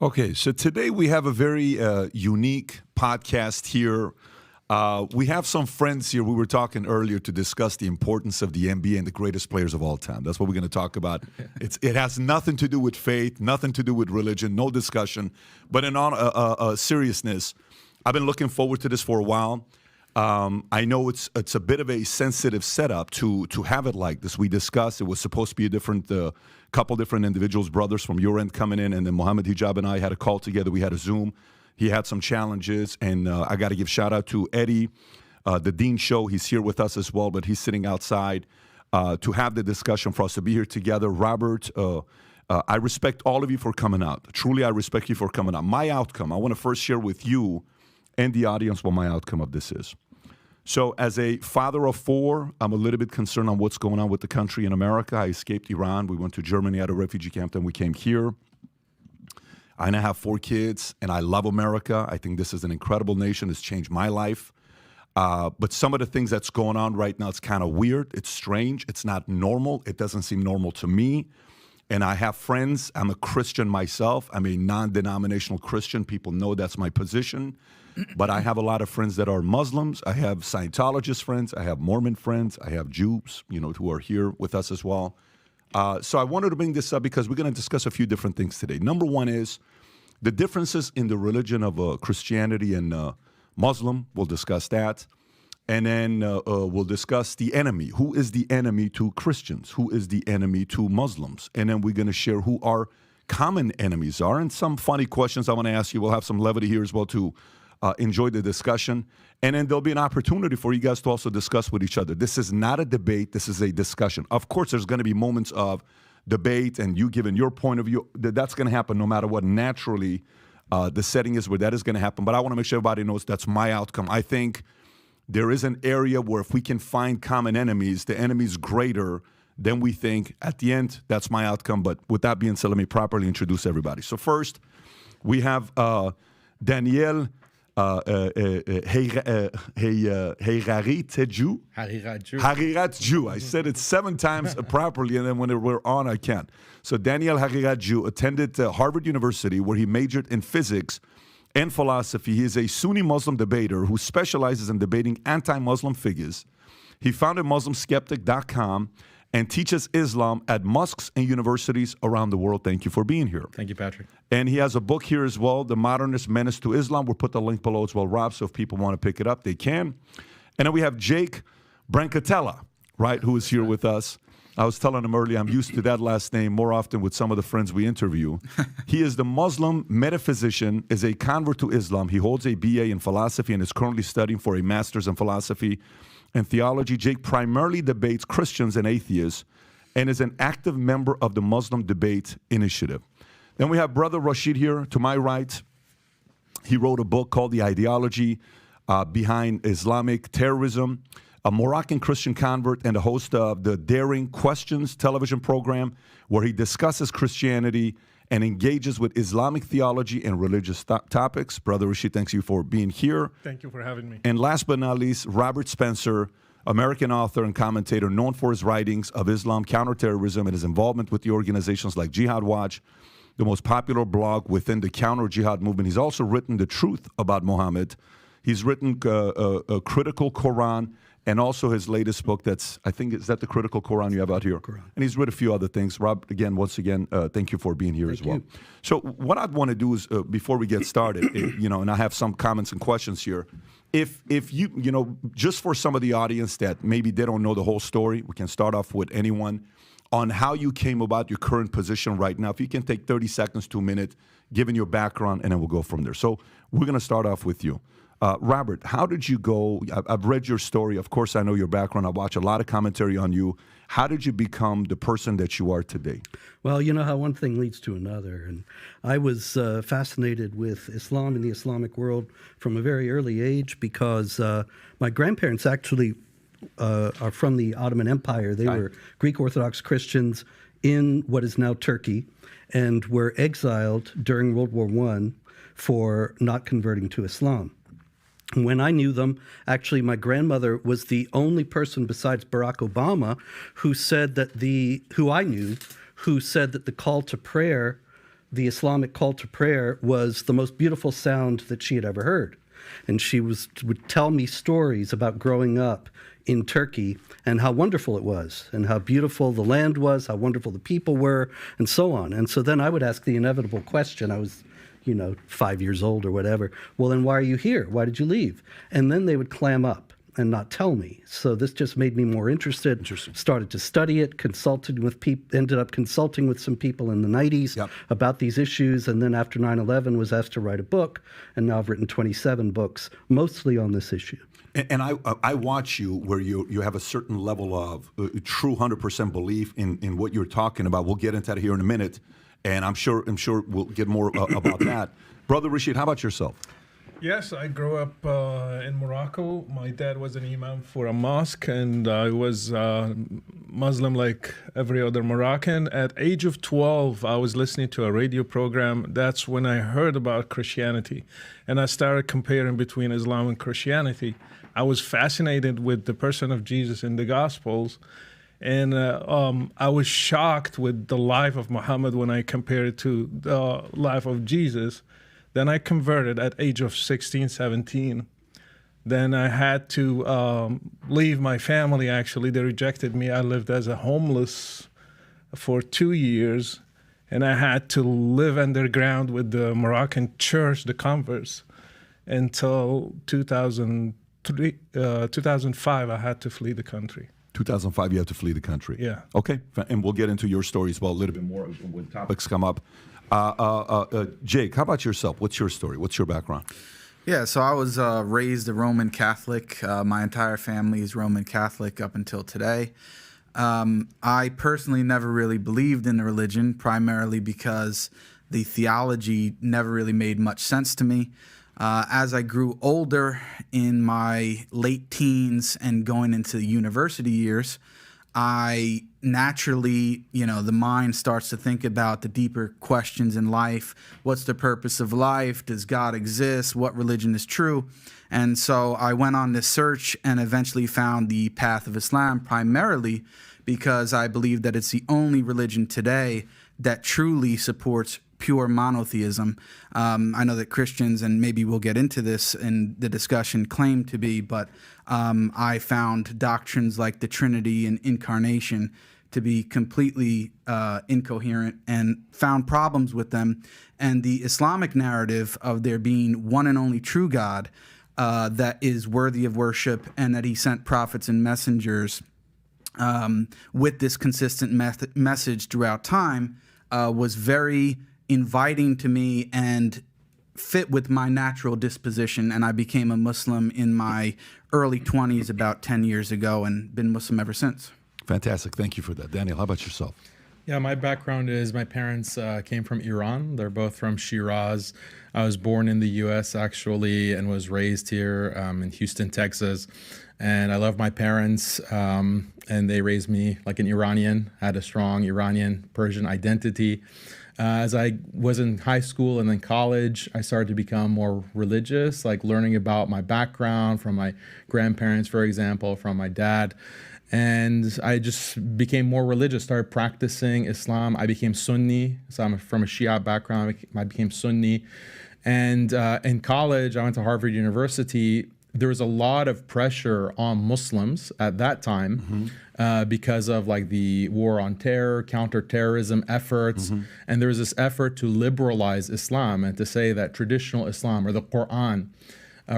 Okay, so today we have a very unique podcast here. We have some friends here. We were talking earlier to discuss the importance of the NBA and the greatest players of all time. That's what we're going to talk about. It has nothing to do with faith, nothing to do with religion, no discussion. But in all seriousness, I've been looking forward to this for a while. I know it's a bit of a sensitive setup to have it like this. We discussed it was supposed to be a different couple different individuals, brothers from your end coming in, and then Mohammed Hijab and I had a call together. We had a Zoom. He had some challenges, and I got to give shout out to Eddie, the Dean Show. He's here with us as well, but he's sitting outside to have the discussion for us to be here together. Robert, I respect all of you for coming out. Truly, I respect you for coming out. My outcome, I want to first share with you and the audience what my outcome of this is. So as a father of four, I'm a little bit concerned on what's going on with the country in America. I escaped Iran. We went to Germany at a refugee camp, then we came here. I now have 4 kids, and I love America. I think this is an incredible nation. It's changed my life. But some of the things that's going on right now, it's kind of weird. It's strange. It's not normal. It doesn't seem normal to me. And I have friends. I'm a Christian myself. I'm a non-denominational Christian. People know that's my position. But I have a lot of friends that are Muslims. I have Scientologist friends. I have Mormon friends. I have Jews, who are here with us as well. So I wanted to bring this up because we're going to discuss a few different things today. Number one is the differences in the religion of Christianity and Muslim. We'll discuss that. And then we'll discuss the enemy. Who is the enemy to Christians? Who is the enemy to Muslims? And then we're going to share who our common enemies are. And some funny questions I want to ask you. We'll have some levity here as well to enjoy the discussion. And then there'll be an opportunity for you guys to also discuss with each other. This is not a debate. This is a discussion. Of course, there's going to be moments of debate and you giving your point of view. That's going to happen no matter what. Naturally, the setting is where that is going to happen. But I want to make sure everybody knows that's my outcome. I think there is an area where if we can find common enemies, the enemy's greater than we think. At the end, that's my outcome. But with that being said, let me properly introduce everybody. So first, we have Daniel حقيقتجو. I said it 7 times properly, and then when we're on, I can't. So Daniel حقيقتجو attended Harvard University, where he majored in physics and philosophy. He is a Sunni Muslim debater who specializes in debating anti-Muslim figures. He founded MuslimSkeptic.com and teaches Islam at mosques and universities around the world. Thank you for being here. Thank you, Patrick. And he has a book here as well, The Modernist Menace to Islam. We'll put the link below as well, Rob, so if people want to pick it up, they can. And then we have Jake Brancatella, right, who is here with us. I was telling him earlier, I'm used to that last name more often with some of the friends we interview. He is the Muslim metaphysician, is a convert to Islam. He holds a BA in philosophy and is currently studying for a master's in philosophy and theology. Jake primarily debates Christians and atheists and is an active member of the Muslim Debate Initiative. Then we have Brother Rashid here to my right. He wrote a book called The Ideology Behind Islamic Terrorism, a Moroccan Christian convert and the host of the Daring Questions television program, where he discusses Christianity and engages with Islamic theology and religious topics. Brother Rashid, thanks you for being here. Thank you for having me. And last but not least, Robert Spencer, American author and commentator known for his writings of Islam, counterterrorism, and his involvement with the organizations like Jihad Watch, the most popular blog within the counter-jihad movement. He's also written The Truth About Muhammad. He's written a Critical Quran, and also his latest book that's, I think, is that the Critical Quran you have out here? Quran. And he's written a few other things. Rob, again, once again, thank you for being here as well. You. So what I'd want to do is, before we get started, and I have some comments and questions here, if you, just for some of the audience that maybe they don't know the whole story, we can start off with anyone on how you came about your current position right now. If you can take 30 seconds to a minute, given your background, and then we'll go from there. So we're going to start off with you. Robert, how did you go? I've read your story. Of course, I know your background. I watch a lot of commentary on you. How did you become the person that you are today? Well, you know how one thing leads to another. And I was fascinated with Islam and the Islamic world from a very early age because my grandparents actually are from the Ottoman Empire. They were Greek Orthodox Christians in what is now Turkey and were exiled during World War I for not converting to Islam. When I knew them, actually, my grandmother was the only person besides Barack Obama who said that who said that the call to prayer the Islamic call to prayer was the most beautiful sound that she had ever heard. And she would tell me stories about growing up in Turkey and how wonderful it was and how beautiful the land was, how wonderful the people were, and so on. And so then I would ask the inevitable question. I was, 5 years old or whatever. Well, then why are you here? Why did you leave? And then they would clam up and not tell me. So this just made me more interested. Interesting. Started to study it, consulted with people, ended up consulting with some people in the 90s about these issues, and then after 9/11 was asked to write a book, and now I've written 27 books, mostly on this issue. And I watch you where you have a certain level of true 100% belief in what you're talking about. We'll get into that here in a minute, and I'm sure we'll get more about that. Brother Rashid, how about yourself? Yes, I grew up in Morocco. My dad was an imam for a mosque, and I was Muslim like every other Moroccan. At age of 12, I was listening to a radio program. That's when I heard about Christianity, and I started comparing between Islam and Christianity. I was fascinated with the person of Jesus in the Gospels, and I was shocked with the life of Muhammad when I compared it to the life of Jesus. Then I converted at age of 16, 17. Then I had to leave my family, actually. They rejected me. I lived as a homeless for 2 years, and I had to live underground with the Moroccan church, the converts, until 2005, I had to flee the country. 2005, you have to flee the country. Yeah. Okay, and we'll get into your story as well a little bit more when topics come up. Jake, how about yourself? What's your story? What's your background? Yeah, so I was raised a Roman Catholic. My entire family is Roman Catholic up until today. I personally never really believed in the religion, primarily because the theology never really made much sense to me. As I grew older in my late teens and going into the university years, I naturally, the mind starts to think about the deeper questions in life. What's the purpose of life? Does God exist? What religion is true? And so I went on this search and eventually found the path of Islam, primarily because I believe that it's the only religion today that truly supports pure monotheism. I know that Christians, and maybe we'll get into this in the discussion, claim to be, but I found doctrines like the Trinity and incarnation to be completely incoherent and found problems with them. And the Islamic narrative of there being one and only true God that is worthy of worship and that he sent prophets and messengers with this consistent message throughout time was very inviting to me and fit with my natural disposition, and I became a Muslim in my early 20s about 10 years ago and been Muslim ever since. Fantastic. Thank you for that. Daniel, how about yourself? Yeah, my background is my parents came from Iran. They're both from Shiraz. I was born in the U.S. actually and was raised here in Houston, Texas. And I love my parents, and they raised me like an Iranian, had a strong Iranian Persian identity. As I was in high school and then college, I started to become more religious, like learning about my background from my grandparents, for example, from my dad. And I just became more religious, started practicing Islam. I became Sunni, so I'm from a Shia background. I became Sunni. And in college, I went to Harvard University. There was a lot of pressure on Muslims at that time because of like the war on terror, counterterrorism efforts. And there was this effort to liberalize Islam and to say that traditional Islam or the Quran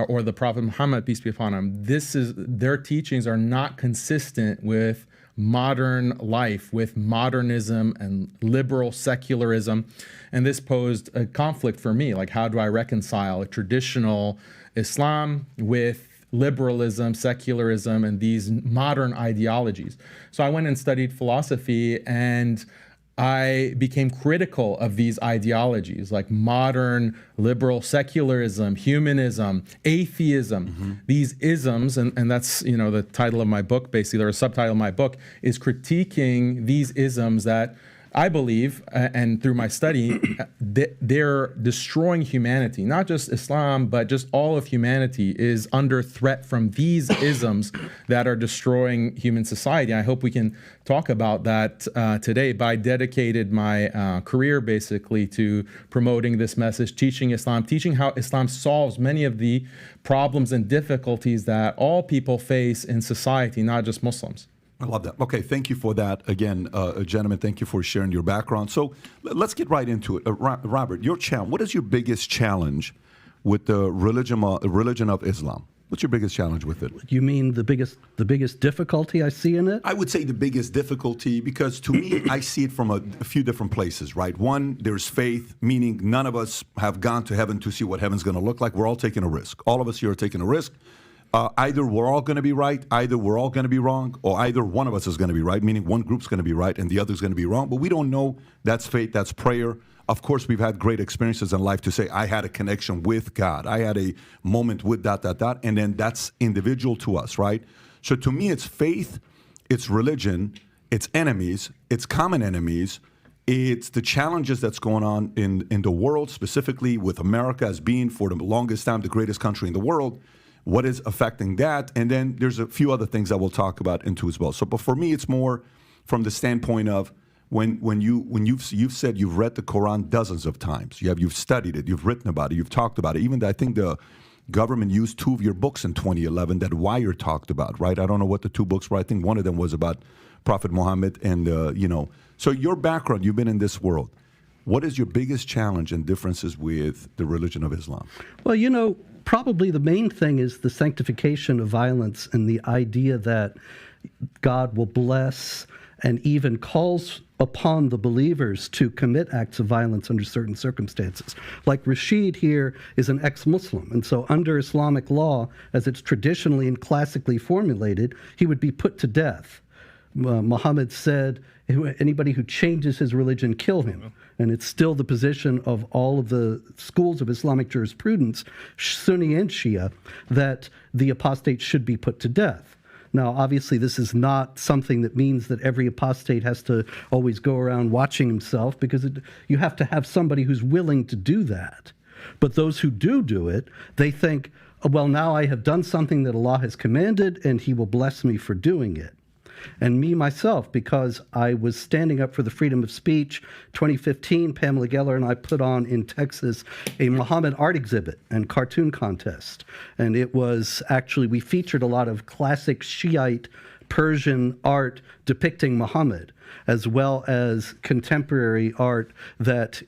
or the Prophet Muhammad, peace be upon him, their teachings are not consistent with modern life, with modernism and liberal secularism. And this posed a conflict for me. Like, how do I reconcile a traditional Islam with liberalism, secularism, and these modern ideologies? So I went and studied philosophy, and I became critical of these ideologies like modern liberal secularism, humanism, atheism, these isms, and that's, the title of my book, basically, or a subtitle of my book, is critiquing these isms that I believe, and through my study, they're destroying humanity. Not just Islam, but just all of humanity is under threat from these isms that are destroying human society. I hope we can talk about that today. I dedicated my career basically to promoting this message, teaching Islam, teaching how Islam solves many of the problems and difficulties that all people face in society, not just Muslims. I love that. Okay, thank you for that. Again, gentlemen, thank you for sharing your background. So let's get right into it. Robert, your challenge. What is your biggest challenge with the religion of Islam? What's your biggest challenge with it? You mean the biggest difficulty I see in it? I would say the biggest difficulty, because to me, I see it from a few different places, right? One, there's faith, meaning none of us have gone to heaven to see what heaven's going to look like. We're all taking a risk. All of us here are taking a risk. Either we're all going to be right, either we're all going to be wrong, or either one of us is going to be right, meaning one group's going to be right and the other's going to be wrong. But we don't know. That's faith, that's prayer. Of course, we've had great experiences in life to say, I had a connection with God. I had a moment with ... And then that's individual to us, right? So to me, it's faith, it's religion, it's enemies, it's common enemies. It's the challenges that's going on in the world, specifically with America as being, for the longest time, the greatest country in the world. What is affecting that? And then there's a few other things that we'll talk about into as well. So, but for me, it's more from the standpoint of when you've said you've read the Quran dozens of times, you've studied it, you've written about it, you've talked about it. Even I think the government used 2 of your books in 2011 that Wire talked about, right? I don't know what the 2 books were. I think one of them was about Prophet Muhammad, and So your background, you've been in this world. What is your biggest challenge and differences with the religion of Islam? Well, probably the main thing is the sanctification of violence and the idea that God will bless and even calls upon the believers to commit acts of violence under certain circumstances. Like Rashid here is an ex-Muslim, and so under Islamic law, as it's traditionally and classically formulated, he would be put to death. Muhammad said, anybody who changes his religion, kill him. And it's still the position of all of the schools of Islamic jurisprudence, Sunni and Shia, that the apostate should be put to death. Now, obviously, this is not something that means that every apostate has to always go around watching himself, because you have to have somebody who's willing to do that. But those who do it, they think, well, now I have done something that Allah has commanded, and He will bless me for doing it. And me, myself, because I was standing up for the freedom of speech, 2015, Pamela Geller and I put on in Texas a Muhammad art exhibit and cartoon contest. And it was actually, we featured a lot of classic Shiite Persian art depicting Muhammad, as well as contemporary art that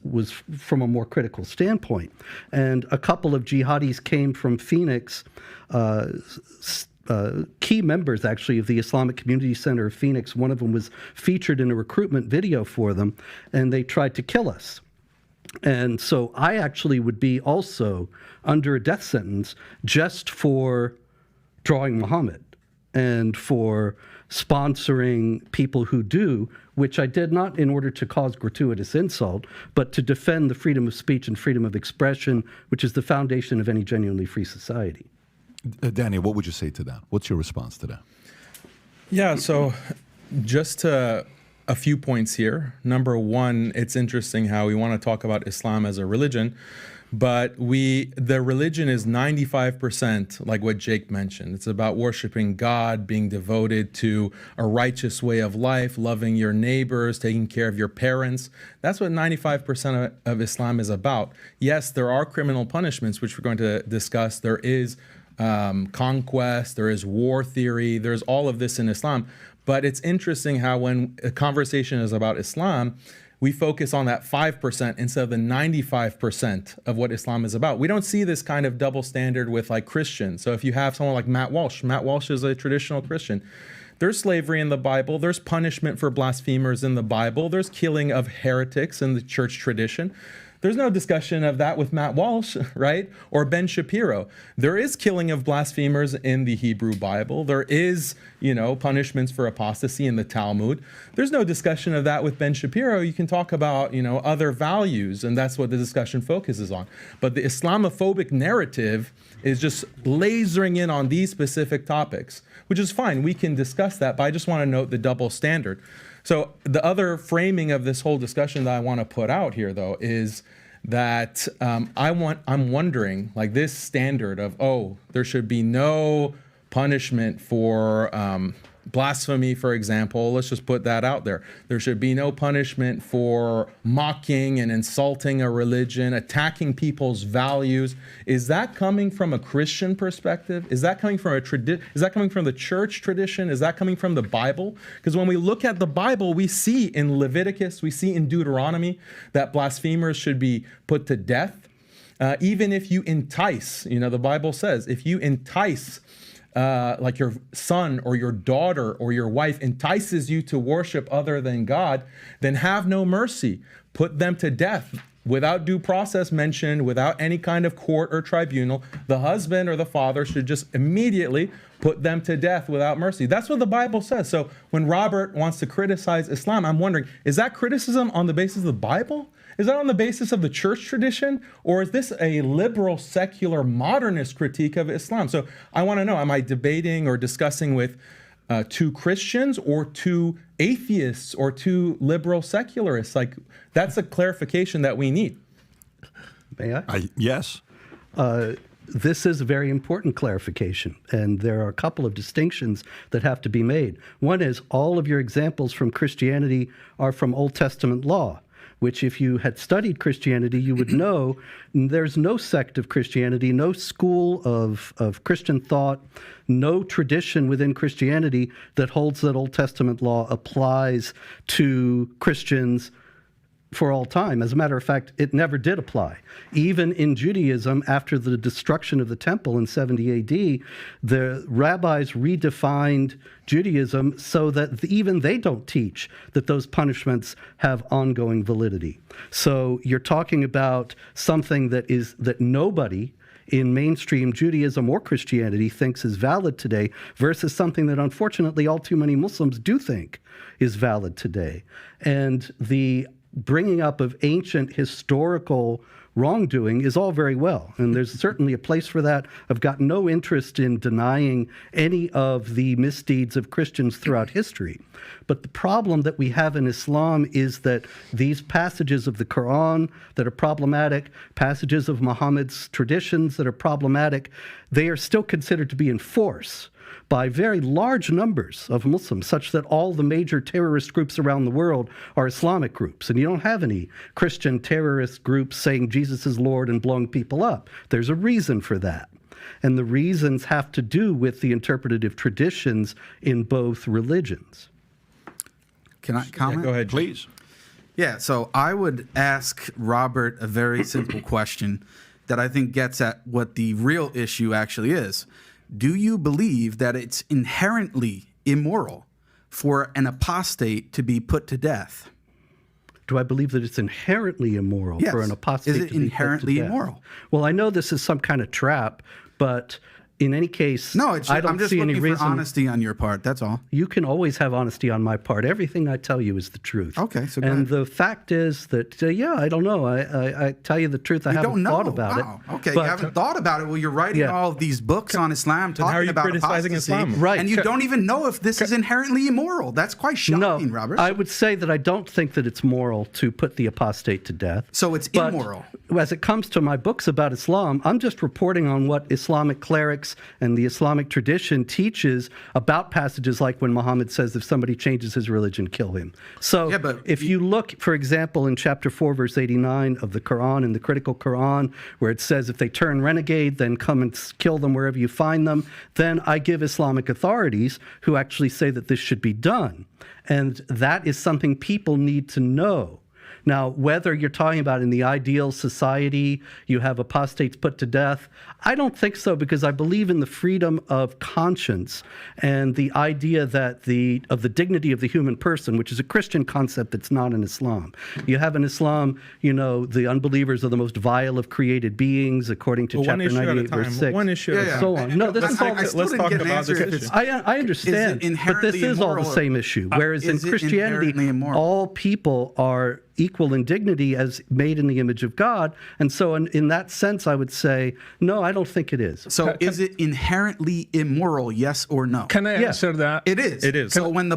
was from a more critical standpoint. And a couple of jihadis came from Phoenix, key members, actually, of the Islamic Community Center of Phoenix. One of them was featured in a recruitment video for them, and they tried to kill us. And so I actually would be also under a death sentence just for drawing Muhammad and for sponsoring people who do, which I did not in order to cause gratuitous insult, but to defend the freedom of speech and freedom of expression, which is the foundation of any genuinely free society. Daniel, what would you say to that? What's your response to that? Yeah, so just a few points here. Number one, it's interesting how we want to talk about Islam as a religion, but the religion is 95%, like what Jake mentioned. It's about worshiping God, being devoted to a righteous way of life, loving your neighbors, taking care of your parents. That's what 95% of Islam is about. Yes, there are criminal punishments, which we're going to discuss. There is conquest, there is war theory, there's all of this in Islam. But it's interesting how when a conversation is about Islam, we focus on that 5% instead of the 95% of what Islam is about. We don't see this kind of double standard with like Christians. So if you have someone like Matt Walsh is a traditional Christian. There's slavery in the Bible, there's punishment for blasphemers in the Bible, there's killing of heretics in the church tradition. There's no discussion of that with Matt Walsh, right? Or Ben Shapiro. There is killing of blasphemers in the Hebrew Bible. There is, punishments for apostasy in the Talmud. There's no discussion of that with Ben Shapiro. You can talk about, other values, and that's what the discussion focuses on. But the Islamophobic narrative is just lasering in on these specific topics, which is fine. We can discuss that, but I just want to note the double standard. So the other framing of this whole discussion that I want to put out here, though, is that I'm wondering, like, this standard of, there should be no punishment for blasphemy, for example. Let's just put that out there. There should be no punishment for mocking and insulting a religion, attacking people's values. Is that coming from a Christian perspective? Is that coming from is that coming from the church tradition? Is that coming from the Bible? Because when we look at the Bible, we see in Leviticus, we see in Deuteronomy that blasphemers should be put to death. Even if you entice, the Bible says, if you entice like your son or your daughter or your wife entices you to worship other than God, then have no mercy. Put them to death without due process mentioned, without any kind of court or tribunal. The husband or the father should just immediately put them to death without mercy. That's what the Bible says. So when Robert wants to criticize Islam, I'm wondering, is that criticism on the basis of the Bible? Is that on the basis of the church tradition? Or is this a liberal, secular, modernist critique of Islam? So I want to know, am I debating or discussing with two Christians or two atheists or two liberal secularists? Like, that's a clarification that we need. May I? Yes. This is a very important clarification, and there are a couple of distinctions that have to be made. One is all of your examples from Christianity are from Old Testament law, which if you had studied Christianity, you would know there's no sect of Christianity, no school of Christian thought, no tradition within Christianity that holds that Old Testament law applies to Christians for all time. As a matter of fact, it never did apply. Even in Judaism, after the destruction of the temple in 70 AD, the rabbis redefined Judaism so that even they don't teach that those punishments have ongoing validity. So you're talking about something that nobody in mainstream Judaism or Christianity thinks is valid today versus something that unfortunately all too many Muslims do think is valid today. And the bringing up of ancient historical wrongdoing is all very well, and there's certainly a place for that. I've got no interest in denying any of the misdeeds of Christians throughout history. But the problem that we have in Islam is that these passages of the Quran that are problematic, passages of Muhammad's traditions that are problematic, they are still considered to be in force by very large numbers of Muslims, such that all the major terrorist groups around the world are Islamic groups. And you don't have any Christian terrorist groups saying Jesus is Lord and blowing people up. There's a reason for that. And the reasons have to do with the interpretative traditions in both religions. Can I comment? Yeah, go ahead, Please. Yeah, so I would ask Robert a very simple question that I think gets at what the real issue actually is. Do you believe that it's inherently immoral for an apostate to be put to death? Do I believe that it's inherently immoral for an apostate to be put to death? Is it inherently immoral? Well, I know this is some kind of trap, but in any case, no, I don't I'm just see any looking reason. for honesty on your part. That's all. You can always have honesty on my part. Everything I tell you is the truth. Okay, so go and ahead. The fact is that I don't know. I tell you the truth. I haven't thought about it. Okay, but, you haven't thought about it. Well, you're writing all of these books on Islam how are talking you about criticizing apostasy, Islam? Right. And you don't even know if this is inherently immoral. That's quite shocking, No, Robert. I would say that I don't think that it's moral to put the apostate to death. So it's But immoral. As it comes to my books about Islam, I'm just reporting on what Islamic clerics and the Islamic tradition teaches about passages like when Muhammad says, if somebody changes his religion, kill him. So if you look, for example, in chapter 4, verse 89 of the Quran, in the critical Quran, where it says, if they turn renegade, then come and kill them wherever you find them, then I give Islamic authorities who actually say that this should be done. And that is something people need to know. Now, whether you're talking about in the ideal society, you have apostates put to death, I don't think so, because I believe in the freedom of conscience and the idea that of the dignity of the human person, which is a Christian concept that's not in Islam. You have in Islam, the unbelievers are the most vile of created beings, according to chapter 98, verse 6. One issue at a time. So on. No, this is all. Let's talk about this issue. I understand, but this is all the same issue. Whereas in Christianity, all people are equal in dignity as made in the image of God. And so in that sense, I would say, no, I don't think it is. So is it inherently immoral, yes or no? Can I answer that? It is. It is. So when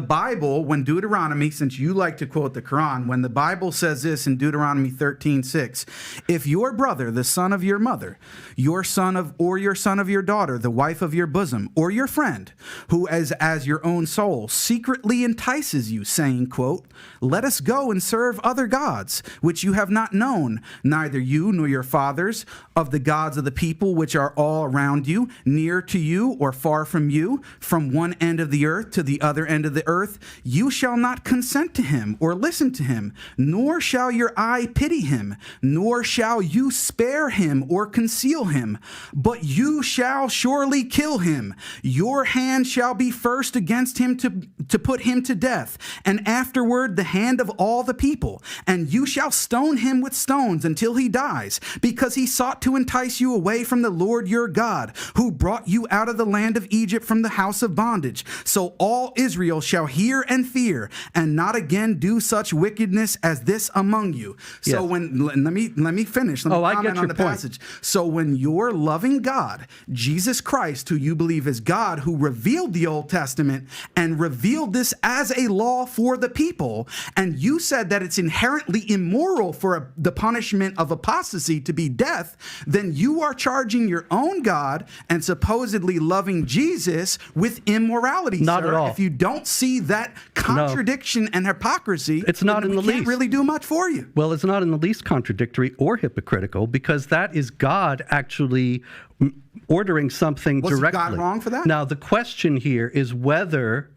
Deuteronomy, since you like to quote the Quran, when the Bible says this in Deuteronomy 13:6, if your brother, the son of your mother, your son of your daughter, the wife of your bosom, or your friend, who as your own soul secretly entices you, saying, quote, let us go and serve other gods, which you have not known, neither you nor your fathers, of the gods of the people which are all around you, near to you or far from you, from one end of the earth to the other end of the earth, you shall not consent to him or listen to him, nor shall your eye pity him, nor shall you spare him or conceal him, but you shall surely kill him. Your hand shall be first against him to put him to death, and afterward the hand of all the people. And you shall stone him with stones until he dies, because he sought to entice you away from the Lord your God, who brought you out of the land of Egypt from the house of bondage. So all Israel shall hear and fear, and not again do such wickedness as this among you. So let me finish. Let me comment on the passage. So when your loving God, Jesus Christ, who you believe is God, who revealed the Old Testament and revealed this as a law for the people, and you said that it's inherently immoral for the punishment of apostasy to be death, then you are charging your own God and supposedly loving Jesus with immorality. Not sir. at all. If you don't see that contradiction and hypocrisy, it's not in the least. Can't really do much for you. Well, it's not in the least contradictory or hypocritical, because that is God actually ordering something directly. Was God wrong for that? Now, the question here is whether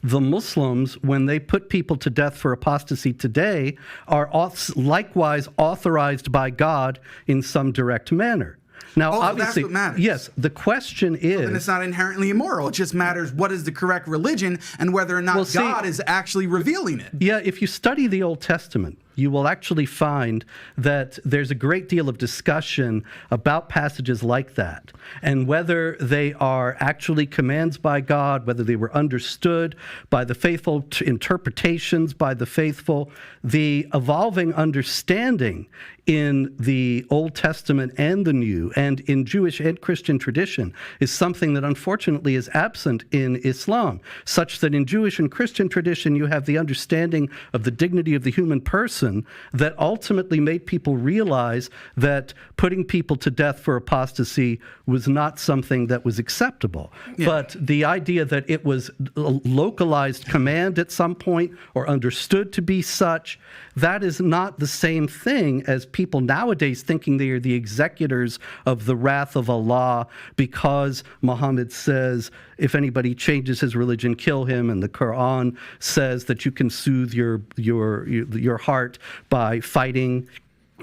the Muslims, when they put people to death for apostasy today, are likewise authorized by God in some direct manner. Now, obviously, that's what matters. Yes, the question is... And it's not inherently immoral. It just matters what is the correct religion and whether or not God is actually revealing it. Yeah, if you study the Old Testament, you will actually find that there's a great deal of discussion about passages like that, and whether they are actually commands by God, whether they were understood by the faithful, interpretations by the faithful. The evolving understanding in the Old Testament and the New, and in Jewish and Christian tradition, is something that unfortunately is absent in Islam, such that in Jewish and Christian tradition you have the understanding of the dignity of the human person that ultimately made people realize that putting people to death for apostasy was not something that was acceptable. Yeah. But the idea that it was a localized command at some point or understood to be such, that is not the same thing as people nowadays thinking they are the executors of the wrath of Allah because Muhammad says, if anybody changes his religion, kill him, and the Quran says that you can soothe your heart by fighting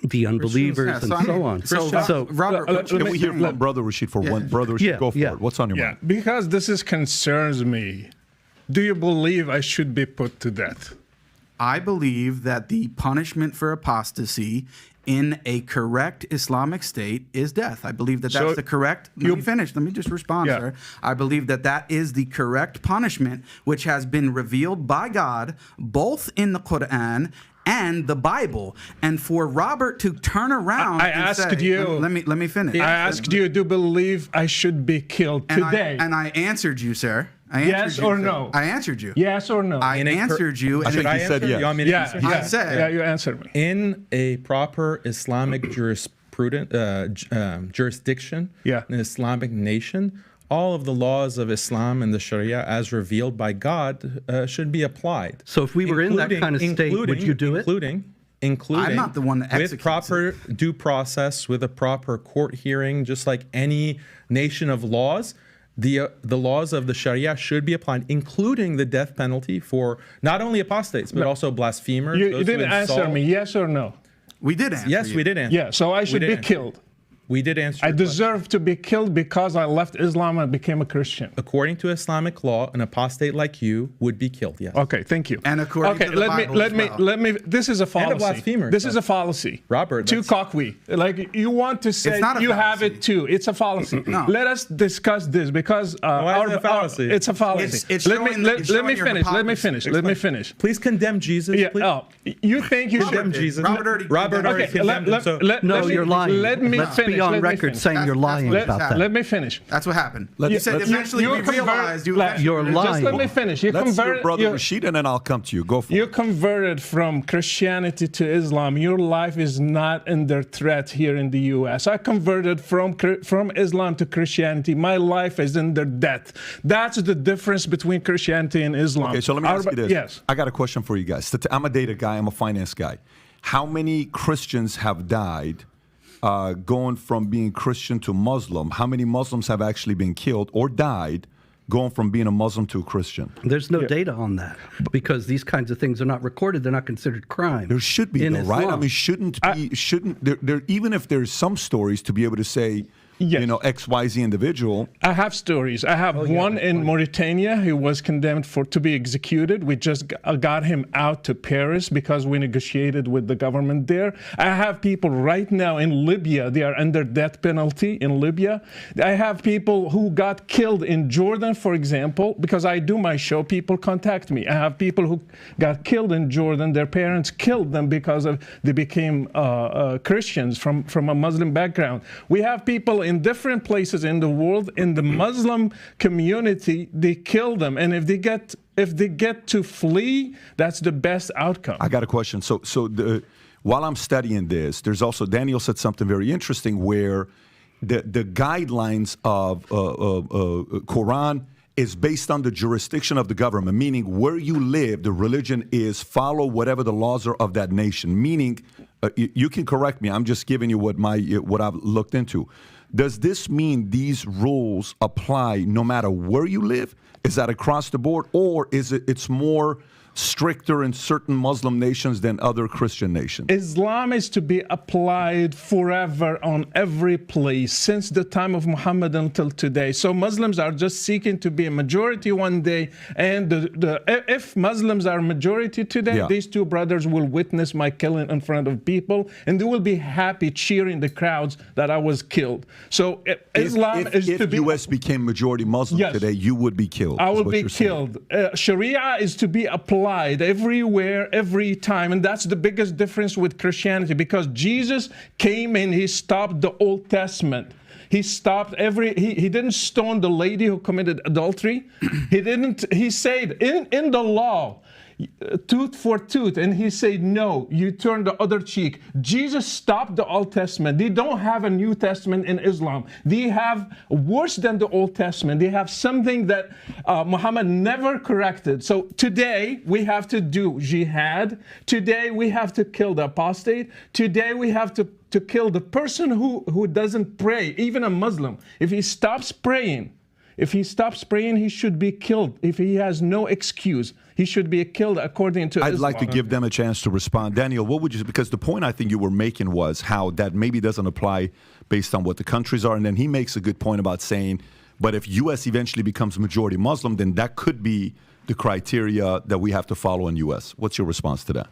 the unbelievers and so on. So Robert, can we hear from Brother Rashid for one? Brother Rashid, go for it. What's on your mind? Because this concerns me. Do you believe I should be put to death? I believe that the punishment for apostasy in a correct Islamic state is death. I believe that that's the correct... Let me finish. Let me just respond, sir. I believe that that is the correct punishment which has been revealed by God both in the Quran and the Bible. And for Robert to turn around let me finish. I asked you, do you believe I should be killed today? And I answered you, sir. Yes or no? I answered you. Yes or no? I answered you. I think he said yes. You want me to answer? I said. Yeah, you answered me. In a proper Islamic jurisdiction, an Islamic nation, all of the laws of Islam and the Sharia as revealed by God should be applied. So if we were in that kind of state, would you do it? Including I'm not the one that executes with proper due process, with a proper court hearing, just like any nation of laws. The laws of the Sharia should be applied, including the death penalty for not only apostates, but also blasphemers. You didn't answer me, yes or no? We did answer Yes, you. we did answer. Yeah, so I should be killed. We did answer I your question. deserve to be killed because I left Islam and became a Christian. According to Islamic law, an apostate like you would be killed, yes. Okay, thank you. And according to the Bible let me. This is a fallacy. blasphemer, This so- is a fallacy. Robert, Too cocky. Like you want to say not a you have fallacy. it too. It's a fallacy. No. Let us discuss this because Why is it a fallacy? it's a fallacy. It's let showing- me it's showing your finish. Let me hypocrisy. finish. Let me finish. Please condemn Jesus, Yeah. please. Oh, you think you Condemn should? Jesus. Robert already Okay. condemned him, so- No, you're lying. Let me Let's finish. be on let me record finish. saying you're That's lying what about that. Let me finish. That's what happened. Let's- You said let's- eventually we realized you eventually You're lying. Just let me finish. You Let's hear converted. Brother Rashid, and then I'll come to you. Go for You it. converted from Christianity to Islam. Your life is not under threat here in the U.S. I converted from Islam to Christianity. My life is under death. That's the difference between Christianity and Islam. Okay, so let me ask you this. Yes. I got a question for you guys. I'm a data guy. I'm a finance guy. How many Christians have died going from being Christian to Muslim? How many Muslims have actually been killed or died going from being a Muslim to a Christian? There's no data on that because these kinds of things are not recorded. They're not considered crime. There should be, in though, right? I Islam. mean, shouldn't there even if there's some stories to be able to say, Yes. you know, XYZ individual. I have stories. I have one in Mauritania who was condemned to be executed. We just got him out to Paris because we negotiated with the government there. I have people right now in Libya. They are under death penalty in Libya. I have people who got killed in Jordan, for example, because I do my show. People contact me. I have people who got killed in Jordan. Their parents killed them because they became Christians from a Muslim background. We have people in different places in the world, in the Muslim community, they kill them, and if they get to flee, that's the best outcome. I got a question. So while I'm studying this, there's also Daniel said something very interesting where the guidelines of Quran is based on the jurisdiction of the government, meaning where you live, the religion is follow whatever the laws are of that nation. Meaning, you can correct me. I'm just giving you what I've looked into. Does this mean these rules apply no matter where you live? Is that across the board, or is it's more stricter in certain Muslim nations than other Christian nations? Islam is to be applied forever on every place since the time of Muhammad until today. So Muslims are just seeking to be a majority one day, and if Muslims are a majority today, these two brothers will witness my killing in front of people, and they will be happy cheering the crowds that I was killed. So Islam is to be. If U.S. became majority Muslim today, you would be killed. I will be killed. Sharia is to be applied everywhere, every time, and that's the biggest difference with Christianity, because Jesus came and he stopped the Old Testament. He stopped he didn't stone the lady who committed adultery. He said in the law, tooth for tooth, and he said no, you turn the other cheek. Jesus stopped the Old Testament. They don't have a New Testament in Islam. They have worse than the Old Testament. They have something that Muhammad never corrected. So today we have to do jihad. Today we have to kill the apostate. Today we have to kill the person who doesn't pray, even a Muslim. If he stops praying, he should be killed. If he has no excuse, he should be killed according to Islam. I'd like to give them a chance to respond. Daniel, what would you, because the point I think you were making was how that maybe doesn't apply based on what the countries are. And then he makes a good point about saying, but if U.S. eventually becomes majority Muslim, then that could be the criteria that we have to follow in U.S. What's your response to that?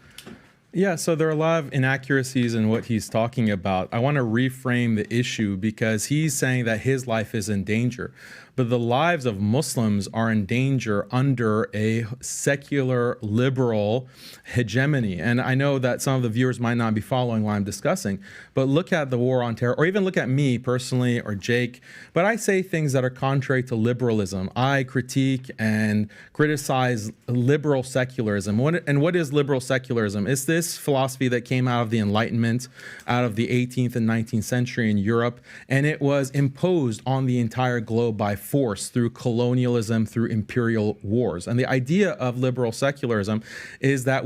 Yeah, so there are a lot of inaccuracies in what he's talking about. I want to reframe the issue because he's saying that his life is in danger. But the lives of Muslims are in danger under a secular, liberal hegemony. And I know that some of the viewers might not be following what I'm discussing, but look at the war on terror, or even look at me personally, or Jake. But I say things that are contrary to liberalism. I critique and criticize liberal secularism. What is liberal secularism? It's this philosophy that came out of the Enlightenment, out of the 18th and 19th century in Europe, and it was imposed on the entire globe by force through colonialism, through imperial wars. And the idea of liberal secularism is that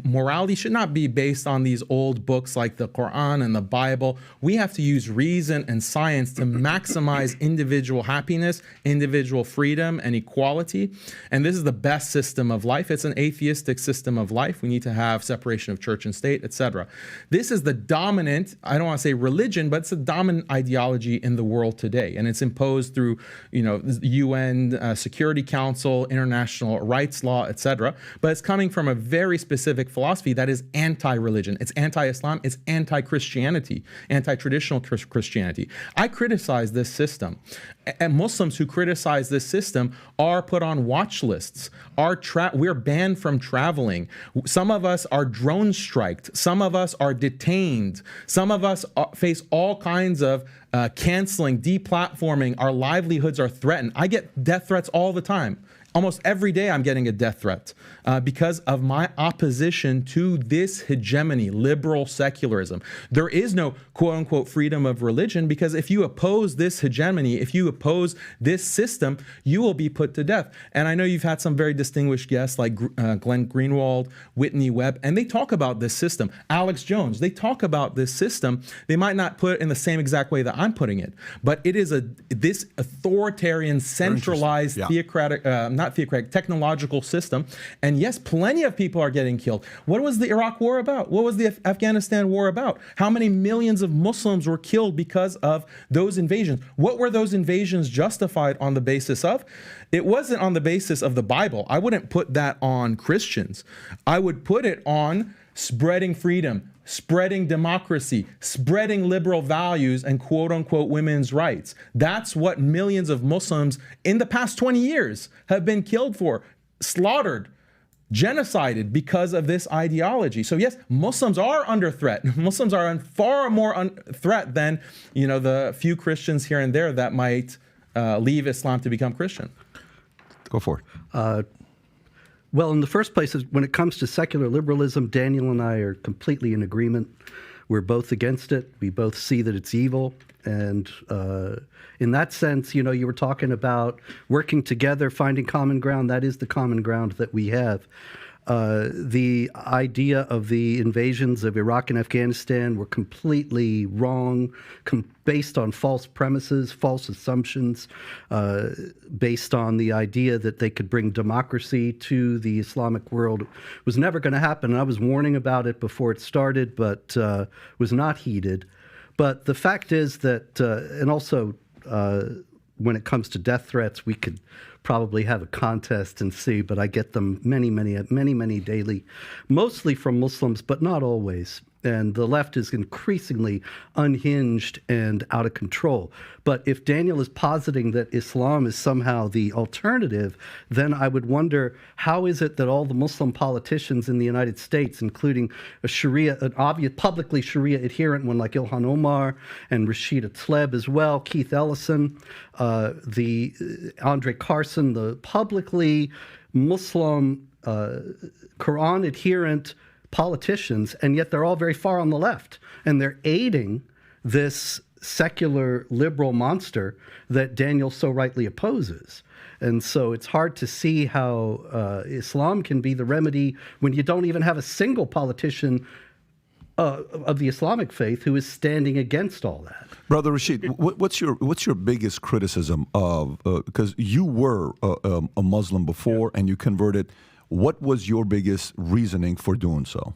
morality should not be based on these old books like the Quran and the Bible. We have to use reason and science to maximize individual happiness, individual freedom, and equality. And this is the best system of life. It's an atheistic system of life. We need to have separation of church and state, etc. This is the dominant, I don't want to say religion, but it's a dominant ideology in the world today. And it's imposed through, the UN Security Council, international rights law, etc. But it's coming from a very specific philosophy that is anti-religion. It's anti-Islam, it's anti-Christianity, anti-traditional Christianity. I criticize this system. And Muslims who criticize this system are put on watch lists. We're banned from traveling. Some of us are drone striked. Some of us are detained. Some of us face all kinds of canceling, deplatforming. Our livelihoods are threatened. I get death threats all the time. Almost every day I'm getting a death threat because of my opposition to this hegemony, liberal secularism. There is no quote unquote freedom of religion because if you oppose this hegemony, if you oppose this system, you will be put to death. And I know you've had some very distinguished guests like Glenn Greenwald, Whitney Webb, and they talk about this system. Alex Jones, they talk about this system. They might not put it in the same exact way that I'm putting it, but it is this authoritarian, centralized, theocratic, technological system. And yes, plenty of people are getting killed. What was the Iraq war about? What was the Afghanistan war about? How many millions of Muslims were killed because of those invasions? What were those invasions justified on the basis of? It wasn't on the basis of the Bible. I wouldn't put that on Christians. I would put it on spreading freedom, spreading democracy, spreading liberal values and quote unquote women's rights. That's what millions of Muslims in the past 20 years have been killed for, slaughtered, genocided because of this ideology. So yes, Muslims are under threat. Muslims are far more threat than, the few Christians here and there that might leave Islam to become Christian. Go for it. Well, in the first place, when it comes to secular liberalism, Daniel and I are completely in agreement. We're both against it. We both see that it's evil. And in that sense, you were talking about working together, finding common ground. That is the common ground that we have. The idea of the invasions of Iraq and Afghanistan were completely wrong, based on false premises, false assumptions, based on the idea that they could bring democracy to the Islamic world. It was never going to happen. And I was warning about it before it started, but was not heeded. But the fact is that, and also when it comes to death threats, we could probably have a contest and see, but I get them many daily, mostly from Muslims, but not always. And the left is increasingly unhinged and out of control. But if Daniel is positing that Islam is somehow the alternative, then I would wonder, how is it that all the Muslim politicians in the United States, including an obvious publicly Sharia adherent one like Ilhan Omar and Rashid Tlaib as well, Keith Ellison, the Andre Carson, the publicly Muslim Quran adherent politicians, and yet they're all very far on the left, and they're aiding this secular liberal monster that Daniel so rightly opposes. And so it's hard to see how Islam can be the remedy when you don't even have a single politician of the Islamic faith who is standing against all that. Brother Rashid, what's your biggest criticism of, because you were a Muslim before and you converted. What was your biggest reasoning for doing so?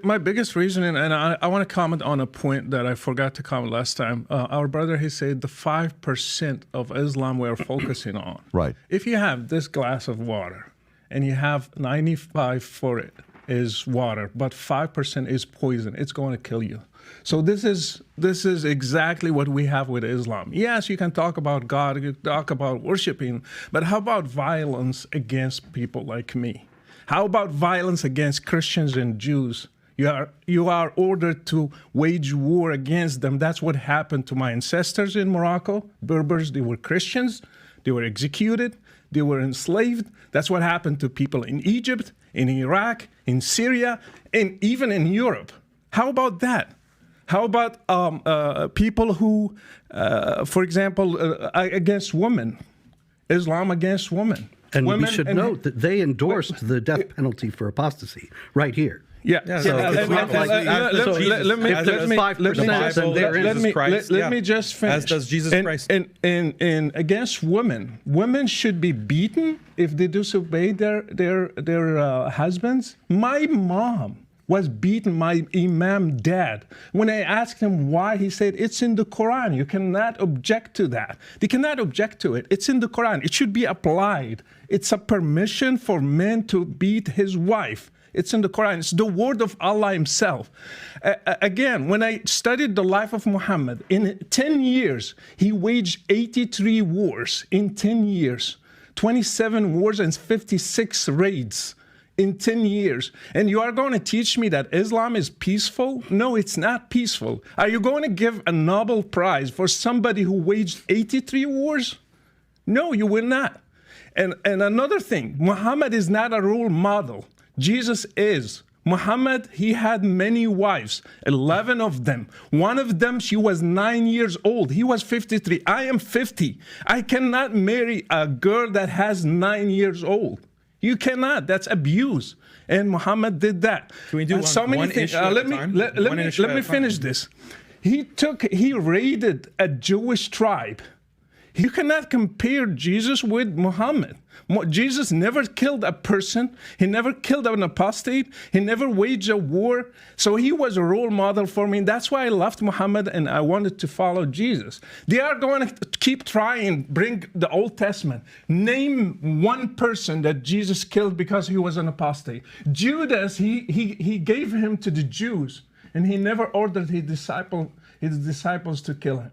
My biggest reasoning, and I want to comment on a point that I forgot to comment last time. Our brother, he said the 5% of Islam we're focusing on. Right. If you have this glass of water and you have 95 for it is water, but 5% is poison, it's going to kill you. So this is exactly what we have with Islam. Yes, you can talk about God, you can talk about worshiping, but how about violence against people like me? How about violence against Christians and Jews? You are ordered to wage war against them. That's what happened to my ancestors in Morocco. Berbers, they were Christians, they were executed, they were enslaved. That's what happened to people in Egypt, in Iraq, in Syria, and even in Europe. How about that? How about people who, for example, against women, Islam against women? And we should note that they endorsed the death penalty for apostasy right here. Yeah. So it's not like let me just finish. As does Jesus Christ. And against women, women should be beaten if they disobey their husbands. My mom was beating my Imam dad. When I asked him why, he said, it's in the Quran. You cannot object to that. They cannot object to it. It's in the Quran. It should be applied. It's a permission for men to beat his wife. It's in the Quran. It's the word of Allah himself. Again, when I studied the life of Muhammad, in 10 years, he waged 83 wars in 10 years, 27 wars and 56 raids in 10 years. And you are going to teach me that Islam is peaceful? No, it's not peaceful. Are you going to give a Nobel Prize for somebody who waged 83 wars? No, you will not. And another thing, Muhammad is not a role model. Jesus is. Muhammad, he had many wives, 11 of them. One of them, she was 9 years old. He was 53. I am 50. I cannot marry a girl that has 9 years old. You cannot. That's abuse. And Muhammad did that. Can we do one issue at a time? Let me finish this. He raided a Jewish tribe. You cannot compare Jesus with Muhammad. Jesus never killed a person. He never killed an apostate. He never waged a war. So he was a role model for me. That's why I loved Muhammad and I wanted to follow Jesus. They are going to keep trying, bring the Old Testament. Name one person that Jesus killed because he was an apostate. Judas, he gave him to the Jews, and he never ordered his disciples to kill him.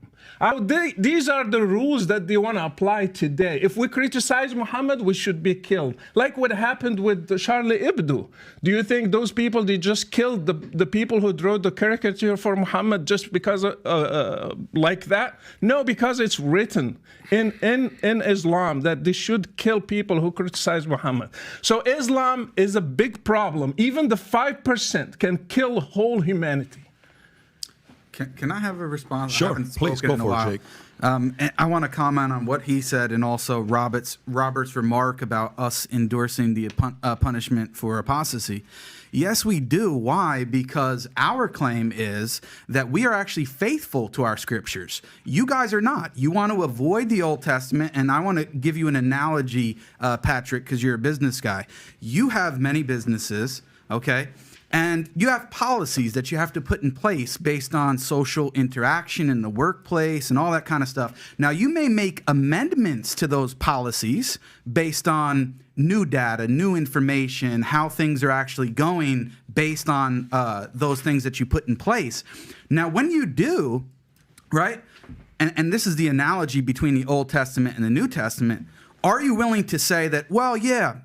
These are the rules that they want to apply today. If we criticize Muhammad, we should be killed. Like what happened with Charlie Hebdo. Do you think those people, they just killed the people who drew the caricature for Muhammad just because like that? No, because it's written in Islam that they should kill people who criticize Muhammad. So Islam is a big problem. Even the 5% can kill whole humanity. Can I have a response? Sure, please go for it, Jake. And I want to comment on what he said and also Robert's remark about us endorsing the punishment for apostasy. Yes, we do. Why? Because our claim is that we are actually faithful to our scriptures. You guys are not. You want to avoid the Old Testament, and I want to give you an analogy, Patrick, because you're a business guy. You have many businesses, okay? And you have policies that you have to put in place based on social interaction in the workplace and all that kind of stuff. Now, you may make amendments to those policies based on new data, new information, how things are actually going based on those things that you put in place. Now, when you do, right, and this is the analogy between the Old Testament and the New Testament, are you willing to say that, well, yeah,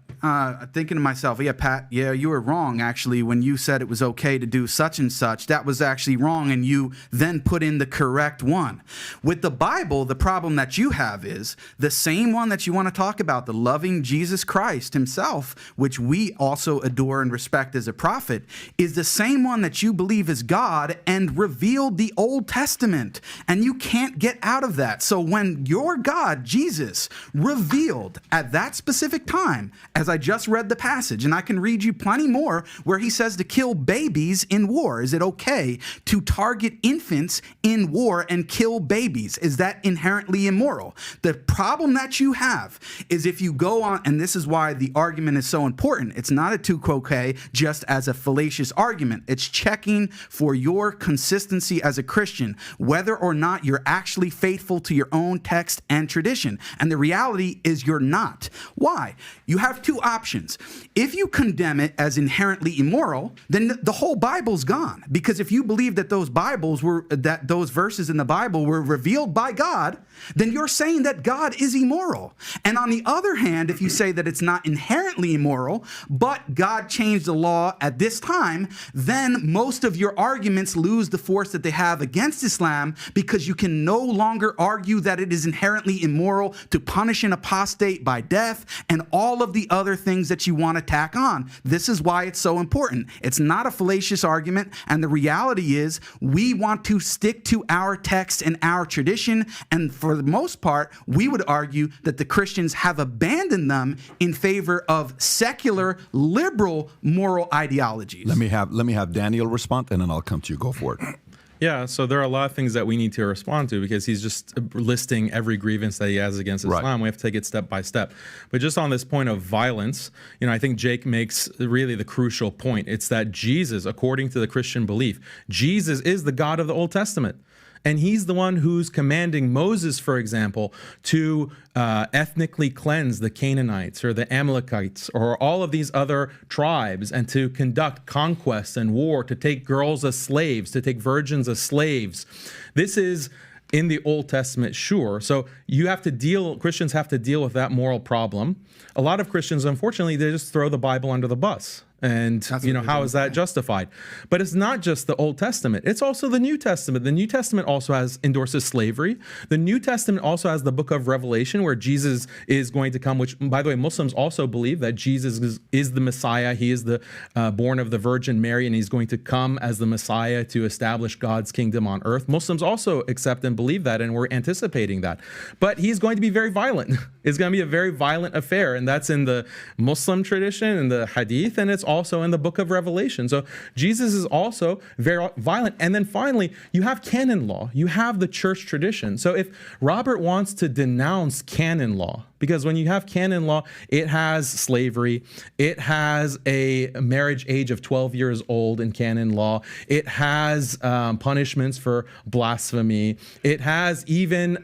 thinking to myself, yeah, Pat, yeah, you were wrong, actually, when you said it was okay to do such and such. That was actually wrong, and you then put in the correct one. With the Bible, the problem that you have is the same one that you want to talk about, the loving Jesus Christ himself, which we also adore and respect as a prophet, is the same one that you believe is God and revealed the Old Testament. And you can't get out of that. So when your God, Jesus, revealed at that specific time, as I just read the passage, and I can read you plenty more, where he says to kill babies in war. Is it okay to target infants in war and kill babies? Is that inherently immoral? The problem that you have is if you go on, and this is why the argument is so important. It's not a tu quoque just as a fallacious argument. It's checking for your consistency as a Christian, whether or not you're actually faithful to your own text and tradition. And the reality is you're not. Why? You have two options. If you condemn it as inherently immoral, then the whole Bible's gone. Because if you believe that those verses in the Bible were revealed by God, then you're saying that God is immoral. And on the other hand, if you say that it's not inherently immoral, but God changed the law at this time, then most of your arguments lose the force that they have against Islam, because you can no longer argue that it is inherently immoral to punish an apostate by death and all of the other things that you want to tack on. This is why it's so important. It's not a fallacious argument, and the reality is we want to stick to our text and our tradition, and for the most part, we would argue that the Christians have abandoned them in favor of secular, liberal, moral ideologies. Let me have Daniel respond, and then I'll come to you. Go for it. Yeah, so there are a lot of things that we need to respond to because he's just listing every grievance that he has against Islam. Right. We have to take it step by step. But just on this point of violence, I think Jake makes really the crucial point. It's that Jesus, according to the Christian belief, Jesus is the God of the Old Testament. And he's the one who's commanding Moses, for example, to ethnically cleanse the Canaanites or the Amalekites or all of these other tribes and to conduct conquest and war, to take girls as slaves, to take virgins as slaves. This is in the Old Testament, sure. So Christians have to deal with that moral problem. A lot of Christians, unfortunately, they just throw the Bible under the bus. And, how is that justified? But it's not just the Old Testament. It's also the New Testament. The New Testament also endorses slavery. The New Testament also has the book of Revelation where Jesus is going to come, which, by the way, Muslims also believe that Jesus is the Messiah. He is the born of the Virgin Mary, and he's going to come as the Messiah to establish God's kingdom on earth. Muslims also accept and believe that, and we're anticipating that. But he's going to be very violent. It's going to be a very violent affair, and that's in the Muslim tradition, in the Hadith, and it's also in the book of Revelation. So Jesus is also very violent. And then finally, you have canon law. You have the church tradition. So if Robert wants to denounce canon law, because when you have canon law, it has slavery, it has a marriage age of 12 years old in canon law, it has punishments for blasphemy, it has even,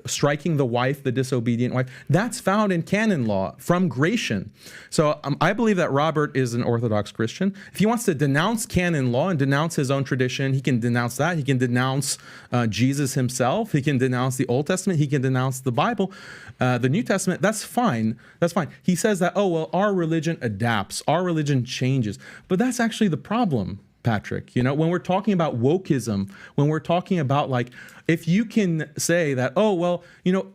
striking the wife, the disobedient wife. That's found in canon law from Gratian. So I believe that Robert is an Orthodox Christian. If he wants to denounce canon law and denounce his own tradition, he can denounce that. He can denounce Jesus himself. He can denounce the Old Testament. He can denounce the Bible. The New Testament, that's fine. That's fine. He says that, our religion adapts, our religion changes. But that's actually the problem, Patrick. When we're talking about wokeism, when we're talking about if you can say that,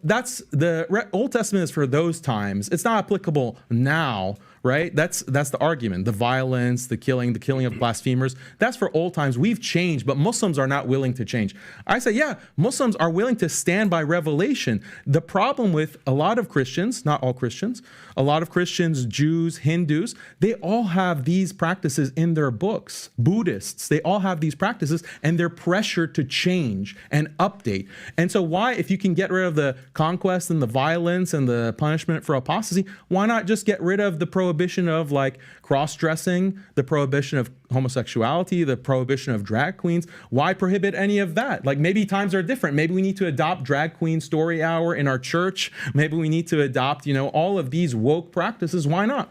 that's the Old Testament is for those times, it's not applicable now, right? That's the argument. The violence, the killing of blasphemers, that's for old times. We've changed, but Muslims are not willing to change. I say, yeah, Muslims are willing to stand by revelation. The problem with a lot of Christians, not all Christians, a lot of Christians, Jews, Hindus, they all have these practices in their books. Buddhists, they all have these practices, and they're pressured to change and update. And so if you can get rid of the conquest and the violence and the punishment for apostasy, why not just get rid of the prohibition of cross-dressing, the prohibition of homosexuality, the prohibition of drag queens? Why prohibit any of that? Maybe times are different. Maybe we need to adopt drag queen story hour in our church. Maybe we need to adopt, all of these woke practices. Why not?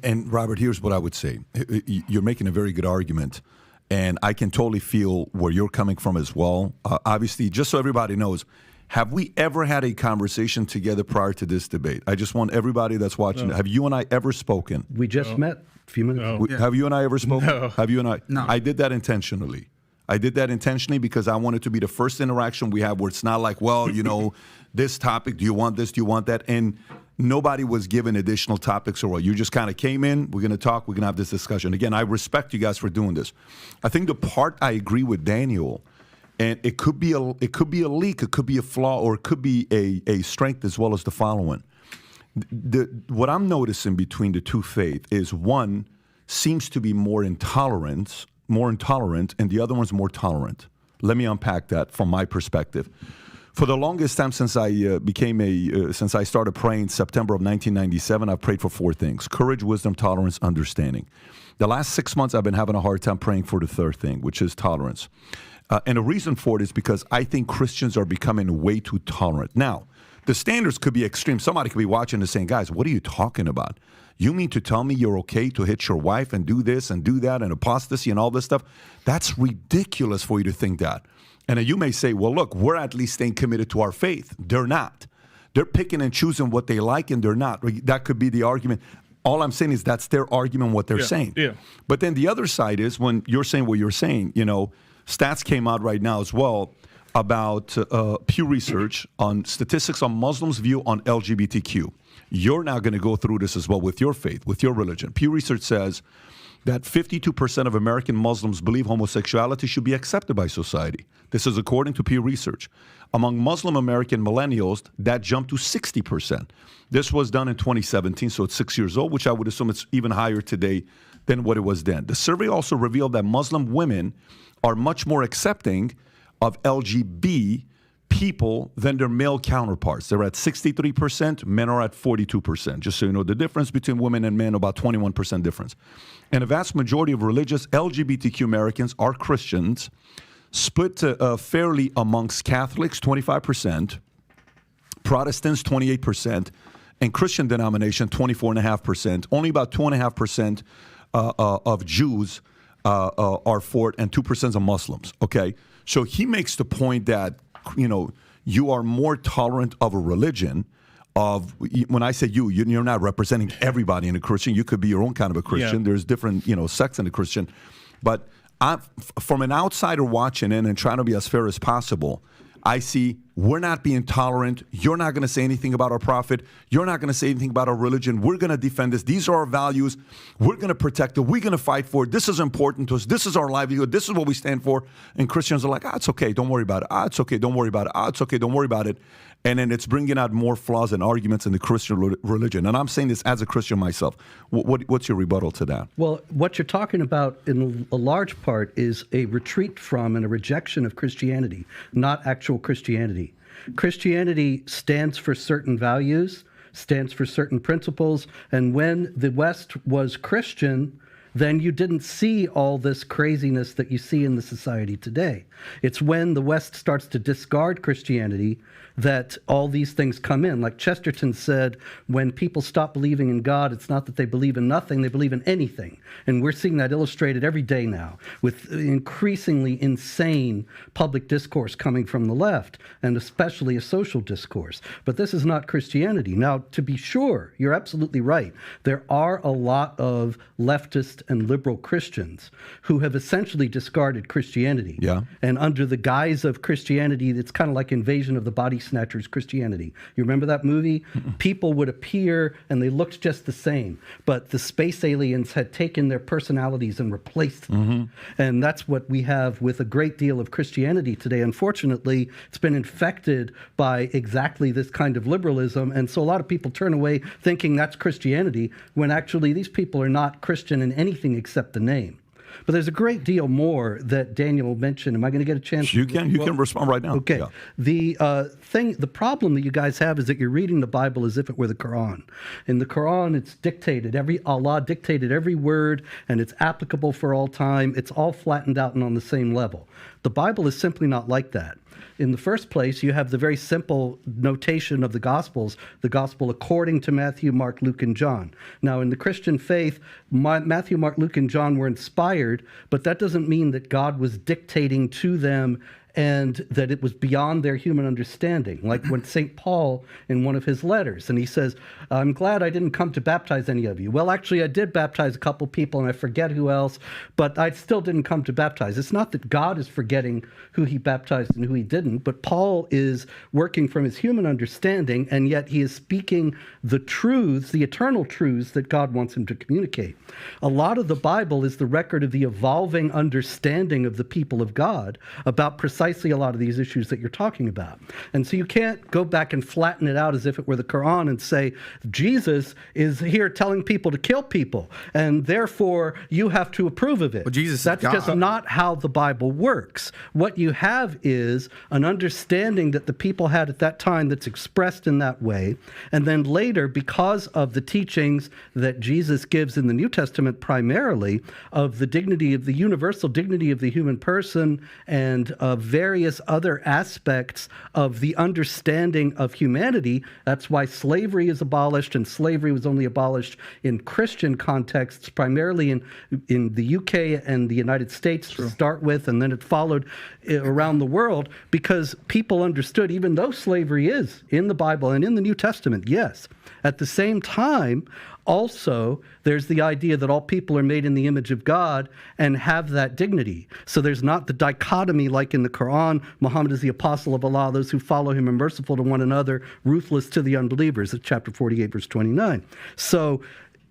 And Robert, here's what I would say. You're making a very good argument. And I can totally feel where you're coming from as well. Obviously, just so everybody knows, have we ever had a conversation together prior to this debate? I just want everybody that's watching, have you and I ever spoken? We just met a few minutes ago. Have you and I ever spoken? No. Have you and I? No. I did that intentionally. Because I wanted to be the first interaction we have where it's not this topic, do you want this, do you want that? And nobody was given additional topics or what. You just kind of came in, we're going to talk, we're going to have this discussion. Again, I respect you guys for doing this. I think the part I agree with Daniel, and it could be a leak, it could be a flaw, or it could be a strength as well as the following. What I'm noticing between the two faiths is one seems to be more intolerant, and the other one's more tolerant. Let me unpack that from my perspective. For the longest time since I since I started praying September of 1997, I've prayed for four things: courage, wisdom, tolerance, understanding. The last 6 months, I've been having a hard time praying for the third thing, which is tolerance. And the reason for it is because I think Christians are becoming way too tolerant. Now, the standards could be extreme. Somebody could be watching and saying, guys, what are you talking about? You mean to tell me you're okay to hit your wife and do this and do that and apostasy and all this stuff? That's ridiculous for you to think that. And then you may say, well, look, we're at least staying committed to our faith. They're not. They're picking and choosing what they like, and they're not. That could be the argument. All I'm saying is that's their argument, what they're saying. Yeah. But then the other side is when you're saying what you're saying, stats came out right now as well about Pew Research on statistics on Muslims' view on LGBTQ. You're now going to go through this as well with your faith, with your religion. Pew Research says that 52% of American Muslims believe homosexuality should be accepted by society. This is according to Pew Research. Among Muslim American millennials, that jumped to 60%. This was done in 2017, so it's 6 years old, which I would assume it's even higher today than what it was then. The survey also revealed that Muslim women are much more accepting of LGBT people than their male counterparts. They're at 63%, men are at 42%. Just so you know the difference between women and men, about 21% difference. And a vast majority of religious LGBTQ Americans are Christians, split fairly amongst Catholics, 25%, Protestants, 28%, and Christian denomination, 24.5%. Only about 2.5% of Jews are for it, and 2% of Muslims, okay? So he makes the point that, you know, you are more tolerant of a religion of, when I say you're not representing everybody in a Christian. You could be your own kind of a Christian. Yeah. There's different, you know, sects in a Christian. But from an outsider watching in and trying to be as fair as possible, I see we're not being tolerant. You're not going to say anything about our prophet. You're not going to say anything about our religion. We're going to defend this. These are our values. We're going to protect it. We're going to fight for it. This is important to us. This is our livelihood. This is what we stand for. And Christians are like, it's okay. Don't worry about it. It's okay. Don't worry about it. It's okay. Don't worry about it. And then it's bringing out more flaws and arguments in the Christian religion. And I'm saying this as a Christian myself. What's your rebuttal to that? Well, what you're talking about in a large part is a retreat from and a rejection of Christianity, not actual Christianity. Christianity stands for certain values, stands for certain principles, and when the West was Christian, then you didn't see all this craziness that you see in the society today. It's when the West starts to discard Christianity that all these things come in. Like Chesterton said, when people stop believing in God, it's not that they believe in nothing, they believe in anything. And we're seeing that illustrated every day now with increasingly insane public discourse coming from the left, and especially a social discourse. But this is not Christianity. Now, to be sure, you're absolutely right. There are a lot of leftist and liberal Christians who have essentially discarded Christianity. Yeah. And under the guise of Christianity, it's kind of like Invasion of the Body Snatchers Christianity. You remember that movie? People would appear and they looked just the same, but the space aliens had taken their personalities and replaced them. And that's what we have with a great deal of Christianity today. Unfortunately, it's been infected by exactly this kind of liberalism, and so a lot of people turn away thinking that's Christianity, when actually these people are not Christian in anything except the name. But there's a great deal more that Daniel mentioned. Am I going to get a chance? You can respond right now. Okay. Yeah. The problem that you guys have is that you're reading the Bible as if it were the Quran. In the Quran, it's dictated. Allah dictated every word, and it's applicable for all time. It's all flattened out and on the same level. The Bible is simply not like that. In the first place, you have the very simple notation of the Gospels, the Gospel according to Matthew, Mark, Luke, and John. Now, in the Christian faith, Matthew, Mark, Luke, and John were inspired, but that doesn't mean that God was dictating to them and that it was beyond their human understanding. Like when St. Paul, in one of his letters, and he says, I'm glad I didn't come to baptize any of you. Well, actually, I did baptize a couple people, and I forget who else, but I still didn't come to baptize. It's not that God is forgetting who he baptized and who he didn't, but Paul is working from his human understanding, and yet he is speaking the truths, the eternal truths that God wants him to communicate. A lot of the Bible is the record of the evolving understanding of the people of God about precisely a lot of these issues that you're talking about. And so you can't go back and flatten it out as if it were the Quran and say, Jesus is here telling people to kill people, and therefore you have to approve of it. Well, Jesus That's just not how the Bible works. What you have is an understanding that the people had at that time that's expressed in that way, and then later, because of the teachings that Jesus gives in the New Testament primarily, of the dignity of the universal dignity of the human person, and of various other aspects of the understanding of humanity. That's why slavery is abolished, and slavery was only abolished in Christian contexts, primarily in the UK and the United States to start with, and then it followed around the world, because people understood, even though slavery is in the Bible and in the New Testament, yes, at the same time, also, there's the idea that all people are made in the image of God and have that dignity. So there's not the dichotomy like in the Quran, Muhammad is the apostle of Allah, those who follow him are merciful to one another, ruthless to the unbelievers, at chapter 48, verse 29. So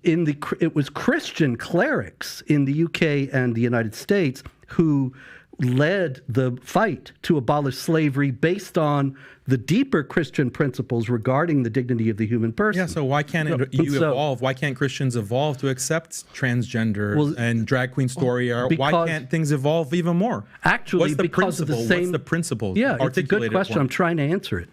it was Christian clerics in the UK and the United States who led the fight to abolish slavery based on the deeper Christian principles regarding the dignity of the human person. Yeah, so why can't you evolve? Why can't Christians evolve to accept transgender and drag queen story? Or why can't things evolve even more? Actually, what's the because principle? of the same. What's the principle? Yeah, it's a good question. I'm trying to answer it.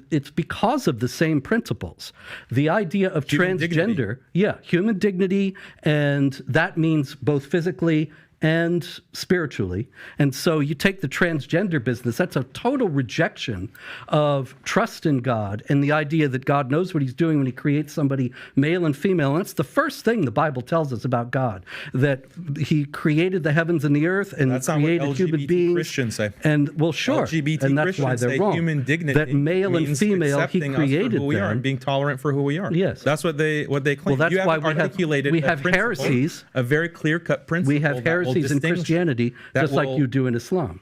It's because of the same principles. The idea of Human transgender, dignity. Human dignity, and that means both physically and spiritually. And so you take the transgender business, that's a total rejection of trust in God and the idea that God knows what he's doing when he creates somebody male and female. And that's the first thing the Bible tells us about God, that he created the heavens and the earth and that's created not what human LGBT beings. Christians say. And well, sure. LGBT and that's Christians why they're say wrong. human dignity that male and means female, he accepting us created for who we are them. and being tolerant for who we are. Yes. That's what they claim. Well, that's you why haven't articulated we a have principle, heresies. a very clear-cut principle. We have heresies in Christianity, just like you do in Islam.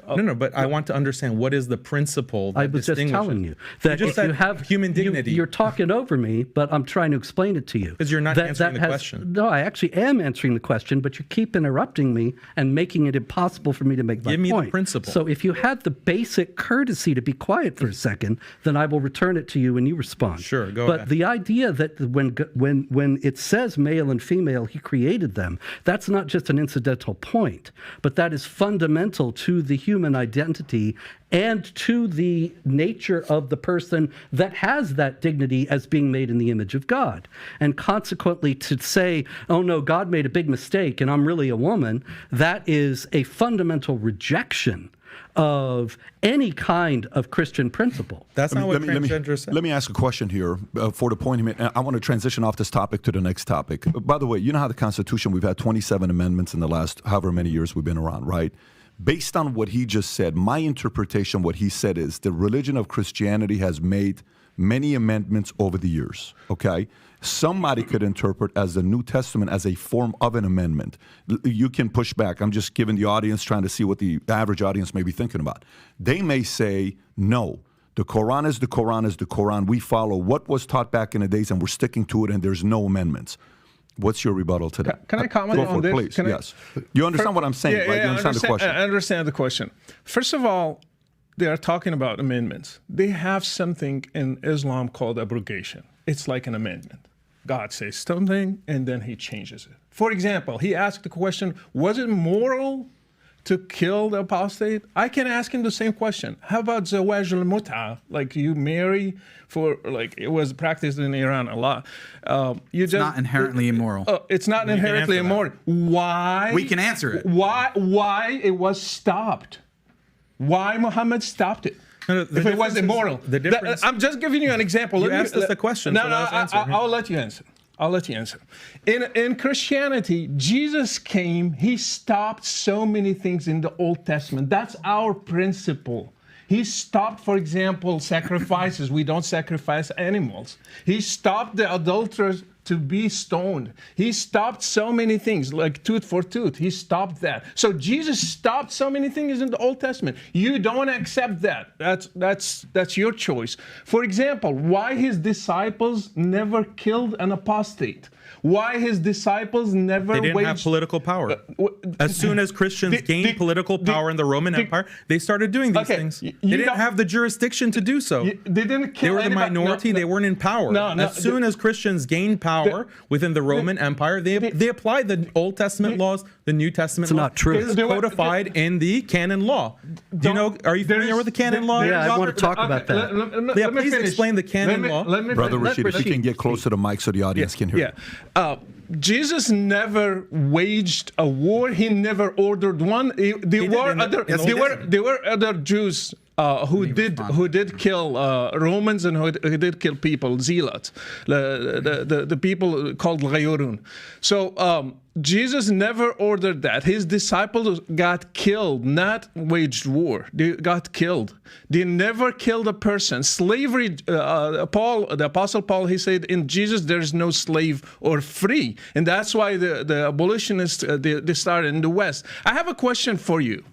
No, but I want to understand, what is the principle that I was just telling you that if you have human dignity. You're talking over me, but I'm trying to explain it to you. Because you're not answering the question. No, I actually am answering the question, but you keep interrupting me and making it impossible for me to make my point. Give me the principle. So if you had the basic courtesy to be quiet for a second, then I will return it to you when you respond. Sure, go ahead. But the idea that when it says male and female, he created them, that's not just an incidental point, but that is fundamental to the human identity and to the nature of the person that has that dignity as being made in the image of God. And consequently, to say, oh no, God made a big mistake and I'm really a woman, that is a fundamental rejection of any kind of Christian principle. That's not what transgender said. Let me ask a question here for the point he made. I want to transition off this topic to the next topic. By the way, you know how the Constitution, we've had 27 amendments in the last however many years we've been around, right? Based on what he just said, my interpretation, what he said is the religion of Christianity has made many amendments over the years, okay? Somebody could interpret as the New Testament as a form of an amendment. You can push back. I'm just giving the audience, trying to see what the average audience may be thinking about. They may say, no, the Quran is the Quran is the Quran. We follow what was taught back in the days and we're sticking to it and there's no amendments. What's your rebuttal to that? Can I comment on this? Please, yes. You understand what I'm saying, right? You understand the question? I understand the question. First of all, they are talking about amendments. They have something in Islam called abrogation. It's like an amendment. God says something, and then he changes it. For example, he asked the question, was it moral to kill the apostate? I can ask him the same question. How about zawaj al-mut'a? Like you marry for, like it was practiced in Iran a lot. It's not inherently immoral. It's not inherently immoral. Why? We can answer it. Why it was stopped? Why Muhammad stopped it? If it was immoral. The difference. I'm just giving you an example. You asked us the question. No, so no, let's answer. I'll let you answer. I'll let you answer. In Christianity, Jesus came, he stopped so many things in the Old Testament. That's our principle. He stopped, for example, sacrifices. We don't sacrifice animals. He stopped the adulterers to be stoned. He stopped so many things, like tooth for tooth. He stopped that. So Jesus stopped so many things in the Old Testament. You don't accept that. That's your choice. For example, why his disciples never killed an apostate? Why his disciples never They didn't have political power. As soon as Christians gained political power in the Roman Empire, they started doing these things. They didn't have the jurisdiction to do so. They didn't kill They were the minority. They weren't in power. As soon as Christians gained power within the Roman Empire, they applied the Old Testament laws, the New Testament law. It's not true. It's codified in the canon law. Do you know? Are you familiar with the canon law? Yeah, I want to talk about that. Yeah, please explain the canon law. Brother Rashid, if you can get close to the mic so the audience can hear. Yeah. Jesus never waged a war. He never ordered one. There were other Jews who did kill Romans and who did kill people, zealots, the people called Ghayurun. So Jesus never ordered that. His disciples got killed, not waged war. They got killed. They never killed a person. Slavery, the Apostle Paul, he said, in Jesus there is no slave or free. And that's why the abolitionists, they started in the West. I have a question for you.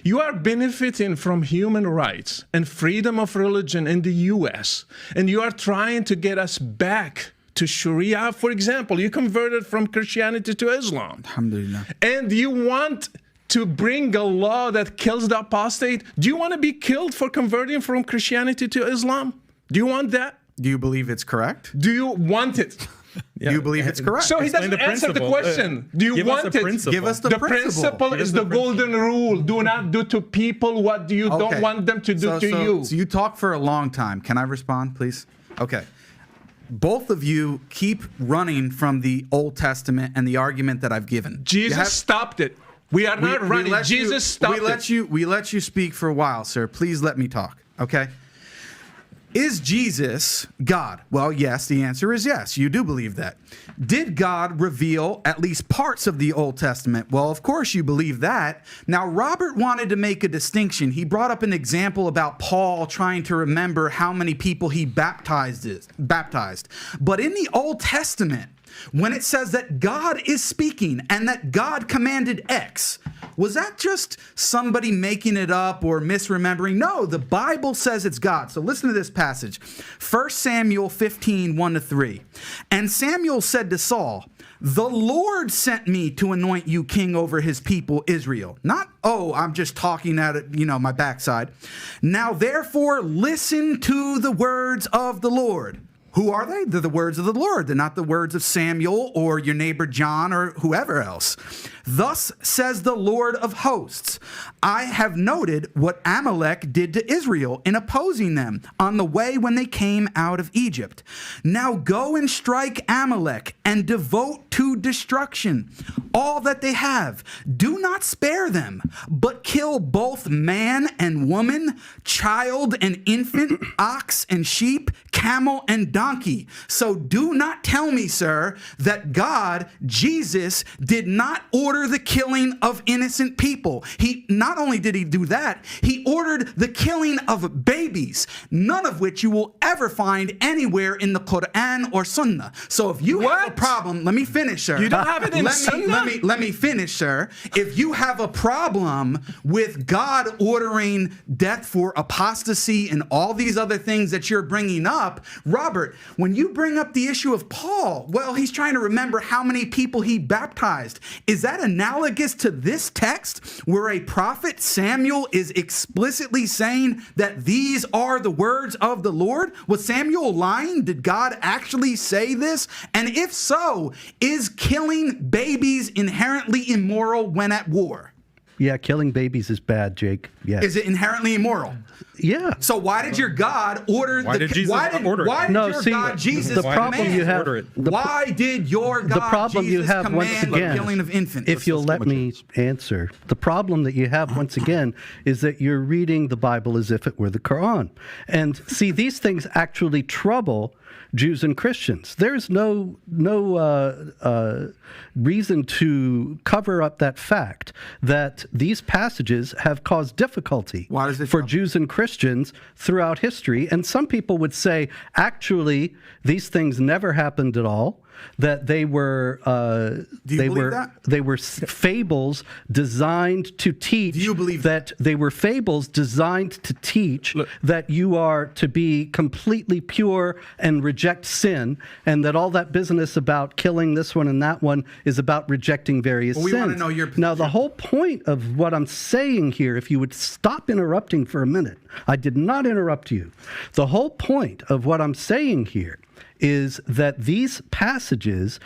You are benefiting from human rights and freedom of religion in the U.S., and you are trying to get us back to Sharia. For example, you converted from Christianity to Islam. Alhamdulillah. And you want to bring a law that kills the apostate? Do you want to be killed for converting from Christianity to Islam? Do you want that? Do you believe it's correct? Do you want it? Do you believe it's correct? So he Explain doesn't the answer the principle. question. Do you Give us want the it? principle. Give us the The principle. principle is the golden rule. Do not do to people what you don't want them to do to you. So you talk for a long time. Can I respond, please? Okay. Both of you keep running from the Old Testament and the argument that I've given. Jesus stopped it. We are not running. Jesus stopped it. We let you speak for a while, sir. Please let me talk, okay? Is Jesus God? Well, yes, the answer is yes. You do believe that. Did God reveal at least parts of the Old Testament? Well, of course you believe that. Now, Robert wanted to make a distinction. He brought up an example about Paul trying to remember how many people he baptized. But in the Old Testament, when it says that God is speaking and that God commanded X, was that just somebody making it up or misremembering? No, the Bible says it's God. So listen to this passage. 1 Samuel 15, 1-3. And Samuel said to Saul, the Lord sent me to anoint you king over his people Israel. Not, oh, I'm just talking at it, my backside. Now therefore listen to the words of the Lord. Who are they? They're the words of the Lord. They're not the words of Samuel or your neighbor John or whoever else. Thus says the Lord of hosts, I have noted what Amalek did to Israel in opposing them on the way when they came out of Egypt. Now go and strike Amalek and devote to destruction all that they have. Do not spare them, but kill both man and woman, child and infant, ox and sheep, camel and donkey. So do not tell me, sir, that God, Jesus, did not order the killing of innocent people. He not only did he do that, he ordered the killing of babies, none of which you will ever find anywhere in the Quran or Sunnah. So if you have a problem, let me finish, sir. You don't have it in Sunnah? Let me finish, sir. If you have a problem with God ordering death for apostasy and all these other things that you're bringing up, Robert, when you bring up the issue of Paul, well, he's trying to remember how many people he baptized. Is that analogous to this text where a prophet, Samuel, is explicitly saying that these are the words of the Lord? Was Samuel lying? Did God actually say this? And if so, is killing babies inherently immoral when at war? Yeah, killing babies is bad, Jake. Yeah. Is it inherently immoral? Yeah. So why did your God order Why did Jesus order it? Why did your God Jesus the problem command? you have, Why did your God the problem Jesus you have command once again, the killing of infants? if you'll let me answer, the problem that you have once again is that you're reading the Bible as if it were the Quran. And see, these things actually trouble Jews and Christians. There's no reason to cover up that fact that these passages have caused difficulty for Jews and Christians throughout history. And some people would say, actually, these things never happened at all. That they were they were fables designed to teach. Do you believe that they were fables designed to teach that you are to be completely pure and reject sin, and that all that business about killing this one and that one is about rejecting various sins. We want to know your position. Now, the whole point of what I'm saying here, if you would stop interrupting for a minute, I did not interrupt you. The whole point of what I'm saying here is that these passages,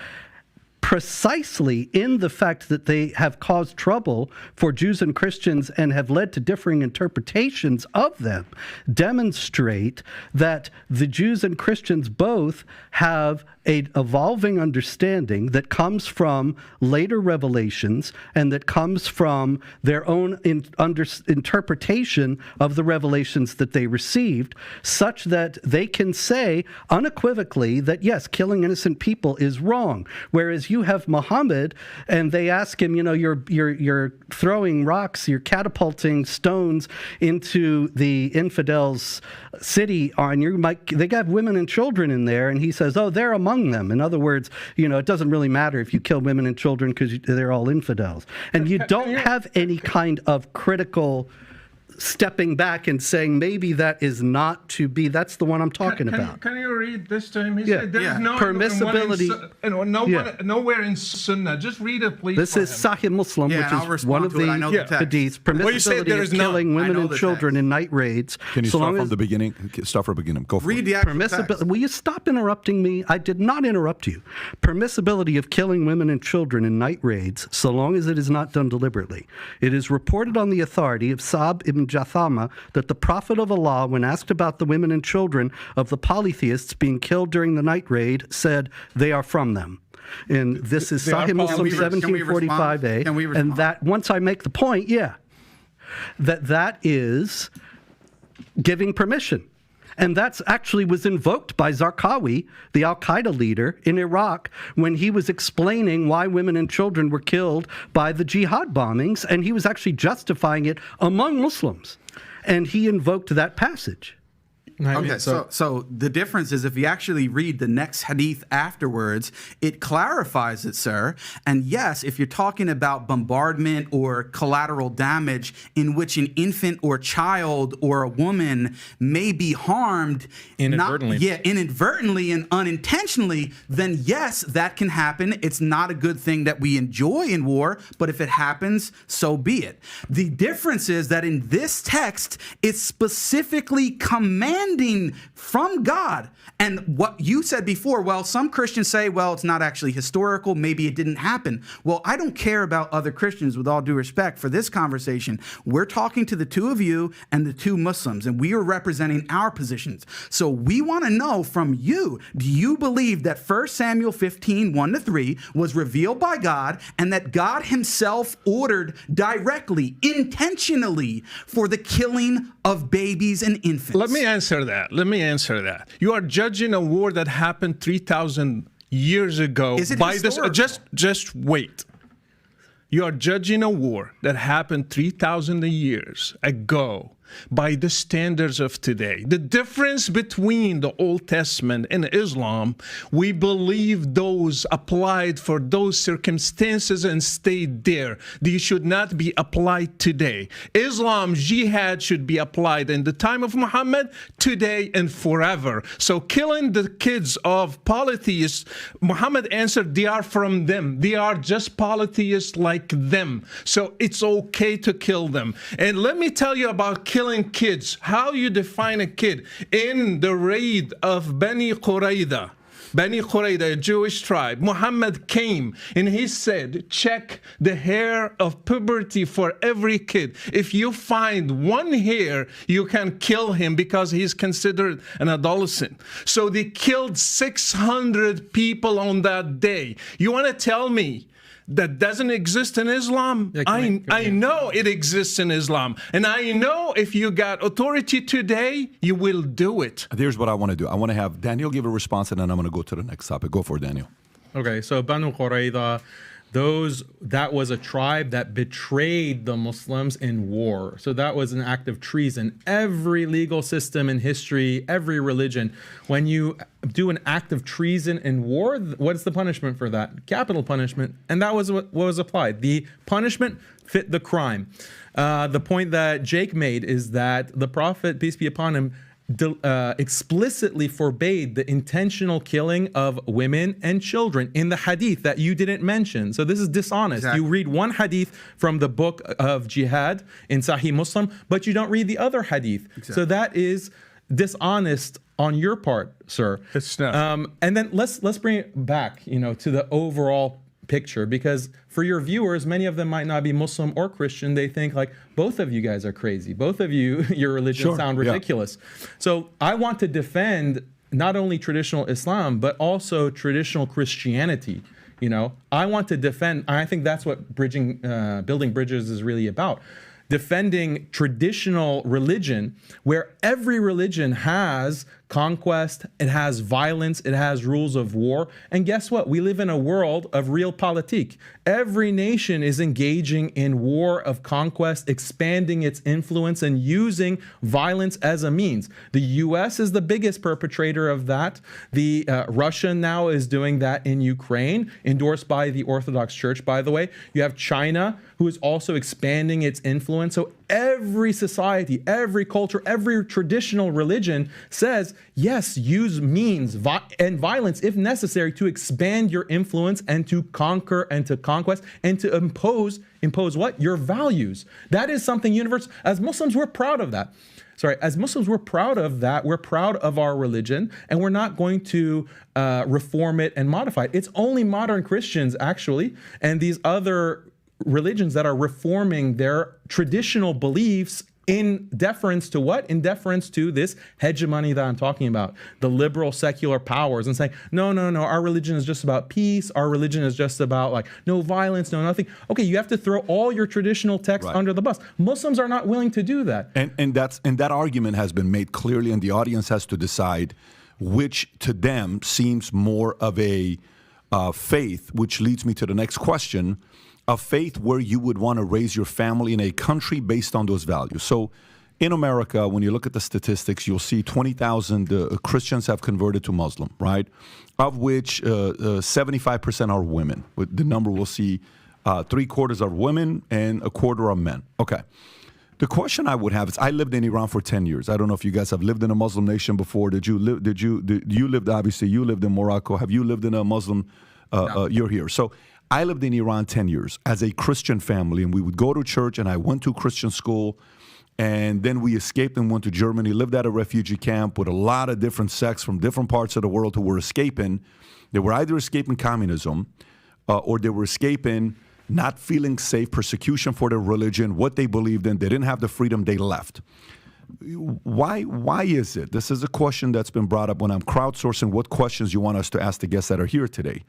precisely in the fact that they have caused trouble for Jews and Christians and have led to differing interpretations of them, demonstrate that the Jews and Christians both have an evolving understanding that comes from later revelations and that comes from their own interpretation of the revelations that they received, such that they can say unequivocally that, yes, killing innocent people is wrong. Whereas you have Muhammad, and they ask him, you're throwing rocks, you're catapulting stones into the infidels' city, they got women and children in there, and he says, oh, they're among them. In other words, it doesn't really matter if you kill women and children because they're all infidels. And you don't have any kind of critical stepping back and saying maybe that is not to be. That's the one I'm talking about. Can you read this to him? He Yeah. said there is no Permissibility. nowhere in Sunnah. Just read it, please. This is Sahih Muslim, Yeah, and I'll which is respond one of to it. I know the the text. hadiths. Well, you said Permissibility there of is none. killing I women know and the children text. in night raids. Can you so start long from as the beginning? Start from the beginning. Go for Read it. the actual text. permissibility. Will you stop interrupting me? I did not interrupt you. Permissibility of killing women and children in night raids, so long as it is not done deliberately. It is reported on the authority of Sa'b ibn Jathama that the Prophet of Allah, when asked about the women and children of the polytheists being killed during the night raid, said they are from them. And this is They are Sahih Muslim polytheists. Can we respond? 1745a. Can we And respond? that, once I make the point, that is giving permission. And that's actually was invoked by Zarqawi, the Al-Qaeda leader in Iraq, when he was explaining why women and children were killed by the jihad bombings, and he was actually justifying it among Muslims. And he invoked that passage. Okay, so the difference is if you actually read the next hadith afterwards, it clarifies it, sir. And yes, if you're talking about bombardment or collateral damage in which an infant or child or a woman may be harmed Inadvertently. inadvertently and unintentionally, then yes, that can happen. It's not a good thing that we enjoy in war, but if it happens, so be it. The difference is that in this text, it's specifically commanding from God. And what you said before, well, some Christians say, well, it's not actually historical. Maybe it didn't happen. Well, I don't care about other Christians, with all due respect for this conversation. We're talking to the two of you and the two Muslims, and we are representing our positions. So we want to know from you, do you believe that 1 Samuel 15, 1-3 was revealed by God and that God himself ordered directly, intentionally for the killing of babies and infants? Let me answer that. You are judging a war that happened 3,000 years ago. Is it by this? historical? Just wait. You are judging a war that happened 3,000 years ago by the standards of today. The difference between the Old Testament and Islam, we believe those applied for those circumstances and stayed there. These should not be applied today. Islam jihad should be applied in the time of Muhammad, today and forever. So killing the kids of polytheists, Muhammad answered, they are from them. They are just polytheists like them. So it's okay to kill them. And let me tell you about killing kids. How you define a kid? In the raid of Bani Qurayza, a Jewish tribe, Muhammad came and he said, check the hair of puberty for every kid. If you find one hair, you can kill him because he's considered an adolescent. So they killed 600 people on that day. You want to tell me that doesn't exist in Islam? Yeah, I know it exists in Islam. And I know if you got authority today, you will do it. Here's what I want to do. I want to have Daniel give a response, and then I'm going to go to the next topic. Go for it, Daniel. Okay, so Banu Qurayza, that was a tribe that betrayed the Muslims in war. So that was an act of treason. Every legal system in history, every religion, when you do an act of treason in war, what's the punishment for that? Capital punishment. And that was what was applied. The punishment fit the crime. The point that Jake made is that the Prophet, peace be upon him, explicitly forbade the intentional killing of women and children in the hadith that you didn't mention. So this is dishonest. Exactly. You read one hadith from the book of Jihad in Sahih Muslim, but you don't read the other hadith. Exactly. So that is dishonest on your part, sir. It's not. And then let's bring it back, to the overall picture, because for your viewers, many of them might not be Muslim or Christian. They think like, both of you guys are crazy. Both of you, your religion sound ridiculous. Yeah. So I want to defend not only traditional Islam, but also traditional Christianity. I want to defend, I think that's what building bridges is really about. Defending traditional religion, where every religion has conquest, it has violence, it has rules of war. And guess what? We live in a world of realpolitik. Every nation is engaging in war of conquest, expanding its influence and using violence as a means. The US is the biggest perpetrator of that. The Russia now is doing that in Ukraine, endorsed by the Orthodox Church, by the way. You have China, who is also expanding its influence. So every society, every culture, every traditional religion says, yes, use means and violence if necessary to expand your influence and to conquer and to conquest and to impose what? Your values. That is something universal. As Muslims, we're proud of that. As Muslims, we're proud of that. We're proud of our religion, and we're not going to reform it and modify it. It's only modern Christians, actually, and these other religions that are reforming their traditional beliefs in deference to what? In deference to this hegemony that I'm talking about, the liberal secular powers, and saying, no, our religion is just about peace. Our religion is just about like no violence, no nothing. Okay, you have to throw all your traditional texts under the bus. Muslims are not willing to do that. And that argument has been made clearly, and the audience has to decide which to them seems more of a faith, which leads me to the next question. A faith where you would want to raise your family in a country based on those values. So in America, when you look at the statistics, you'll see 20,000 Christians have converted to Muslim, right? Of which 75% are women. The number we'll see 3/4 are women and 1/4 are men. Okay. The question I would have is, I lived in Iran for 10 years. I don't know if you guys have lived in a Muslim nation before. You lived, obviously, you lived in Morocco. Have you lived in a Muslim, No. You're here. So I lived in Iran 10 years as a Christian family, and we would go to church, and I went to Christian school, and then we escaped and went to Germany, lived at a refugee camp with a lot of different sects from different parts of the world who were escaping. They were either escaping communism or they were escaping not feeling safe, persecution for their religion, what they believed in. They didn't have the freedom, they left. Why is it? This is a question that's been brought up when I'm crowdsourcing what questions you want us to ask the guests that are here today.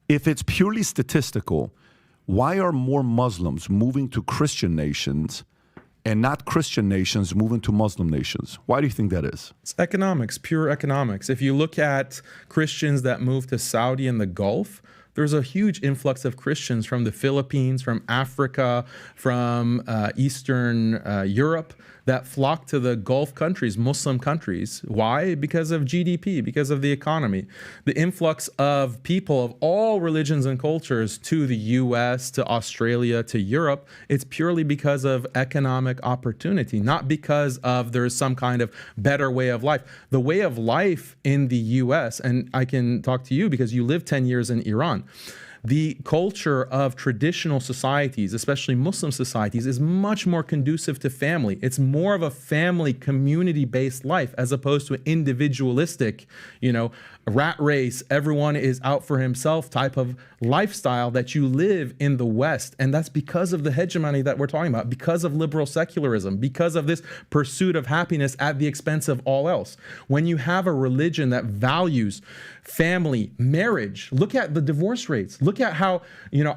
If it's purely statistical, why are more Muslims moving to Christian nations and not Christian nations moving to Muslim nations? Why do you think that is? It's economics, pure economics. If you look at Christians that move to Saudi and the Gulf, there's a huge influx of Christians from the Philippines, from Africa, from Eastern Europe that flock to the Gulf countries, Muslim countries. Why? Because of GDP, because of the economy. The influx of people of all religions and cultures to the US, to Australia, to Europe, it's purely because of economic opportunity, not because of there's some kind of better way of life. The way of life in the US, and I can talk to you because you lived 10 years in Iran, the culture of traditional societies, especially Muslim societies, is much more conducive to family. It's more of a family, community-based life as opposed to an individualistic, rat race, everyone is out for himself type of lifestyle that you live in the West. And that's because of the hegemony that we're talking about, because of liberal secularism, because of this pursuit of happiness at the expense of all else. When you have a religion that values family, marriage, look at the divorce rates. Look at how,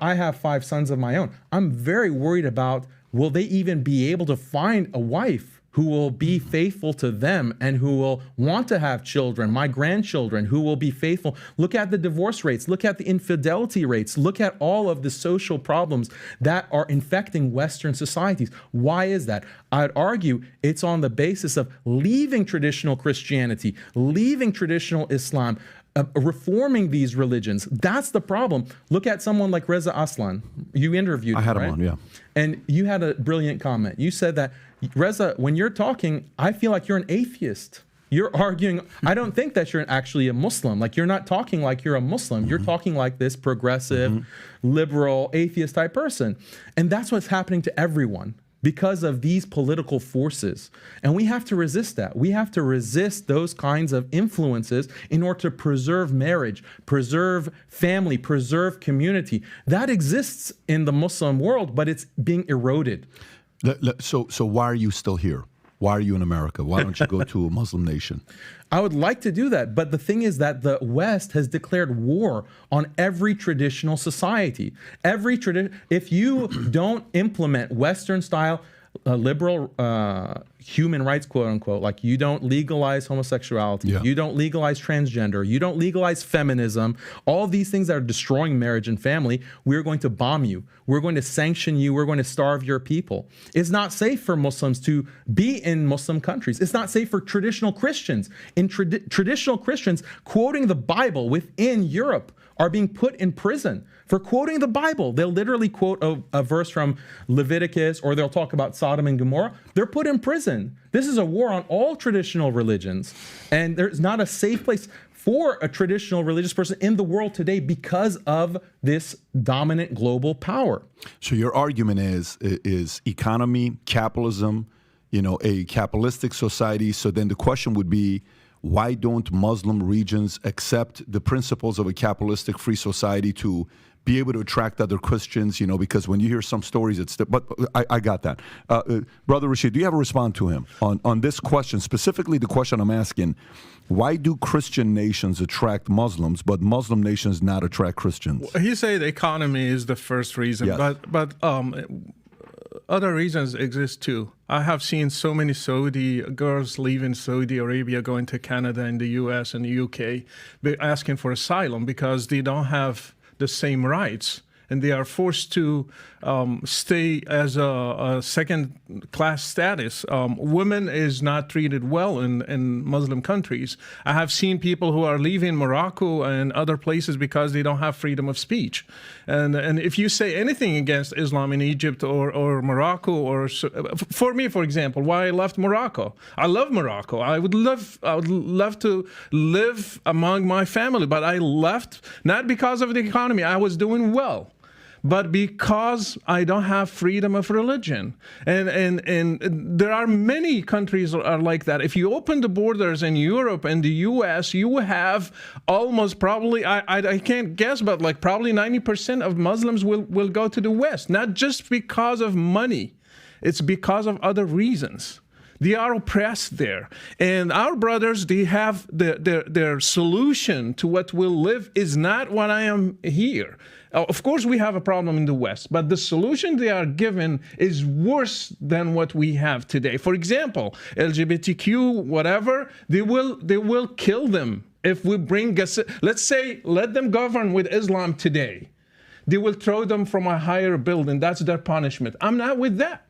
I have 5 sons of my own. I'm very worried about, will they even be able to find a wife who will be faithful to them and who will want to have children, my grandchildren, who will be faithful. Look at the divorce rates. Look at the infidelity rates. Look at all of the social problems that are infecting Western societies. Why is that? I'd argue it's on the basis of leaving traditional Christianity, leaving traditional Islam, reforming these religions. That's the problem. Look at someone like Reza Aslan. You interviewed him, I had him right? on, yeah. And you had a brilliant comment. You said that, Reza, when you're talking, I feel like you're an atheist. You're arguing, I don't think that you're actually a Muslim. Like, you're not talking like you're a Muslim. You're talking like this progressive, liberal, atheist type person. And that's what's happening to everyone because of these political forces. And we have to resist that. We have to resist those kinds of influences in order to preserve marriage, preserve family, preserve community. That exists in the Muslim world, but it's being eroded. So why are you still here? Why are you in America? Why don't you go to a Muslim nation? I would like to do that, but the thing is that the West has declared war on every traditional society. If you don't implement Western-style liberal human rights, quote unquote, like you don't legalize homosexuality, you don't legalize transgender, you don't legalize feminism, all these things that are destroying marriage and family, we're going to bomb you. We're going to sanction you. We're going to starve your people. It's not safe for Muslims to be in Muslim countries. It's not safe for traditional Christians. In traditional Christians, quoting the Bible within Europe are being put in prison for quoting the Bible. They'll literally quote a verse from Leviticus, or they'll talk about Sodom and Gomorrah. They're put in prison. This is a war on all traditional religions. And there's not a safe place for a traditional religious person in the world today because of this dominant global power. So your argument is economy, capitalism, a capitalistic society. So then the question would be, why don't Muslim regions accept the principles of a capitalistic free society to be able to attract other Christians? Because when you hear some stories, but I got that. Brother Rashid, do you have a response to him on this question? Specifically, the question I'm asking, why do Christian nations attract Muslims, but Muslim nations not attract Christians? He said the economy is the first reason, Yes. but other reasons exist too. I have seen so many Saudi girls leaving Saudi Arabia, going to Canada and the US and the UK, asking for asylum because they don't have the same rights. And they are forced to stay as a second-class status. Women is not treated well in Muslim countries. I have seen people who are leaving Morocco and other places because they don't have freedom of speech. And if you say anything against Islam in Egypt or Morocco, or for me, for example, why I left Morocco. I love Morocco. I would love to live among my family, but I left not because of the economy. I was doing well, but because I don't have freedom of religion. And there are many countries that are like that. If you open the borders in Europe and the US, you have almost probably, I can't guess, but like probably 90% of Muslims will go to the West, not just because of money. It's because of other reasons. They are oppressed there. And our brothers, they have their solution to what will live is not what I am here. Of course, we have a problem in the West, but the solution they are given is worse than what we have today. For example, LGBTQ, whatever, they will kill them if we bring, let's say, let them govern with Islam today. They will throw them from a higher building. That's their punishment. I'm not with that.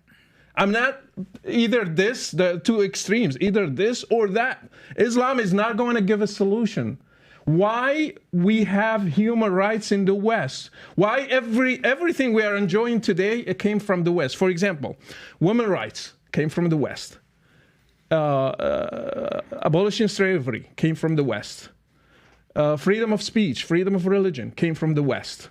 I'm not either this, the two extremes, either this or that. Islam is not going to give a solution. Why we have human rights in the West? Why everything we are enjoying today, it came from the West. For example, women's rights came from the West. Abolishing slavery came from the West. Freedom of speech, freedom of religion came from the West.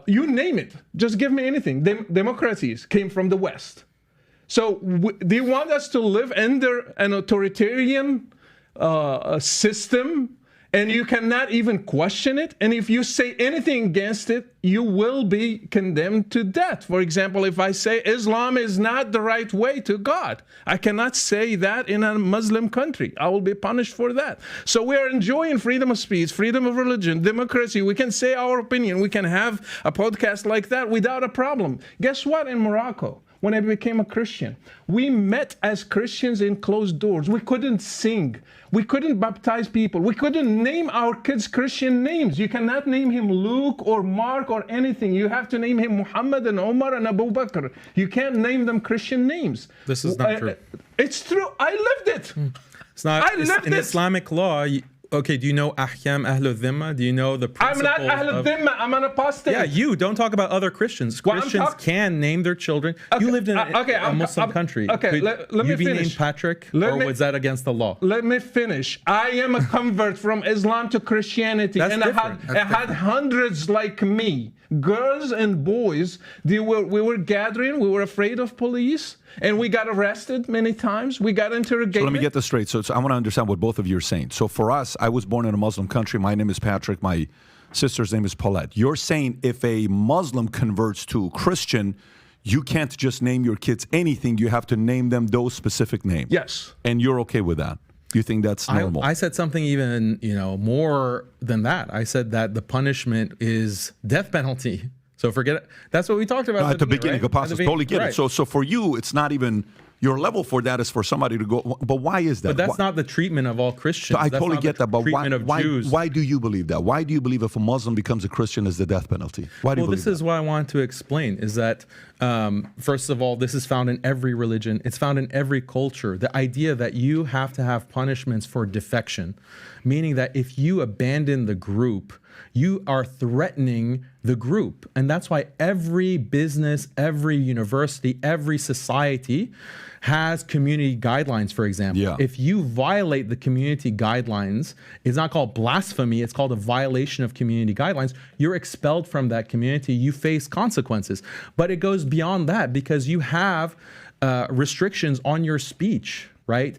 You name it. Just give me anything. Democracies came from the West. So they want us to live under an authoritarian system, and you cannot even question it. And if you say anything against it, you will be condemned to death. For example, if I say Islam is not the right way to God, I cannot say that in a Muslim country. I will be punished for that. So we are enjoying freedom of speech, freedom of religion, democracy. We can say our opinion. We can have a podcast like that without a problem. Guess what? In Morocco, when I became a Christian, we met as Christians in closed doors. We couldn't sing. We couldn't baptize people. We couldn't name our kids Christian names. You cannot name him Luke or Mark or anything. You have to name him Muhammad and Omar and Abu Bakr. You can't name them Christian names. This is not true. It's true. I lived it. It's not. I lived in it. Islamic law. Okay, do you know Ahkam Ahl al-Dhimma? Do you know the I'm principles not Ahl al-Dhimma. I'm an apostate. Yeah, you don't talk about other Christians. Well, Christians can name their children. Okay, you lived in a Muslim country. Okay, Could let me you be finish. named Patrick, or was that against the law? Let me finish. I am a convert from Islam to Christianity, That's and different. I had hundreds like me, girls and boys. We were gathering. We were afraid of police, and we got arrested many times. We got interrogated. So let me get this straight. So I want to understand what both of you are saying. So for us, I was born in a Muslim country. My name is Patrick. My sister's name is Paulette. You're saying if a Muslim converts to Christian, you can't just name your kids anything. You have to name them those specific names. Yes. And you're okay with that? You think that's normal? I said something even more than that. I said that the punishment is death penalty. So forget it. That's what we talked about at the beginning. right? Apostles totally get it. So for you, it's not even. your level for that is for somebody to go, but why is that? But that's not the treatment of all Christians. So I That's totally not get the that, but treatment why, of Jews. why do you believe that? Why do you believe if a Muslim becomes a Christian is the death penalty? Why do you Well, believe this is what I wanted to explain, is that, first of all, this is found in every religion. It's found in every culture. The idea that you have to have punishments for defection, meaning that if you abandon the group, you are threatening the group. And that's why every business, every university, every society has community guidelines, for example. Yeah. If you violate the community guidelines, it's not called blasphemy, it's called a violation of community guidelines. You're expelled from that community, you face consequences. But it goes beyond that because you have restrictions on your speech, right?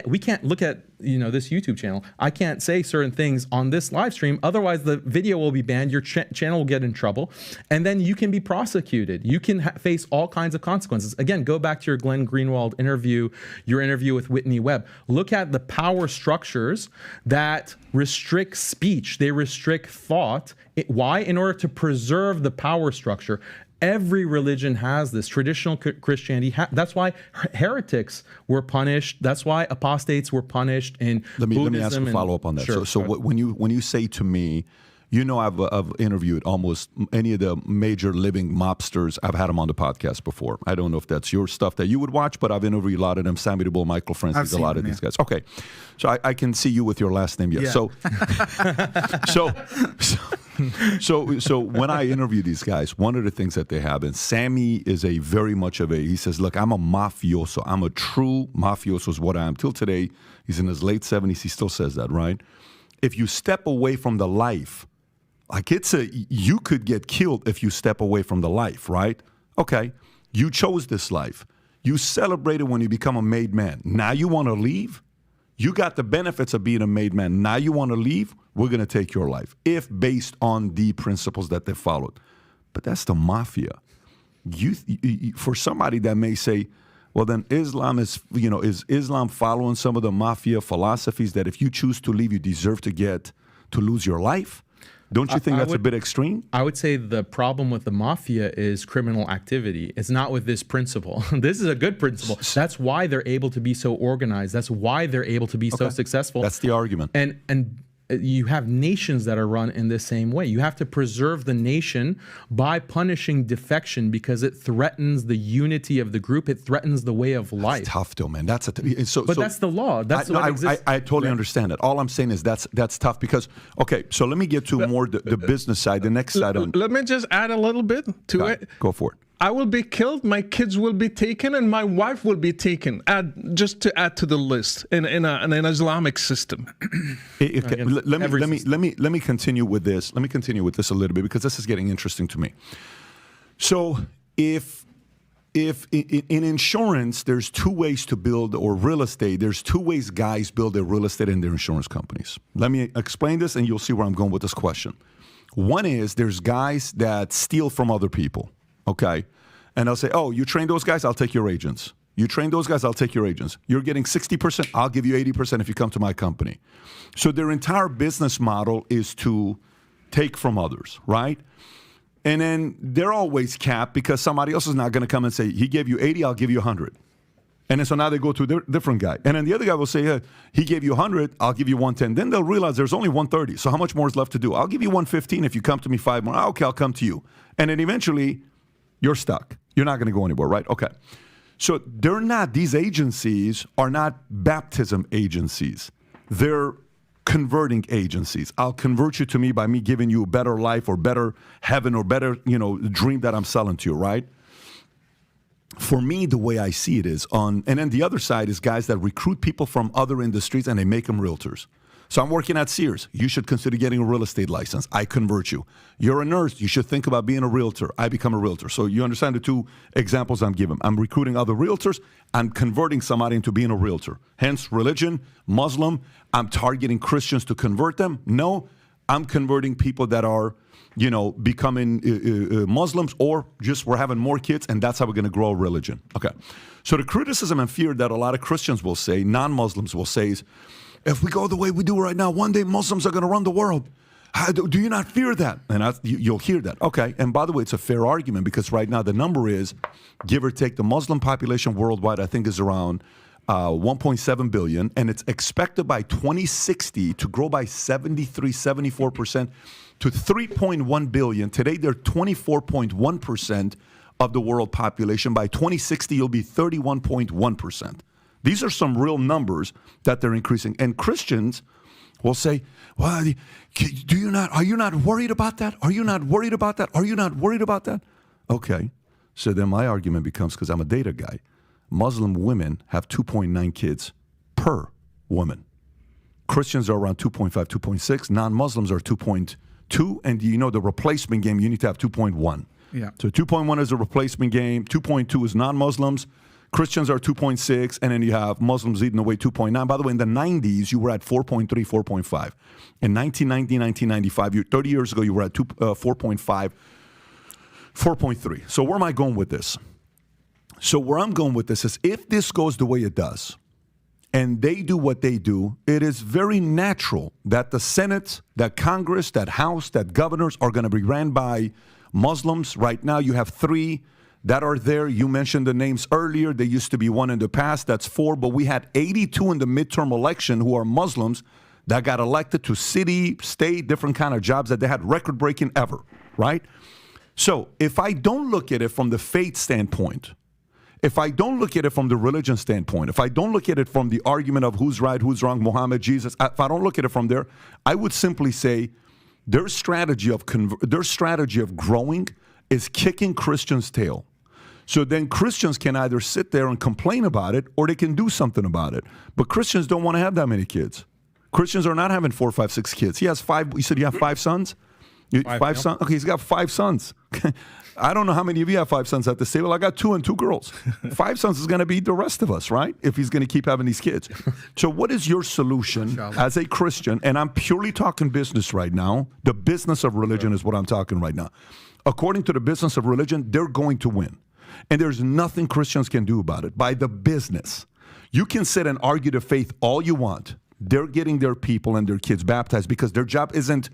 We can't look at this YouTube channel. I can't say certain things on this live stream. Otherwise, the video will be banned. Your channel will get in trouble, and then you can be prosecuted. You can face all kinds of consequences. Again, go back to your Glenn Greenwald interview, your interview with Whitney Webb. Look at the power structures that restrict speech. They restrict thought. Why? In order to preserve the power structure. Every religion has this. Traditional Christianity, that's why heretics were punished. That's why apostates were punished in Buddhism. Let me ask a follow-up on that. Sure, so when you say to me, I've interviewed almost any of the major living mobsters. I've had them on the podcast before. I don't know if that's your stuff that you would watch, but I've interviewed a lot of them. Sammy the Bull, Michael Francis, a lot of these guys. Okay, so I can see you with your last name. Yes. Yeah. So when I interview these guys, one of the things that they have, and Sammy is he says, look, I'm a mafioso. I'm a true mafioso is what I am. Till today, he's in his late 70s. He still says that, right? If you step away from the life, you could get killed if you step away from the life, right? Okay, you chose this life. You celebrated when you become a made man. Now you want to leave? You got the benefits of being a made man. Now you want to leave? We're going to take your life, if based on the principles that they followed. But that's the mafia. For somebody that may say, well, then Islam is Islam following some of the mafia philosophies that if you choose to leave, you deserve to lose your life? Don't you think that's a bit extreme? I would say the problem with the mafia is criminal activity. It's not with this principle. This is a good principle. That's why they're able to be so organized. That's why they're able to be so successful. That's the argument. And you have nations that are run in the same way. You have to preserve the nation by punishing defection because it threatens the unity of the group. It threatens the way of life. That's tough, though, man. But that's the law. That's what exists. I totally understand it. All I'm saying is that's tough because, okay, so let me get to more the business side, the next side. Let me just add a little bit to it. Go for it. I will be killed, my kids will be taken, and my wife will be taken. Just to add to the list in an Islamic system. Okay, let me continue with this. Let me continue with this a little bit because this is getting interesting to me. So, if in insurance, there's two ways to build, or real estate, there's two ways guys build their real estate and their insurance companies. Let me explain this, and you'll see where I'm going with this question. One is there's guys that steal from other people. Okay, and I'll say, oh, you train those guys, I'll take your agents. You train those guys, I'll take your agents. You're getting 60%, I'll give you 80% if you come to my company. So their entire business model is to take from others, right? And then they're always capped because somebody else is not going to come and say, he gave you 80, I'll give you 100. And then so now they go to a different guy. And then the other guy will say, yeah, he gave you 100, I'll give you 110. Then they'll realize there's only 130. So how much more is left to do? I'll give you 115 if you come to me 5 more. Okay, I'll come to you. And then eventually, you're stuck. You're not going to go anywhere, right? Okay. So these agencies are not baptism agencies. They're converting agencies. I'll convert you to me by me giving you a better life or better heaven or better, dream that I'm selling to you, right? For me, the way I see it is and then the other side is guys that recruit people from other industries and they make them realtors. So I'm working at Sears. You should consider getting a real estate license. I convert you. You're a nurse. You should think about being a realtor. I become a realtor. So you understand the two examples I'm giving. I'm recruiting other realtors. I'm converting somebody into being a realtor. Hence, religion, Muslim. I'm targeting Christians to convert them. No, I'm converting people that are, becoming Muslims or just we're having more kids and that's how we're going to grow a religion. Okay. So the criticism and fear that a lot of Christians will say, non-Muslims will say is, if we go the way we do right now, one day Muslims are going to run the world. Do you not fear that? And you'll hear that. Okay. And by the way, it's a fair argument because right now the number is, give or take, the Muslim population worldwide, I think, is around 1.7 billion. And it's expected by 2060 to grow by 74% to 3.1 billion. Today, they're 24.1% of the world population. By 2060, you'll be 31.1%. These are some real numbers that they're increasing. And Christians will say, well, are you not worried about that? Are you not worried about that? Are you not worried about that? Okay. So then my argument becomes, because I'm a data guy, Muslim women have 2.9 kids per woman. Christians are around 2.5, 2.6. Non-Muslims are 2.2. And the replacement game, you need to have 2.1. Yeah. So 2.1 is a replacement game. 2.2 is non-Muslims. Christians are 2.6, and then you have Muslims eating away 2.9. By the way, in the 90s, you were at 4.3, 4.5. In 1990, 1995, 30 years ago, you were at 4.5, 4.3. So where am I going with this? So where I'm going with this is, if this goes the way it does, and they do what they do, it is very natural that the Senate, that Congress, that House, that governors are going to be ran by Muslims. Right now, you have 3 that are there. You mentioned the names earlier. There used to be 1 in the past. That's 4. But we had 82 in the midterm election who are Muslims that got elected to city, state, different kind of jobs that they had record-breaking ever, right? So if I don't look at it from the faith standpoint, if I don't look at it from the religion standpoint, if I don't look at it from the argument of who's right, who's wrong, Muhammad, Jesus, if I don't look at it from there, I would simply say their strategy of growing is kicking Christians' tail. So then Christians can either sit there and complain about it, or they can do something about it. But Christians don't want to have that many kids. Christians are not having 4, 5, 6 kids. He has 5. You said you have 5 sons? 5 sons? Okay, he's got 5 sons. I don't know how many of you have 5 sons at this table. I got 2 and 2 girls. 5 sons is going to be the rest of us, right? If he's going to keep having these kids. So what is your solution as a Christian? And I'm purely talking business right now. The business of religion is what I'm talking right now. According to the business of religion, they're going to win. And there's nothing Christians can do about it. By the business, you can sit and argue the faith all you want. They're getting their people and their kids baptized because their job isn't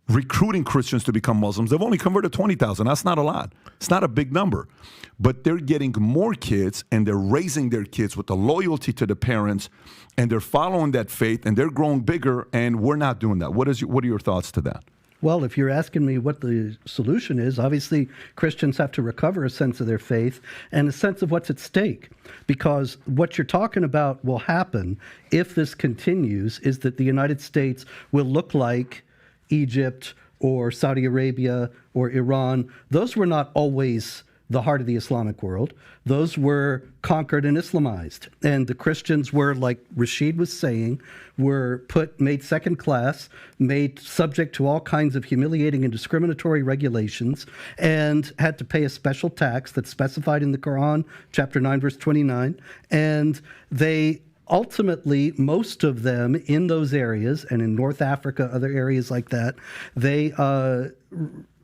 recruiting Christians to become Muslims. They've only converted 20,000. That's not a lot. It's not a big number. But they're getting more kids, and they're raising their kids with the loyalty to the parents, and they're following that faith, and they're growing bigger, and we're not doing that. What are your thoughts to that? Well, if you're asking me what the solution is, obviously Christians have to recover a sense of their faith and a sense of what's at stake. Because what you're talking about will happen if this continues is that the United States will look like Egypt or Saudi Arabia or Iran. Those were not always the heart of the Islamic world. Those were conquered and Islamized. And the Christians were, like Rashid was saying, were made second class, made subject to all kinds of humiliating and discriminatory regulations, and had to pay a special tax that's specified in the Quran, chapter 9, verse 29. And they ultimately, most of them in those areas, and in North Africa, other areas like that,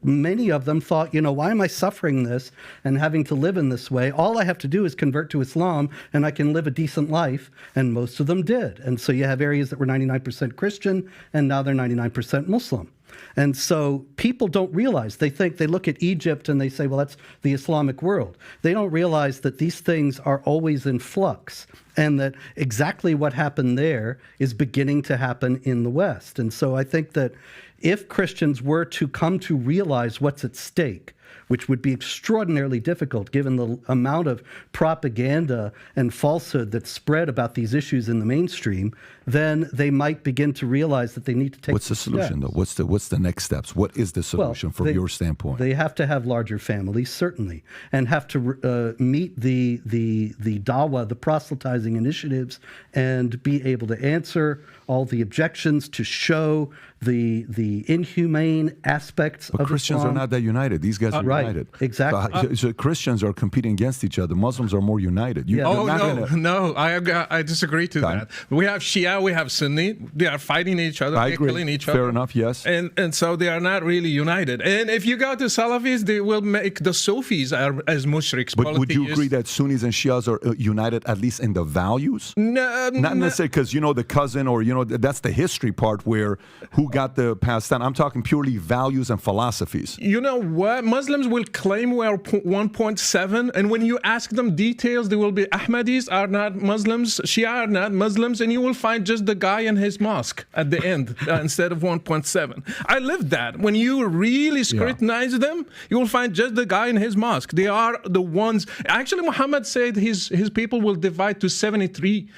many of them thought, why am I suffering this and having to live in this way? All I have to do is convert to Islam and I can live a decent life. And most of them did. And so you have areas that were 99% Christian, and now they're 99% Muslim. And so people don't realize. They think, they look at Egypt and they say, well, that's the Islamic world. They don't realize that these things are always in flux, and that exactly what happened there is beginning to happen in the West. And so I think that if Christians were to come to realize what's at stake, which would be extraordinarily difficult given the amount of propaganda and falsehood that's spread about these issues in the mainstream, then they might begin to realize that they need to take What's the solution, though? What's the next steps? What is the solution from your standpoint? They have to have larger families, certainly, and have to meet the dawah, the proselytizing initiatives, and be able to answer all the objections, to show the inhumane aspects of Christians Islam. are not that united. These guys are united. Exactly. So Christians are competing against each other. Muslims are more united. No, I disagree to that. We have Shia, we have Sunni. They are fighting each other. They're killing each other. Fair enough, yes. And so they are not really united. And if you go to Salafis, they will make the Sufis as mushriks. But would you agree that Sunnis and Shias are united at least in the values? No, not necessarily, because the cousin, or that's the history part where who got the passed down. I'm talking purely values and philosophies. You know what? Muslims will claim we are 1.7, and when you ask them details, they will be Ahmadis are not Muslims, Shia are not Muslims, and you will find just the guy in his mosque at the end instead of 1.7. I lived that. When you really scrutinize them, you will find just the guy in his mosque. They are the ones. Actually, Muhammad said his people will divide to 73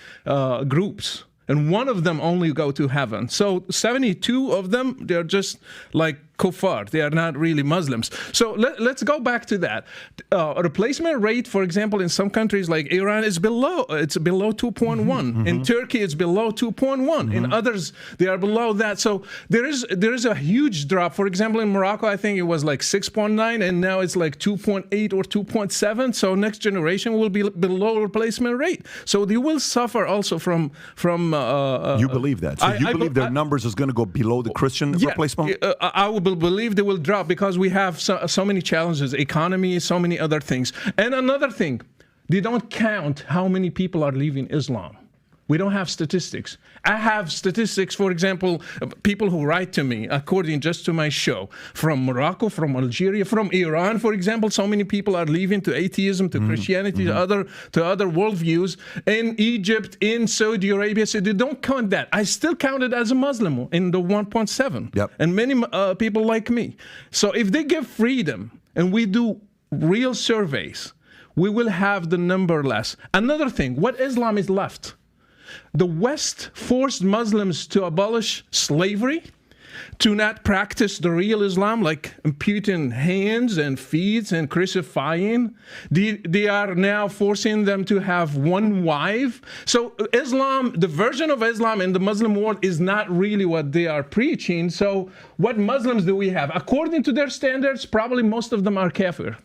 groups. And one of them only go to heaven. So 72 of them, they're just like kuffar. They are not really Muslims. So let's go back to that. Replacement rate, for example, in some countries like Iran is below. It's below 2.1. In Turkey, it's below 2.1. In others, they are below that. So there is a huge drop. For example, in Morocco, I think it was like 6.9, and now it's like 2.8 or 2.7. So next generation will be below replacement rate. So they will suffer also from. You believe that? So you believe their numbers is going to go below the Christian replacement? I would believe they will drop because we have so many challenges, economy, so many other things. And another thing, they don't count how many people are leaving Islam. We don't have statistics. I have statistics, for example, people who write to me, according just to my show, from Morocco, from Algeria, from Iran, for example. So many people are leaving to atheism, to Christianity, to other worldviews. In Egypt, in Saudi Arabia, so they don't count that. I still count it as a Muslim in the 1.7. Yep. And many people like me. So if they give freedom and we do real surveys, we will have the number less. Another thing, what Islam is left? The West forced Muslims to abolish slavery, to not practice the real Islam, like amputing hands and feet and crucifying. They are now forcing them to have one wife. So Islam, the version of Islam in the Muslim world is not really what they are preaching. So what Muslims do we have? According to their standards, probably most of them are kafir.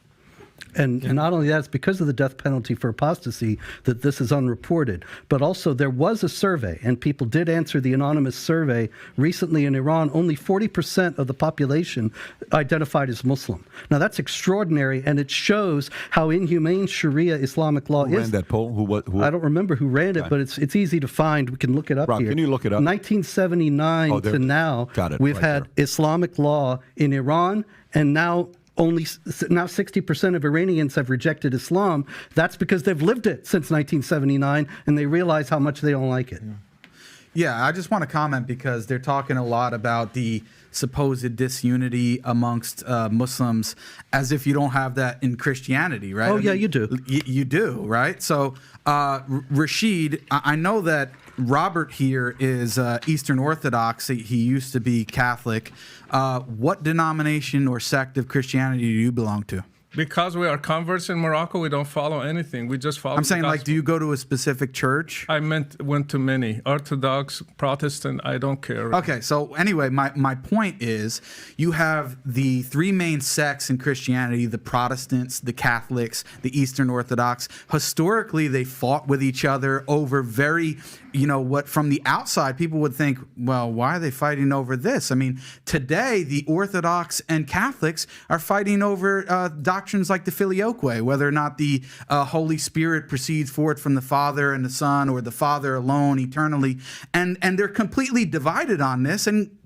And not only that, it's because of the death penalty for apostasy that this is unreported. But also there was a survey, and people did answer the anonymous survey recently in Iran. Only 40% of the population identified as Muslim. Now that's extraordinary, and it shows how inhumane Sharia Islamic law is. Who ran that poll? Who? I don't remember who ran it, but it's easy to find. We can look it up Rob, here. can you look it up? 1979 to now, we've had Islamic law in Iran, and now 60% of Iranians have rejected Islam. That's because they've lived it since 1979, and they realize how much they don't like it. Yeah, I just want to comment because they're talking a lot about the supposed disunity amongst Muslims as if you don't have that in Christianity, right? Oh, yeah, you do. You do, right? So, Rashid, I know that Robert here is Eastern Orthodox. He used to be Catholic. What denomination or sect of Christianity do you belong to? Because we are converts in Morocco, we don't follow anything. We just follow. I'm saying, the like, do you go to a specific church? I went to many. Orthodox, Protestant, I don't care. Okay, so anyway, my point is you have the three main sects in Christianity, the Protestants, the Catholics, the Eastern Orthodox. Historically, they fought with each other over very, what from the outside people would think, well, why are they fighting over this? I mean, today, the Orthodox and Catholics are fighting over doctrines like the filioque, whether or not the Holy Spirit proceeds forth from the Father and the Son, or the Father alone eternally, and they're completely divided on this, and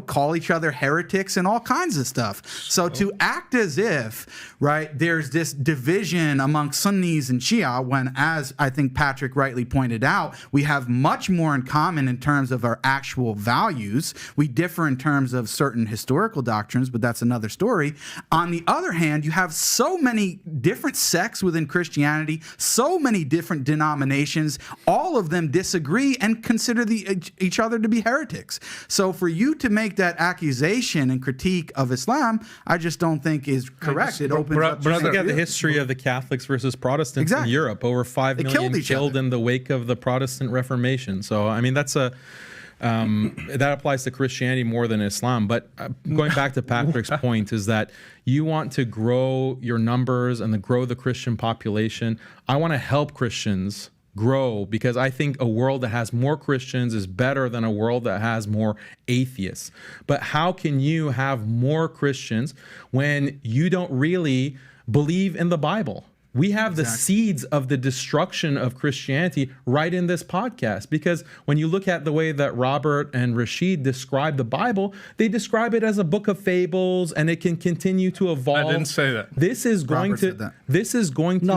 call each other heretics and all kinds of stuff. So to act as if, right, there's this division among Sunnis and Shia, when, as I think Patrick rightly pointed out, we have much more in common in terms of our actual values. We differ in terms of certain historical doctrines, but that's another story. On the other hand, you have so many different sects within Christianity, so many different denominations, all of them disagree and consider each other to be heretics. So for you to make that accusation and critique of Islam, I just don't think is correct. It opens up. Look at the history of the Catholics versus Protestants in Europe. Over 5 million killed in the wake of the Protestant Reformation. So, I mean, that's that applies to Christianity more than Islam. But going back to Patrick's point is that you want to grow your numbers and grow the Christian population. I want to help Christians grow, because I think a world that has more Christians is better than a world that has more atheists. But how can you have more Christians when you don't really believe in the Bible? We have the seeds of the destruction of Christianity right in this podcast, because when you look at the way that Robert and Rashid describe the Bible, they describe it as a book of fables, and it can continue to evolve. I didn't say that. This is going to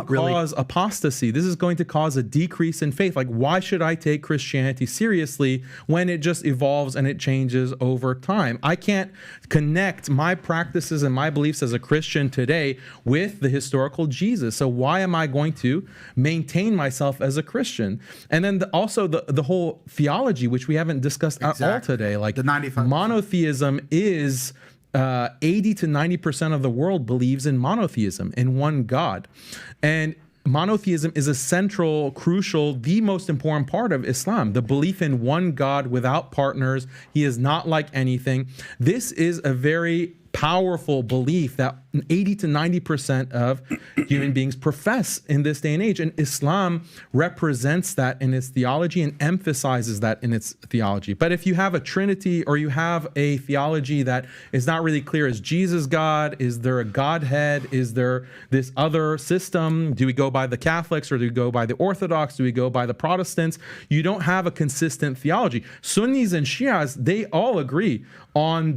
cause apostasy. This is going to cause a decrease in faith. Like, why should I take Christianity seriously when it just evolves and it changes over time? I can't connect my practices and my beliefs as a Christian today with the historical Jesus. So why am I going to maintain myself as a Christian? And then also the whole theology, which we haven't discussed at all today. Like, the 95%. Monotheism is 80 to 90% of the world believes in monotheism, in one God. And monotheism is a central, crucial, the most important part of Islam, the belief in one God without partners. He is not like anything. This is a very powerful belief that 80 to 90% of human beings profess in this day and age. And Islam represents that in its theology and emphasizes that in its theology. But if you have a Trinity, or you have a theology that is not really clear, is Jesus God? Is there a Godhead? Is there this other system? Do we go by the Catholics, or do we go by the Orthodox? Do we go by the Protestants? You don't have a consistent theology. Sunnis and Shias, they all agree on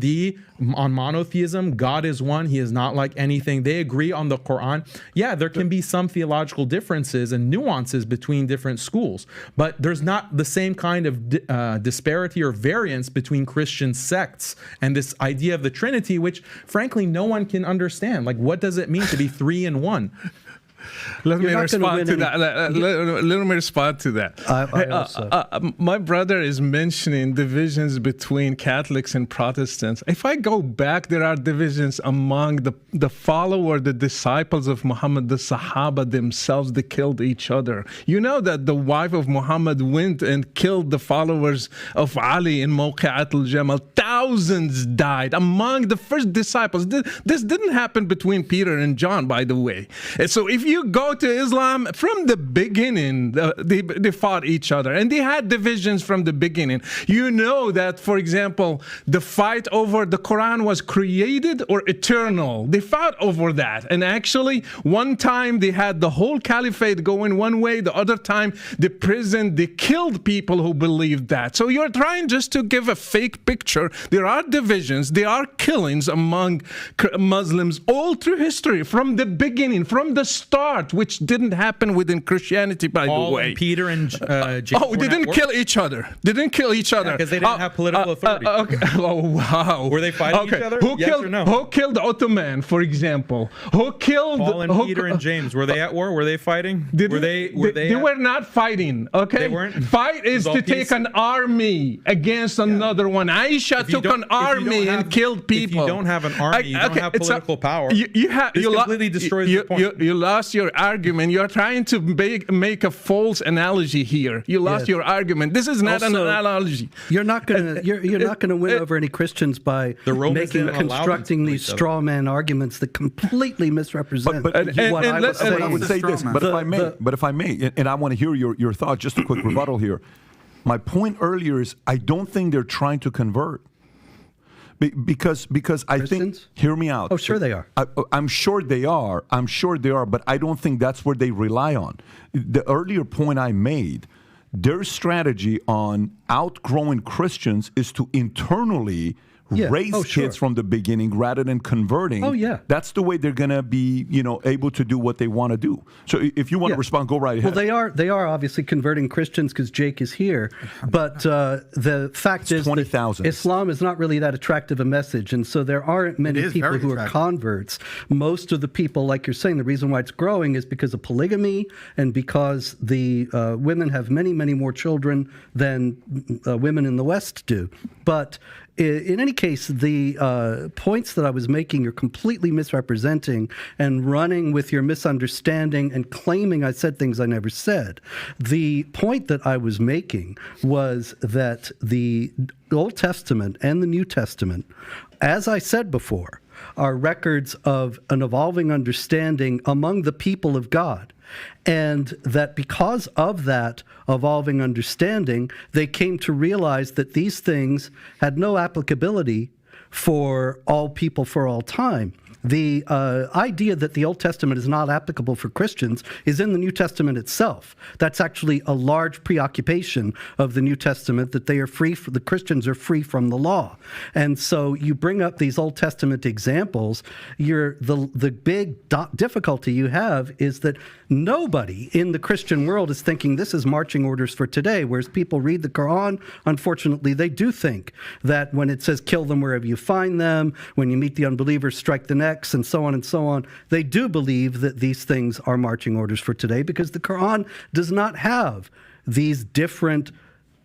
monotheism. God is one. He is not like anything. They agree on the Quran. Yeah, there can be some theological differences and nuances between different schools, but there's not the same kind of disparity or variance between Christian sects and this idea of the Trinity, which frankly no one can understand. Like, what does it mean to be three in one? Let me respond to that. Let me respond to that. My brother is mentioning divisions between Catholics and Protestants. If I go back, there are divisions among the followers, the disciples of Muhammad, the Sahaba themselves. They killed each other. You know that the wife of Muhammad went and killed the followers of Ali in Mawqi'at al-Jamal. Thousands died among the first disciples. This didn't happen between Peter and John, by the way. And so if you go to Islam, from the beginning, they fought each other, and they had divisions from the beginning. You know that, for example, the fight over the Quran was created or eternal. They fought over that. And actually, one time they had the whole caliphate going one way, the other time they killed people who believed that. So you're trying just to give a fake picture. There are divisions, there are killings among Muslims all through history, from the beginning, from the start, which didn't happen within Christianity, by the way. And Peter and James. Oh, they didn't kill each other. They didn't kill each other. Because they didn't have political authority. Okay. Oh, wow. Were they fighting each other? Yes or no? Who killed Ottoman, for example? Who killed Paul and Peter and James? Were they at war? Were they fighting? They were not fighting. Okay. They weren't. Fight is to take an army against another one. Aisha took an army and killed people. If you don't have an army, you don't have political power. You completely destroys the point. You lost your argument. You're trying to make a false analogy here. You lost your argument. This is not an analogy. You're not gonna win over any Christians by constructing these straw man arguments that completely misrepresent what I was saying. I would say this, but if I may, and I want to hear your thought. Just a quick rebuttal here. My point earlier is I don't think they're trying to convert. Because I think, hear me out. Oh, sure they are. I'm sure they are. But I don't think that's where they rely on. The earlier point I made, their strategy on outgrowing Christians is to internally raise kids from the beginning rather than converting. Oh, yeah. That's the way they're going to be, able to do what they want to do. So if you want to respond, go right ahead. Well, they are obviously converting Christians because Jake is here. But the fact is 20,000. Islam is not really that attractive a message. And so there aren't many people who are converts. Most of the people, like you're saying, the reason why it's growing is because of polygamy and because the women have many, many more children than women in the West do. But in any case, the points that I was making, you're completely misrepresenting and running with your misunderstanding and claiming I said things I never said. The point that I was making was that the Old Testament and the New Testament, as I said before, are records of an evolving understanding among the people of God. And that because of that evolving understanding, they came to realize that these things had no applicability for all people for all time. The idea that the Old Testament is not applicable for Christians is in the New Testament itself. That's actually a large preoccupation of the New Testament, that they are free, the Christians are free from the law. And so you bring up these Old Testament examples, the big difficulty you have is that nobody in the Christian world is thinking this is marching orders for today, whereas people read the Quran, unfortunately, they do think that when it says kill them wherever you find them, when you meet the unbelievers, strike the necks, and so on, they do believe that these things are marching orders for today because the Quran does not have these different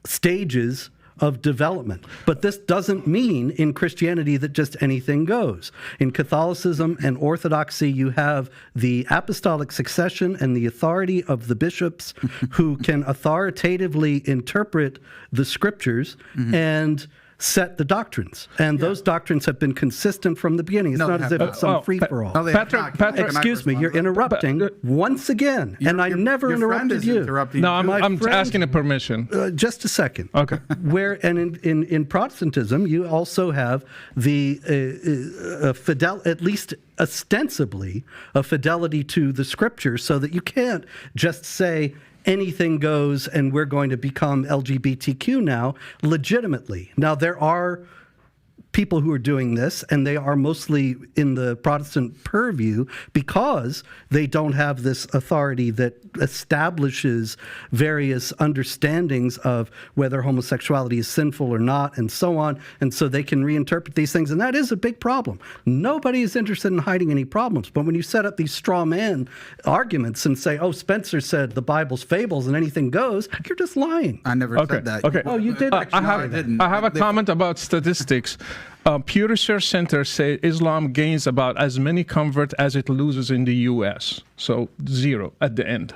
stages of development. But this doesn't mean in Christianity that just anything goes. In Catholicism and Orthodoxy, you have the apostolic succession and the authority of the bishops who can authoritatively interpret the scriptures and set the doctrines. And those doctrines have been consistent from the beginning. It's not as if it's some free-for-all. Patrick, excuse me, you're interrupting once again, and I never interrupted you. No, I'm asking a permission. Just a second. Okay. And in Protestantism, you also have the at least ostensibly, a fidelity to the scriptures, so that you can't just say anything goes and we're going to become LGBTQ now legitimately. Now, there are people who are doing this, and they are mostly in the Protestant purview because they don't have this authority that establishes various understandings of whether homosexuality is sinful or not, and so on, and so they can reinterpret these things, and that is a big problem. Nobody is interested in hiding any problems, but when you set up these straw man arguments and say, oh, Spencer said the Bible's fables and anything goes, you're just lying. I never said that. Okay. Oh, you did actually. I have a comment about statistics. Pew Research Center say Islam gains about as many converts as it loses in the U.S. So 0 at the end.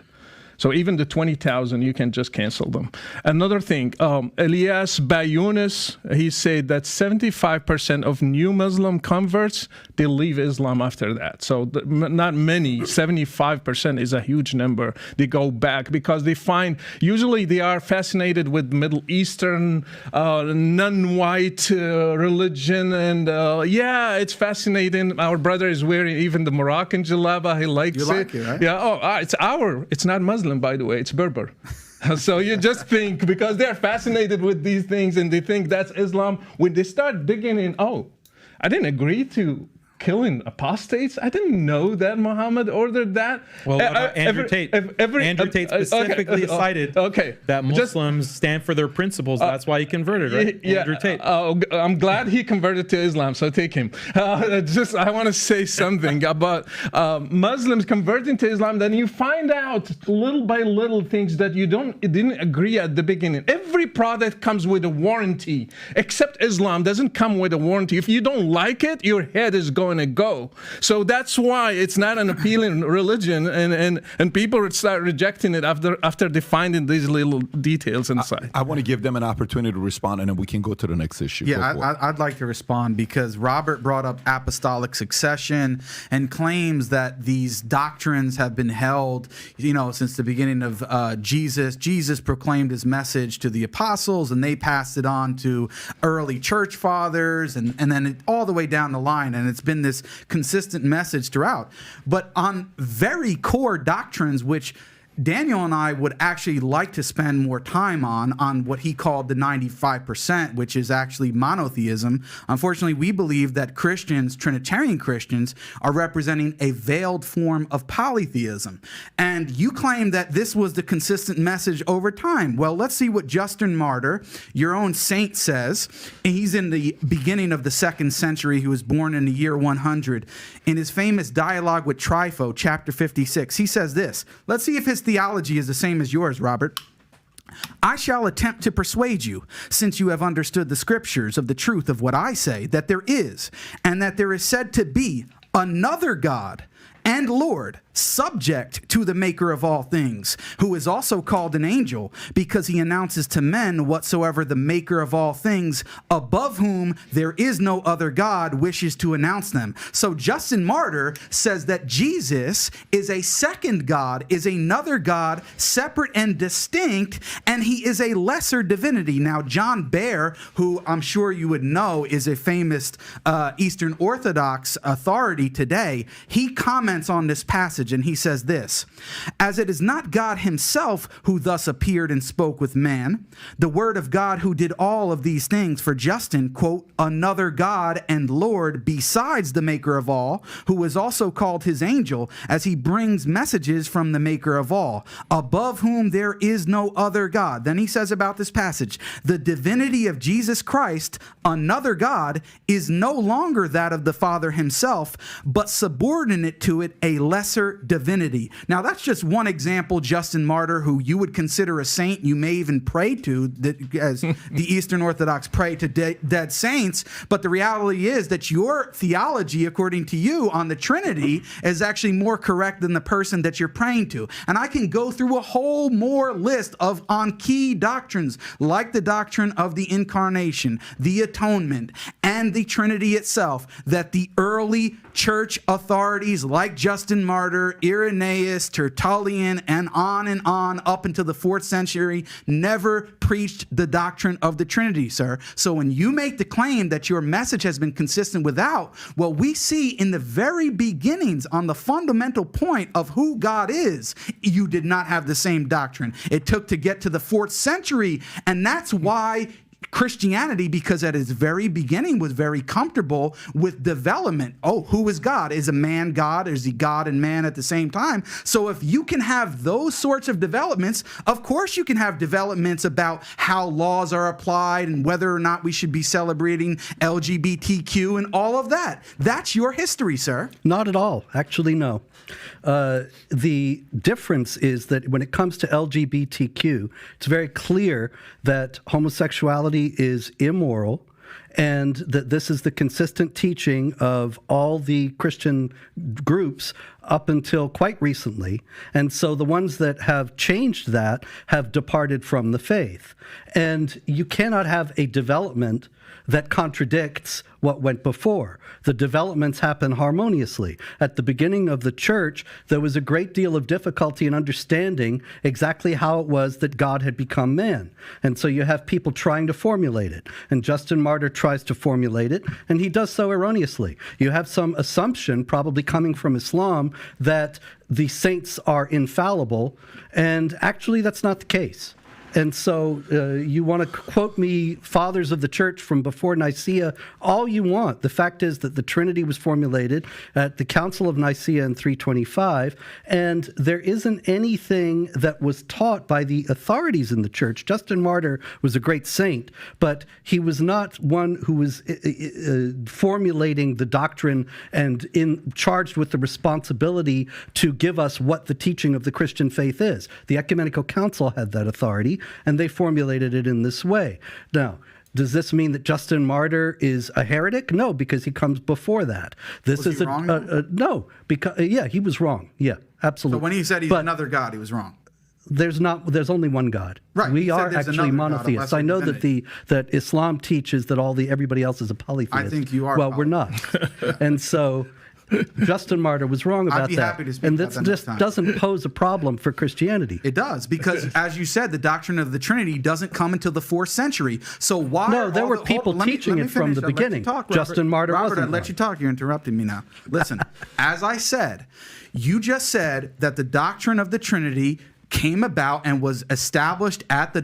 So even the 20,000, you can just cancel them. Another thing, Elias Bayunis, he said that 75% of new Muslim converts, they leave Islam after that. So not many, 75% is a huge number. They go back because they find, usually they are fascinated with Middle Eastern, non-white religion. And yeah, it's fascinating. Our brother is wearing even the Moroccan jalaba. He likes it. You like it, right? Yeah, it's not Muslim, by the way, it's Berber. So you just think, because they're fascinated with these things and they think that's Islam, when they start digging in, oh, I didn't agree to killing apostates. I didn't know that Muhammad ordered that. Well, Andrew Tate. Andrew Tate specifically cited that Muslims stand for their principles. That's why he converted, right? Andrew Tate. I'm glad he converted to Islam, so take him. I want to say something about Muslims converting to Islam. Then you find out little by little things that you didn't agree at the beginning. Every product comes with a warranty, except Islam doesn't come with a warranty. If you don't like it, your head is going to go. So that's why it's not an appealing religion, and people would start rejecting it after they find in these little details inside. I want to give them an opportunity to respond, and then we can go to the next issue. Yeah, I'd like to respond because Robert brought up apostolic succession and claims that these doctrines have been held, since the beginning of Jesus. Jesus proclaimed his message to the apostles, and they passed it on to early church fathers, and then all the way down the line, and it's been this consistent message throughout. But on very core doctrines, which Daniel and I would actually like to spend more time on what he called the 95%, which is actually monotheism. Unfortunately, we believe that Christians, Trinitarian Christians, are representing a veiled form of polytheism. And you claim that this was the consistent message over time. Well, let's see what Justin Martyr, your own saint, says. And he's in the beginning of the 2nd century. He was born in the year 100. In his famous dialogue with Trypho, chapter 56, he says this. Let's see if his theology is the same as yours, Robert. I shall attempt to persuade you, since you have understood the scriptures, of the truth of what I say, that there is, and that there is said to be, another God, and Lord, subject to the maker of all things, who is also called an angel, because he announces to men whatsoever the maker of all things, above whom there is no other God, wishes to announce them. So Justin Martyr says that Jesus is a second God, is another God, separate and distinct, and he is a lesser divinity. Now, John Baer, who I'm sure you would know is a famous Eastern Orthodox authority today, he comments on this passage and he says this: as it is not God himself who thus appeared and spoke with man, the word of God who did all of these things, for Justin, quote, another God and Lord besides the maker of all, who is also called his angel, as he brings messages from the maker of all, above whom there is no other God. Then he says about this passage, the divinity of Jesus Christ, another God, is no longer that of the Father himself, but subordinate to it a lesser divinity. Now, that's just one example. Justin Martyr, who you would consider a saint, you may even pray to, as the Eastern Orthodox pray to dead saints, but the reality is that your theology, according to you, on the Trinity is actually more correct than the person that you're praying to. And I can go through a whole more list of on key doctrines, like the doctrine of the incarnation, the atonement, and the Trinity itself, that the early church authorities like Justin Martyr, Irenaeus, Tertullian, and on up until the 4th century never preached the doctrine of the Trinity, sir. So when you make the claim that your message has been consistent without, what we see in the very beginnings on the fundamental point of who God is, you did not have the same doctrine. It took to get to the 4th century, and that's why Christianity, because at its very beginning was very comfortable with development. Oh, who is God? Is a man God? Is he God and man at the same time? So if you can have those sorts of developments, of course you can have developments about how laws are applied and whether or not we should be celebrating LGBTQ and all of that. That's your history, sir. Not at all. Actually, no. The difference is that when it comes to LGBTQ, it's very clear that homosexuality is immoral, and that this is the consistent teaching of all the Christian groups up until quite recently. And so the ones that have changed that have departed from the faith. And you cannot have a development that contradicts what went before. The developments happen harmoniously. At the beginning of the church, there was a great deal of difficulty in understanding exactly how it was that God had become man. And so you have people trying to formulate it. And Justin Martyr tries to formulate it, and he does so erroneously. You have some assumption, probably coming from Islam, that the saints are infallible, and actually that's not the case. And so you want to quote me fathers of the church from before Nicaea all you want. The fact is that the Trinity was formulated at the Council of Nicaea in 325, and there isn't anything that was taught by the authorities in the church. Justin Martyr was a great saint, but he was not one who was formulating the doctrine and charged with the responsibility to give us what the teaching of the Christian faith is. The Ecumenical Council had that authority, and they formulated it in this way. Now, does this mean that Justin Martyr is a heretic? No, because he comes before that. This is wrong? No, because he was wrong. Yeah, absolutely. So when he said he's another God, he was wrong. There's only one God. Right. We are actually monotheists. I know that Islam teaches that everybody else is a polytheist. I think you are. Well, we're not. And so Justin Martyr was wrong about that. I'd be happy to speak and about this that just next time. doesn't pose a problem for Christianity. It does, because as you said, the doctrine of the Trinity doesn't come until the 4th century. So why? No, there were people teaching it from the beginning. Justin Martyr wasn't. Robert, I let you talk. You're interrupting me now. Listen, as I said, you just said that the doctrine of the Trinity came about and was established at the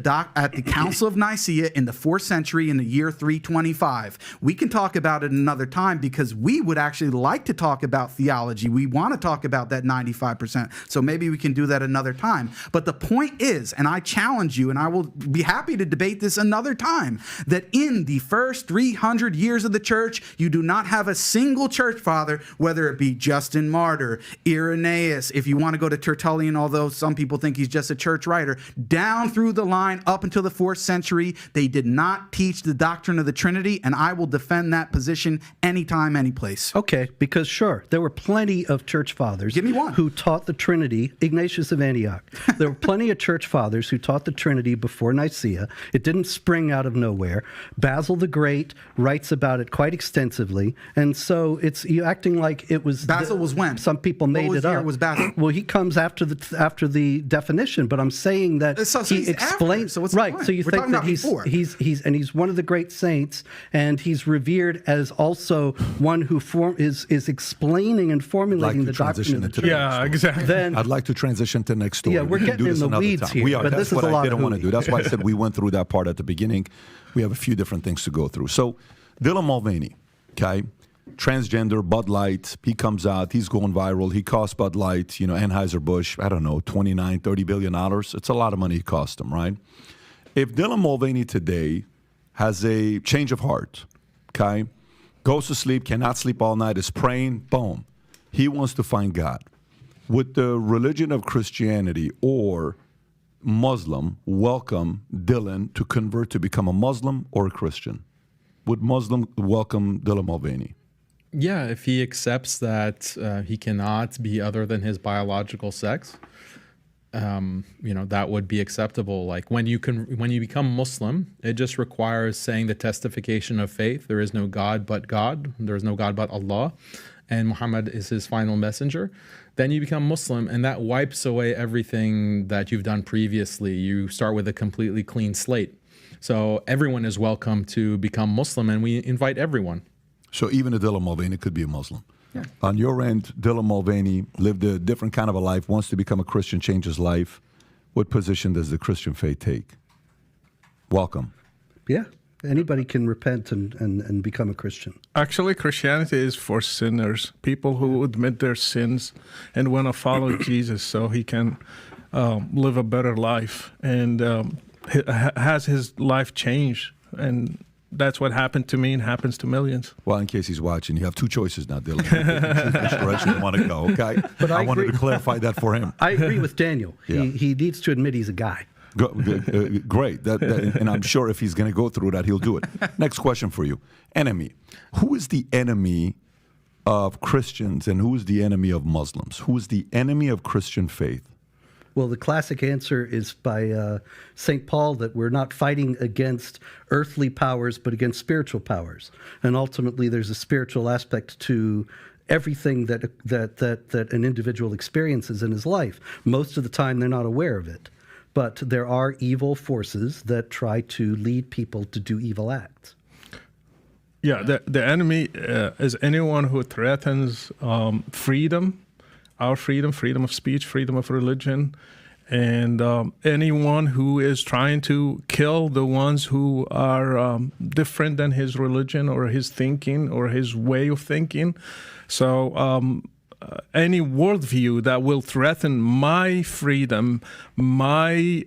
Council of Nicaea in the 4th century in the year 325. We can talk about it another time, because we would actually like to talk about theology. We want to talk about that 95%. So maybe we can do that another time. But the point is, and I challenge you, and I will be happy to debate this another time, that in the first 300 years of the church, you do not have a single church father, whether it be Justin Martyr, Irenaeus, if you want to go to Tertullian, although some people think think he's just a church writer. Down through the line up until the 4th century, they did not teach the doctrine of the Trinity, and I will defend that position anytime, any place. Okay, because sure, there were plenty of church fathers Give me one. who taught the Trinity. Ignatius of Antioch. There were plenty of church fathers who taught the Trinity before Nicaea. It didn't spring out of nowhere. Basil the Great writes about it quite extensively, and so it's you acting like it was. Basil was when? Some people made what it up. year was Basil? Well, he comes after the definition, but I'm saying that So he he's explains. after, so what's the right. point? So you We're think talking that about before. he's one of the great saints, and he's revered as also one who is explaining and formulating the doctrine of the Trinity. Yeah, exactly. Then I'd like to transition to the next story. Yeah, we're We can getting do in this the another weeds time. here, We are. but That's this is what a lot I didn't of want to do. That's why I said we went through that part at the beginning. We have a few different things to go through. So Dylan Mulvaney, okay, transgender, Bud Light, he comes out, he's going viral. He cost Bud Light, Anheuser-Busch, I don't know, $29, $30 billion. It's a lot of money it cost him, right? If Dylan Mulvaney today has a change of heart, okay, goes to sleep, cannot sleep all night, is praying, boom, he wants to find God. Would the religion of Christianity or Muslim welcome Dylan to convert to become a Muslim or a Christian? Would Muslim welcome Dylan Mulvaney? Yeah, if he accepts that he cannot be other than his biological sex, that would be acceptable. Like when you become Muslim, it just requires saying the testification of faith. There is no God but God. There is no God but Allah, and Muhammad is his final messenger. Then you become Muslim, and that wipes away everything that you've done previously. You start with a completely clean slate. So everyone is welcome to become Muslim, and we invite everyone. So even a Dylan Mulvaney could be a Muslim. Yeah. On your end, Dylan Mulvaney lived a different kind of a life, wants to become a Christian, change his life. What position does the Christian faith take? Welcome. yeah, anybody can repent and become a Christian. Actually, Christianity is for sinners, people who admit their sins and want to follow Jesus so he can live a better life and has his life changed. And that's what happened to me and happens to millions. Well, in case he's watching, you have two choices now, Dylan. Which direction you want to go, okay? But I wanted agree. to clarify that for him. I agree with Daniel. Yeah. He needs to admit he's a guy. Great. And I'm sure if he's going to go through that, he'll do it. Next question for you. Enemy. Who is the enemy of Christians and who is the enemy of Muslims? Who is the enemy of Christian faith? Well, the classic answer is by St. Paul that we're not fighting against earthly powers, but against spiritual powers. And ultimately, there's a spiritual aspect to everything that an individual experiences in his life. Most of the time, they're not aware of it. But there are evil forces that try to lead people to do evil acts. Yeah, the enemy is anyone who threatens freedom, our freedom of speech, freedom of religion, and anyone who is trying to kill the ones who are different than his religion or his thinking or his way of thinking. So any worldview that will threaten my freedom, my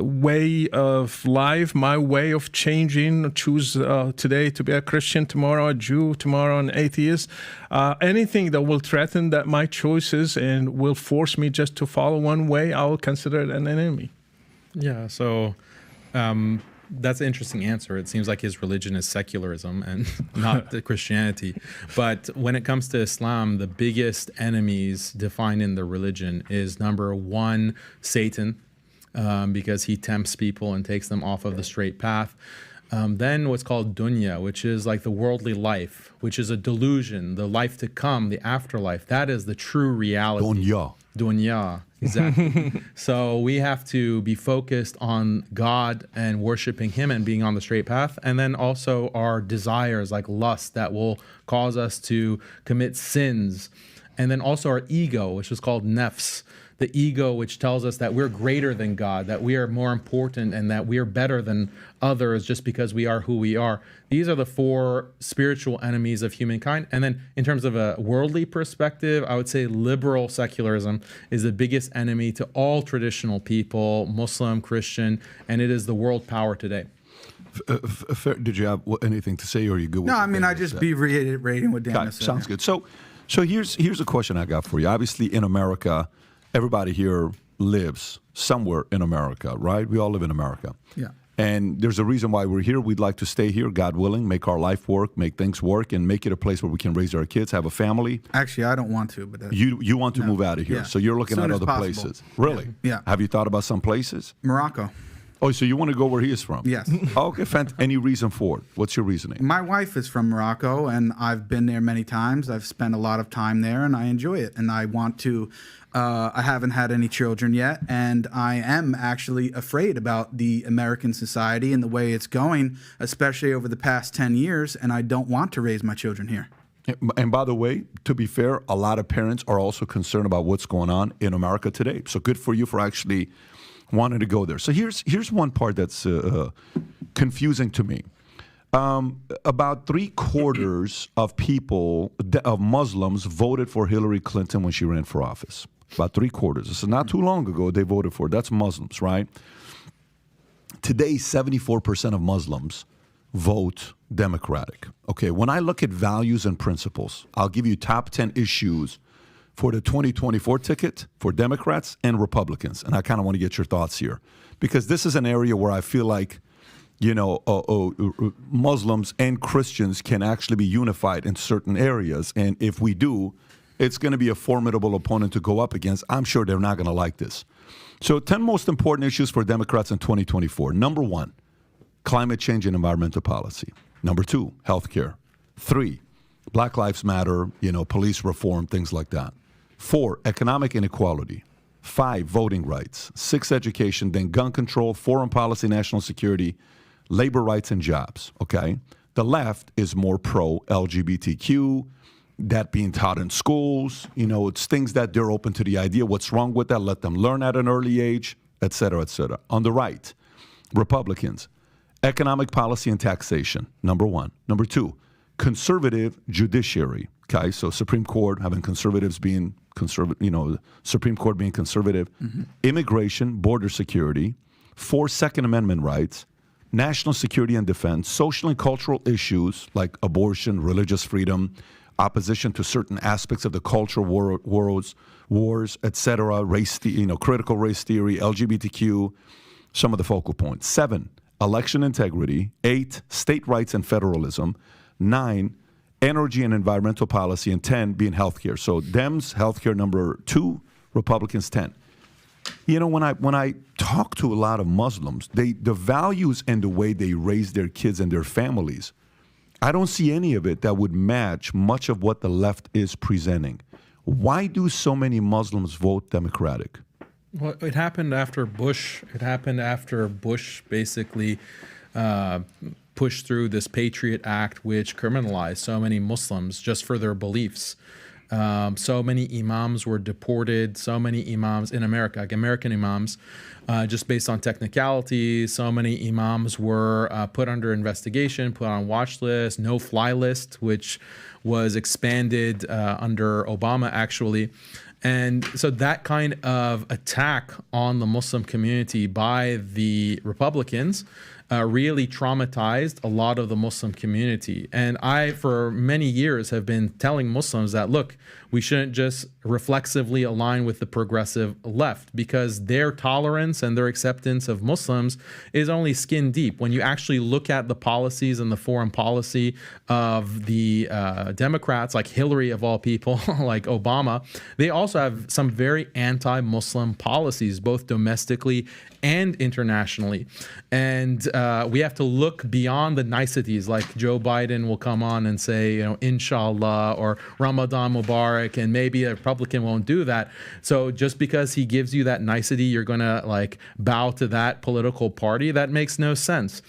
way of life, my way of changing, choose today to be a Christian, tomorrow a Jew, tomorrow an atheist, anything that will threaten that my choices and will force me just to follow one way, I will consider it an enemy. Yeah, so that's an interesting answer. It seems like his religion is secularism and not the Christianity. But when it comes to Islam, the biggest enemies defined in the religion is number one, Satan, because he tempts people and takes them off of the straight path. Then what's called dunya, which is like the worldly life, which is a delusion, the life to come, the afterlife. That is the true reality. Dunya, exactly. So we have to be focused on God and worshiping him and being on the straight path. And then also our desires like lust that will cause us to commit sins. And then also our ego, which is called nafs, the ego which tells us that we're greater than God, that we are more important and that we are better than others just because we are who we are. These are the four spiritual enemies of humankind. And then in terms of a worldly perspective, I would say liberal secularism is the biggest enemy to all traditional people, Muslim, Christian, and it is the world power today. Did you have anything to say or are you good? No, I mean, I just be reiterating what Daniel said. Sounds good. So here's a question I got for you. Obviously in America, everybody here lives somewhere in America, right? We all live in America. Yeah. And there's a reason why we're here. We'd like to stay here, God willing, make our life work, make things work, and make it a place where we can raise our kids, have a family. Actually, I don't want to, but You want to move out of here, Yeah. so you're looking Soon at as other possible. places. Really? Yeah. Have you thought about some places? Morocco. Oh, so you want to go where he is from? Yes. Okay, any reason for it? What's your reasoning? My wife is from Morocco, and I've been there many times. I've spent a lot of time there, and I enjoy it. And I want to. I haven't had any children yet, and I am actually afraid about the American society and the way it's going, especially over the past 10 years. And I don't want to raise my children here. And by the way, to be fair, a lot of parents are also concerned about what's going on in America today. So good for you for actually wanting to go there. So here's one part that's confusing to me. About 3/4 of people, of Muslims, voted for Hillary Clinton when she ran for office. About 3/4. This is not too long ago they voted for. That's Muslims, right? Today, 74% of Muslims vote Democratic. Okay, when I look at values and principles, I'll give you top 10 issues for the 2024 ticket for Democrats and Republicans. And I kind of want to get your thoughts here, because this is an area where I feel like, Muslims and Christians can actually be unified in certain areas. And if we do, it's going to be a formidable opponent to go up against. I'm sure they're not going to like this. So 10 most important issues for Democrats in 2024. Number 1, climate change and environmental policy. Number 2, healthcare. 3, Black Lives Matter, police reform, things like that. 4, economic inequality. 5, voting rights. 6, education. Then gun control, foreign policy, national security, labor rights, and jobs. Okay? The left is more pro-LGBTQ, that being taught in schools. It's things that they're open to the idea. What's wrong with that? Let them learn at an early age, et cetera, et cetera. On the right, Republicans, economic policy and taxation, number 1. Number 2, conservative judiciary. Okay, so Supreme Court having conservatives being conservative, Supreme Court being conservative. Immigration, border security. 4, Second Amendment rights. National security and defense. Social and cultural issues like abortion, religious freedom, opposition to certain aspects of the cultural wars, etc. Race, critical race theory, LGBTQ. Some of the focal points. 7, election integrity. 8, state rights and federalism. 9, energy and environmental policy. And 10 being healthcare. So Dems, healthcare number 2, Republicans 10. When I talk to a lot of Muslims, the values and the way they raise their kids and their families, I don't see any of it that would match much of what the left is presenting. Why do so many Muslims vote Democratic? Well, it happened after Bush. It happened after Bush basically pushed through this Patriot Act, which criminalized so many Muslims just for their beliefs. So many imams were deported, so many imams in America, like American imams, just based on technicalities. So many imams were put under investigation, put on watch list, no-fly list, which was expanded under Obama, actually. And so that kind of attack on the Muslim community by the Republicans really traumatized a lot of the Muslim community. And I, for many years, have been telling Muslims that, look, we shouldn't just reflexively align with the progressive left, because their tolerance and their acceptance of Muslims is only skin deep. When you actually look at the policies and the foreign policy of the Democrats, like Hillary of all people, like Obama, they also have some very anti-Muslim policies, both domestically and internationally. And we have to look beyond the niceties, like Joe Biden will come on and say, Inshallah, or Ramadan Mubarak, and maybe a Republican won't do that. So just because he gives you that nicety, you're going to bow to that political party. That makes no sense.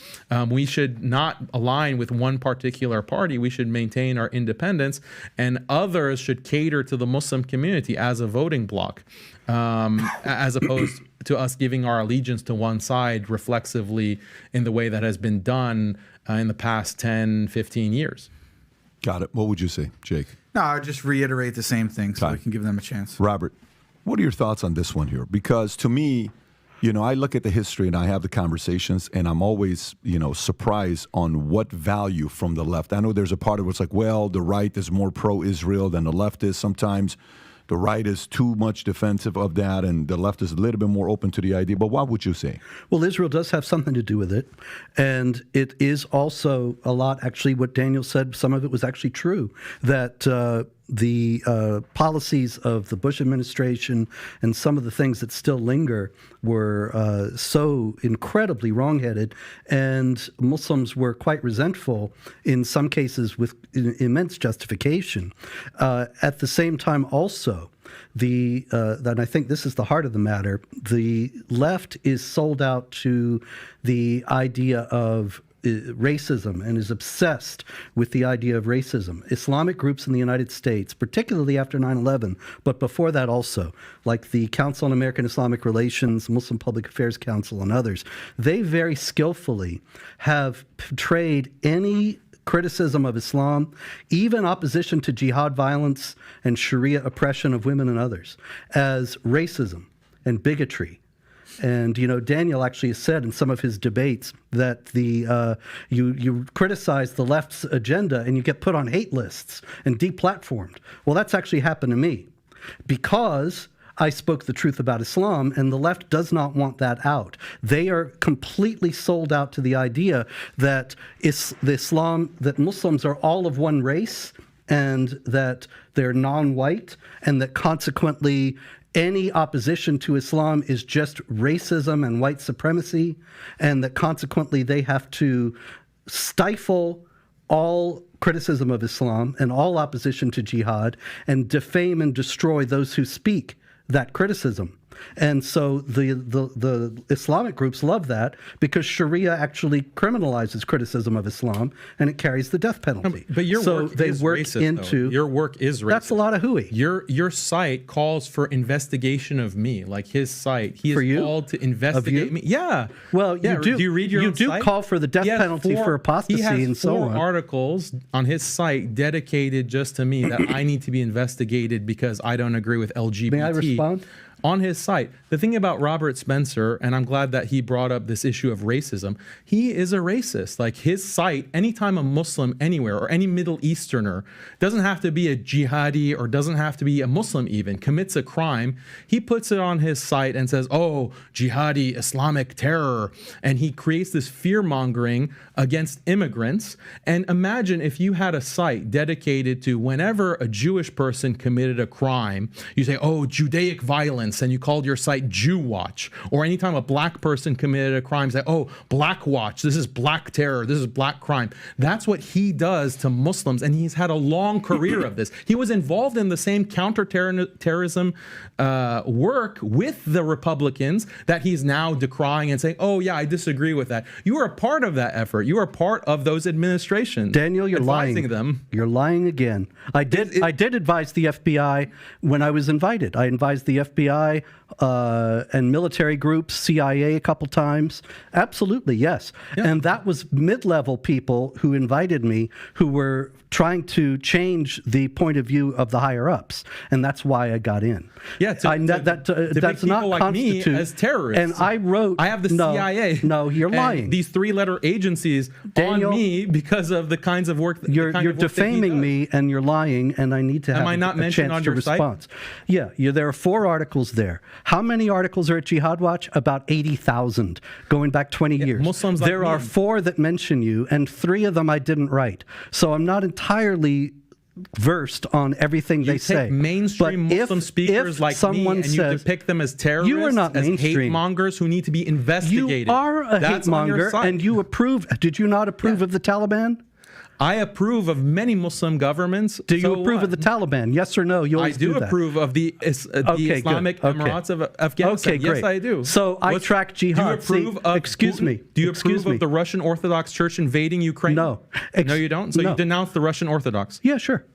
We should not align with one particular party. We should maintain our independence, and others should cater to the Muslim community as a voting bloc, as opposed to us giving our allegiance to one side reflexively in the way that has been done in the past 10, 15 years. Got it. What would you say, Jake? No, I would just reiterate the same thing so we can give them a chance. Robert, what are your thoughts on this one here? Because to me, I look at the history and I have the conversations, and I'm always, surprised on what value from the left. I know there's a part of it's like, well, the right is more pro-Israel than the left is sometimes. the right is too much defensive of that and the left is a little bit more open to the idea. But what would you say? Well, Israel does have something to do with it. And it is also a lot, actually, what Daniel said, some of it was actually true, that the policies of the Bush administration and some of the things that still linger were so incredibly wrongheaded, and Muslims were quite resentful, in some cases with immense justification. At the same time also, and I think this is the heart of the matter, the left is sold out to the idea of racism and is obsessed with the idea of racism. Islamic groups in the United States, particularly after 9/11, but before that also, like the Council on American Islamic Relations, Muslim Public Affairs Council, and others, they very skillfully have portrayed any criticism of Islam, even opposition to jihad violence and Sharia oppression of women and others, as racism and bigotry. And, you know, Daniel actually has said in some of his debates that you criticize the left's agenda and you get put on hate lists and deplatformed. Well, that's actually happened to me because I spoke the truth about Islam, and the left does not want that out. They are completely sold out to the idea that that Muslims are all of one race and that they're non-white, and that consequently any opposition to Islam is just racism and white supremacy, and that consequently they have to stifle all criticism of Islam and all opposition to jihad and defame and destroy those who speak that criticism. And so the Islamic groups love that because Sharia actually criminalizes criticism of Islam and it carries the death penalty. But your so work they is work racist, into though. Your work is racist. That's a lot of hooey. Your site calls for investigation of me. Like his site, he is called to investigate me. Yeah. Well, yeah. do you read your you own do site? call for the death penalty for apostasy and so on. He has 4 articles on his site dedicated just to me that I need to be investigated because I don't agree with LGBT. May I respond? On his site. The thing about Robert Spencer, and I'm glad that he brought up this issue of racism, he is a racist. Like his site, anytime a Muslim anywhere or any Middle Easterner, doesn't have to be a jihadi or doesn't have to be a Muslim even, commits a crime, he puts it on his site and says, oh, jihadi, Islamic terror. And he creates this fear-mongering against immigrants. And imagine if you had a site dedicated to whenever a Jewish person committed a crime, you say, oh, Judaic violence, and you called your site Jew Watch. Or anytime a black person committed a crime, say, oh, Black Watch, this is black terror, this is black crime. That's what he does to Muslims, and he's had a long career of this. He was involved in the same counterterrorism work with the Republicans that he's now decrying and saying, oh yeah, I disagree with that. You were a part of that effort. You were a part of those administrations. Daniel, you're lying. Them. You're lying again. I did advise the FBI when I was invited. I advised the FBI and military groups, CIA a couple times. Absolutely, yes. Yeah. And that was mid-level people who invited me who were trying to change the point of view of the higher-ups. And that's why I got in. Yeah, that's not like constitute me as terrorists. And I wrote... I have the CIA. No, you're lying. These 3-letter agencies Daniel, on me because of the kinds of work... You're defaming me and you're lying, and I need to have a chance to respond. Yeah, there are 4 articles there. How many articles are at Jihad Watch? About 80,000, going back 20 years. Muslims like there are 4 that mention you, and 3 of them I didn't write. So I'm not entirely versed on everything they say. Mainstream Muslim speakers like me, and you depict them as terrorists, you are not as hate mongers who need to be investigated. You are a hate monger, and you approve. Did you not approve of the Taliban? I approve of many Muslim governments. Do you approve of the Taliban? Yes or no? You always do that. I do approve of the Islamic Emirates of Afghanistan. Okay, great. Yes, I do. So I track jihad. Do you approve of excuse me. Do you approve of the Russian Orthodox Church invading Ukraine? No. No, you don't? So you denounce the Russian Orthodox? Yeah, sure.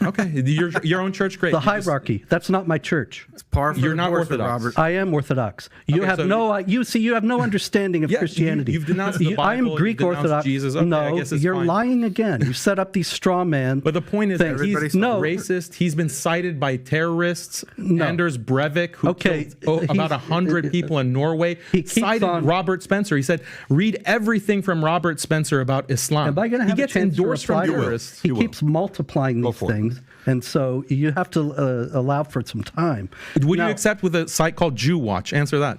Okay, your own church, great. The hierarchy. That's not my church. It's par for You're not Orthodox. Robert. I am Orthodox. You have you have no understanding of Christianity. You've denounced the Bible. I am Greek Orthodox. Jesus. Okay, no, I guess it's you're fine. lying again. You set up these straw man. But the point is that he's racist. He's been cited by terrorists. Anders Breivik, who killed about 100 people in Norway, cited Robert Spencer. He said, read everything from Robert Spencer about Islam. Am I going to have he gets a chance endorsed to reply from terrorists. He keeps multiplying these things. things, and so you have to allow for some time. Would Now, you accept with a site called Jew Watch? Answer that.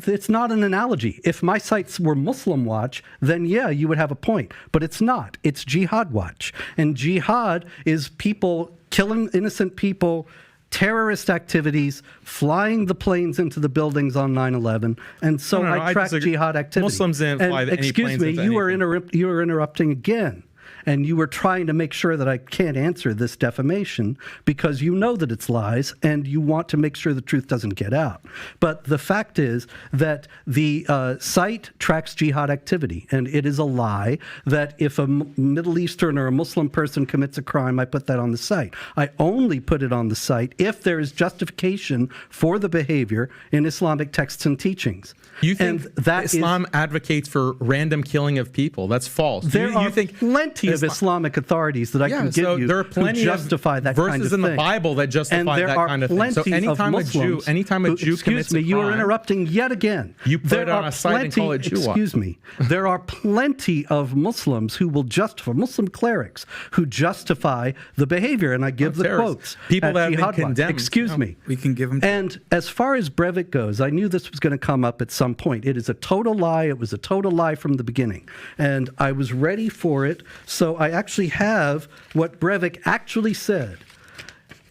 it's not an analogy. If my sites were Muslim Watch, then yeah, you would have a point. But it's not. It's Jihad Watch. And jihad is people killing innocent people, terrorist activities, flying the planes into the buildings on 9/11, and so No, I track jihad activity. Muslims didn't fly any excuse planes me, into you are anything. you are interrupting again. And you were trying to make sure that I can't answer this defamation because you know that it's lies and you want to make sure the truth doesn't get out. But the fact is that the site tracks jihad activity, and it is a lie that if a Middle Eastern or a Muslim person commits a crime, I put that on the site. I only put it on the site if there is justification for the behavior in Islamic texts and teachings. You think And that Islam advocates for random killing of people? That's false. There you are think plenty of Islamic authorities that I can give you there are who plenty justify of that verses kind of in thing. the Bible that justify And there that are kind of thing. So plenty anytime of a Jew, Muslims anytime a Jew commits me, a you are crime, interrupting yet again. You put it on a site and call it Jew Watch. Excuse me. There are plenty of Muslims who will justify, Muslim clerics who justify the behavior, and I give the terrorists. quotes. People at that have been Jihad Watch. condemned. Excuse me. We can give them. And as far as Breivik goes, I knew this was going to come up at some point. It is a total lie. It was a total lie from the beginning. And I was ready for it. So I actually have what Breivik actually said.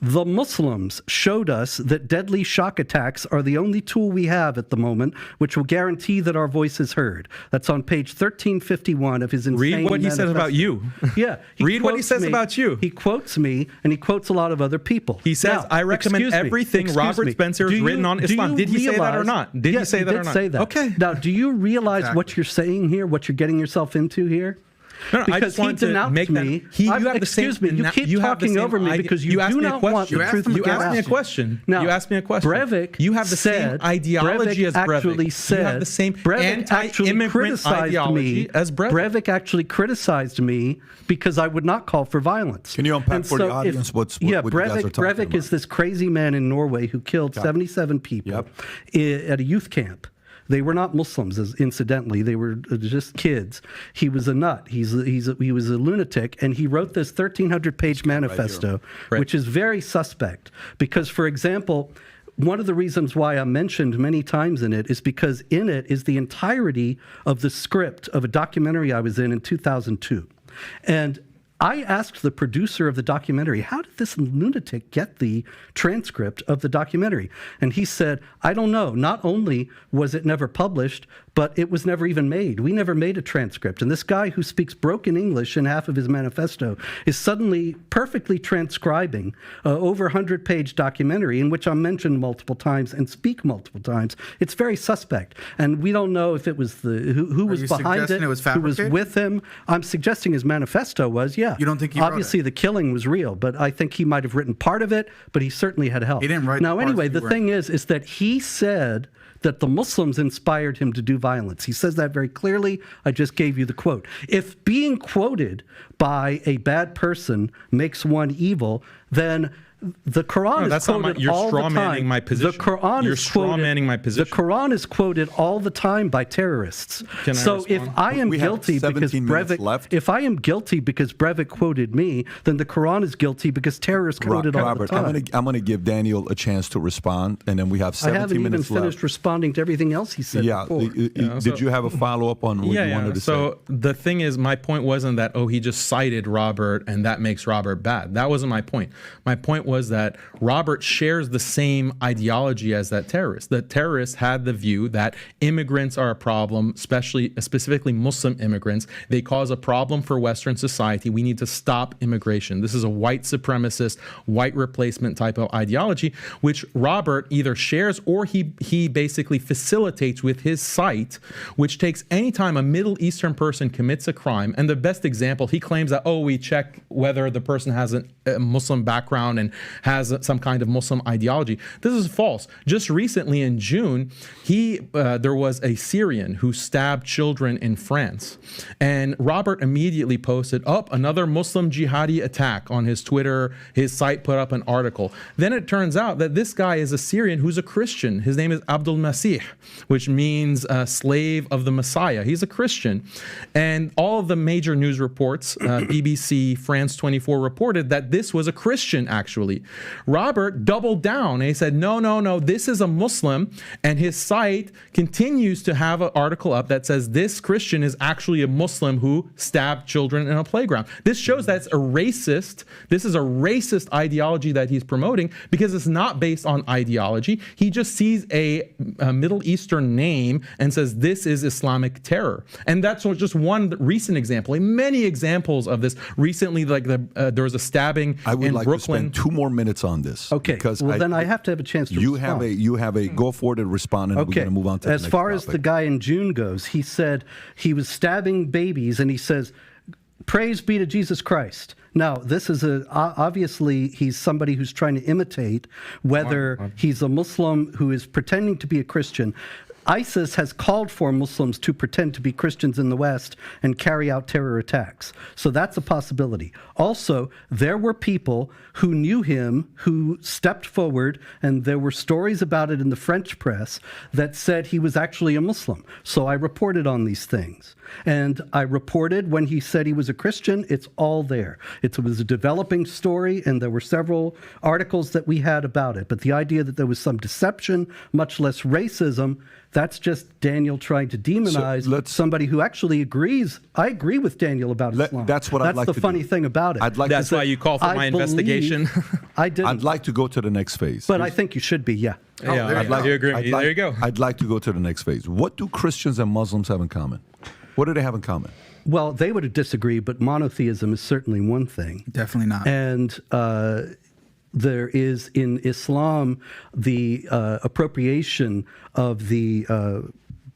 The Muslims showed us that deadly shock attacks are the only tool we have at the moment, which will guarantee that our voice is heard. That's on page 1351 of his insane read what he says about you. Yeah. Read what he quotes says me. about you. He quotes me, and he quotes a lot of other people. He says, Now, I recommend everything Robert Spencer has written on Islam. Did he say that or not? Did he say that or not? Say that. Okay. Now, do you realize what you're saying here, what you're getting yourself into here? No, I Because just wanted he to denounced make that. me. You have the same. Excuse me. You keep you have the talking same over me idea. because you asked do me a not want question. the truth to You get asked me a out. question. Now, You asked me a question. Breivik you have the said, same ideology Breivik as Breivik. actually said, You have the same Breivik actually anti-immigrant criticized ideology me as Breivik. Breivik actually criticized me because I would not call for violence. Can you unpack And for the so audience what you guys are talking Breivik about? is this crazy man in Norway who killed 77 people at a youth camp. They were not Muslims, incidentally. They were just kids. He was a nut. He was a lunatic, and he wrote this 1,300-page manifesto, which is very suspect. Because, for example, one of the reasons why I'm mentioned many times in it is because in it is the entirety of the script of a documentary I was in 2002. And I asked the producer of the documentary, how did this lunatic get the transcript of the documentary? And he said, I don't know. Not only was it never published, but it was never even made. We never made a transcript. And this guy who speaks broken English in half of his manifesto is suddenly perfectly transcribing over 100-page documentary in which I'm mentioned multiple times and speak multiple times. It's very suspect. And we don't know if it was who was behind it, who was with him. I'm suggesting his manifesto was, yeah. You don't think he wrote Obviously, the killing was real, but I think he might have written part of it, but he certainly had help. He didn't write Now, the parts anyway, you the were- thing is that he said that the Muslims inspired him to do violence. He says that very clearly. I just gave you the quote. If being quoted by a bad person makes one evil, then the Quran is quoted you're all the straw manning time. my position. The Quran You're is straw quoted, manning my position. The Quran is quoted all the time by terrorists. Can I so if respond? I am We have guilty because 17 minutes Breivik, left. if I am guilty because Breivik quoted me, then the Quran is guilty because terrorists quote it all Robert, the time. I'm gonna give Daniel a chance to respond, and then we have I 17 haven't even minutes finished left. responding to everything else he said before. Did you have a follow-up on what you wanted to say? So the thing is, my point wasn't that, he just cited Robert and that makes Robert bad. That wasn't my point. My point was that Robert shares the same ideology as that terrorist. The terrorist had the view that immigrants are a problem, specifically Muslim immigrants. They cause a problem for Western society. We need to stop immigration. This is a white supremacist, white replacement type of ideology, which Robert either shares or he basically facilitates with his site, which takes any time a Middle Eastern person commits a crime. And the best example, he claims that, we check whether the person has a Muslim background and has some kind of Muslim ideology. This is false. Just recently in June, there was a Syrian who stabbed children in France. And Robert immediately posted up another Muslim jihadi attack on his Twitter. His site put up an article. Then it turns out that this guy is a Syrian who's a Christian. His name is Abdul Masih, which means slave of the Messiah. He's a Christian. And all of the major news reports, BBC, France 24, reported that this was a Christian, actually. Robert doubled down and he said, no, this is a Muslim. And his site continues to have an article up that says this Christian is actually a Muslim who stabbed children in a playground. This shows that's a racist. This is a racist ideology that he's promoting because it's not based on ideology. He just sees a Middle Eastern name and says this is Islamic terror. And that's just one recent example. Many examples of this. Recently, like there was a stabbing in Brooklyn. I would like to spend 2 more minutes on this. Okay. Because then I have to have a chance to respond. You have a go forward and respond, and we're going to move on to the next As far as topic. the guy in June goes, he said he was stabbing babies, and he says, "Praise be to Jesus Christ." Now, this is obviously he's somebody who's trying to imitate whether he's a Muslim who is pretending to be a Christian. ISIS has called for Muslims to pretend to be Christians in the West and carry out terror attacks. So that's a possibility. Also, there were people who knew him who stepped forward, and there were stories about it in the French press that said he was actually a Muslim. So I reported on these things. And I reported when he said he was a Christian, it's all there. It was a developing story, and there were several articles that we had about it. But the idea that there was some deception, much less racism, that's just Daniel trying to demonize somebody who actually agrees. I agree with Daniel about Islam. That's what I'd like to do. That's the funny thing about it. That's why you call for my investigation. I didn't. I'd like to go to the next phase. But I think you should be, yeah. You agree with me. There you go. I'd like to go to the next phase. What do Christians and Muslims have in common? What do they have in common? Well, they would disagree, but monotheism is certainly one thing. Definitely not. And there is in Islam the appropriation of the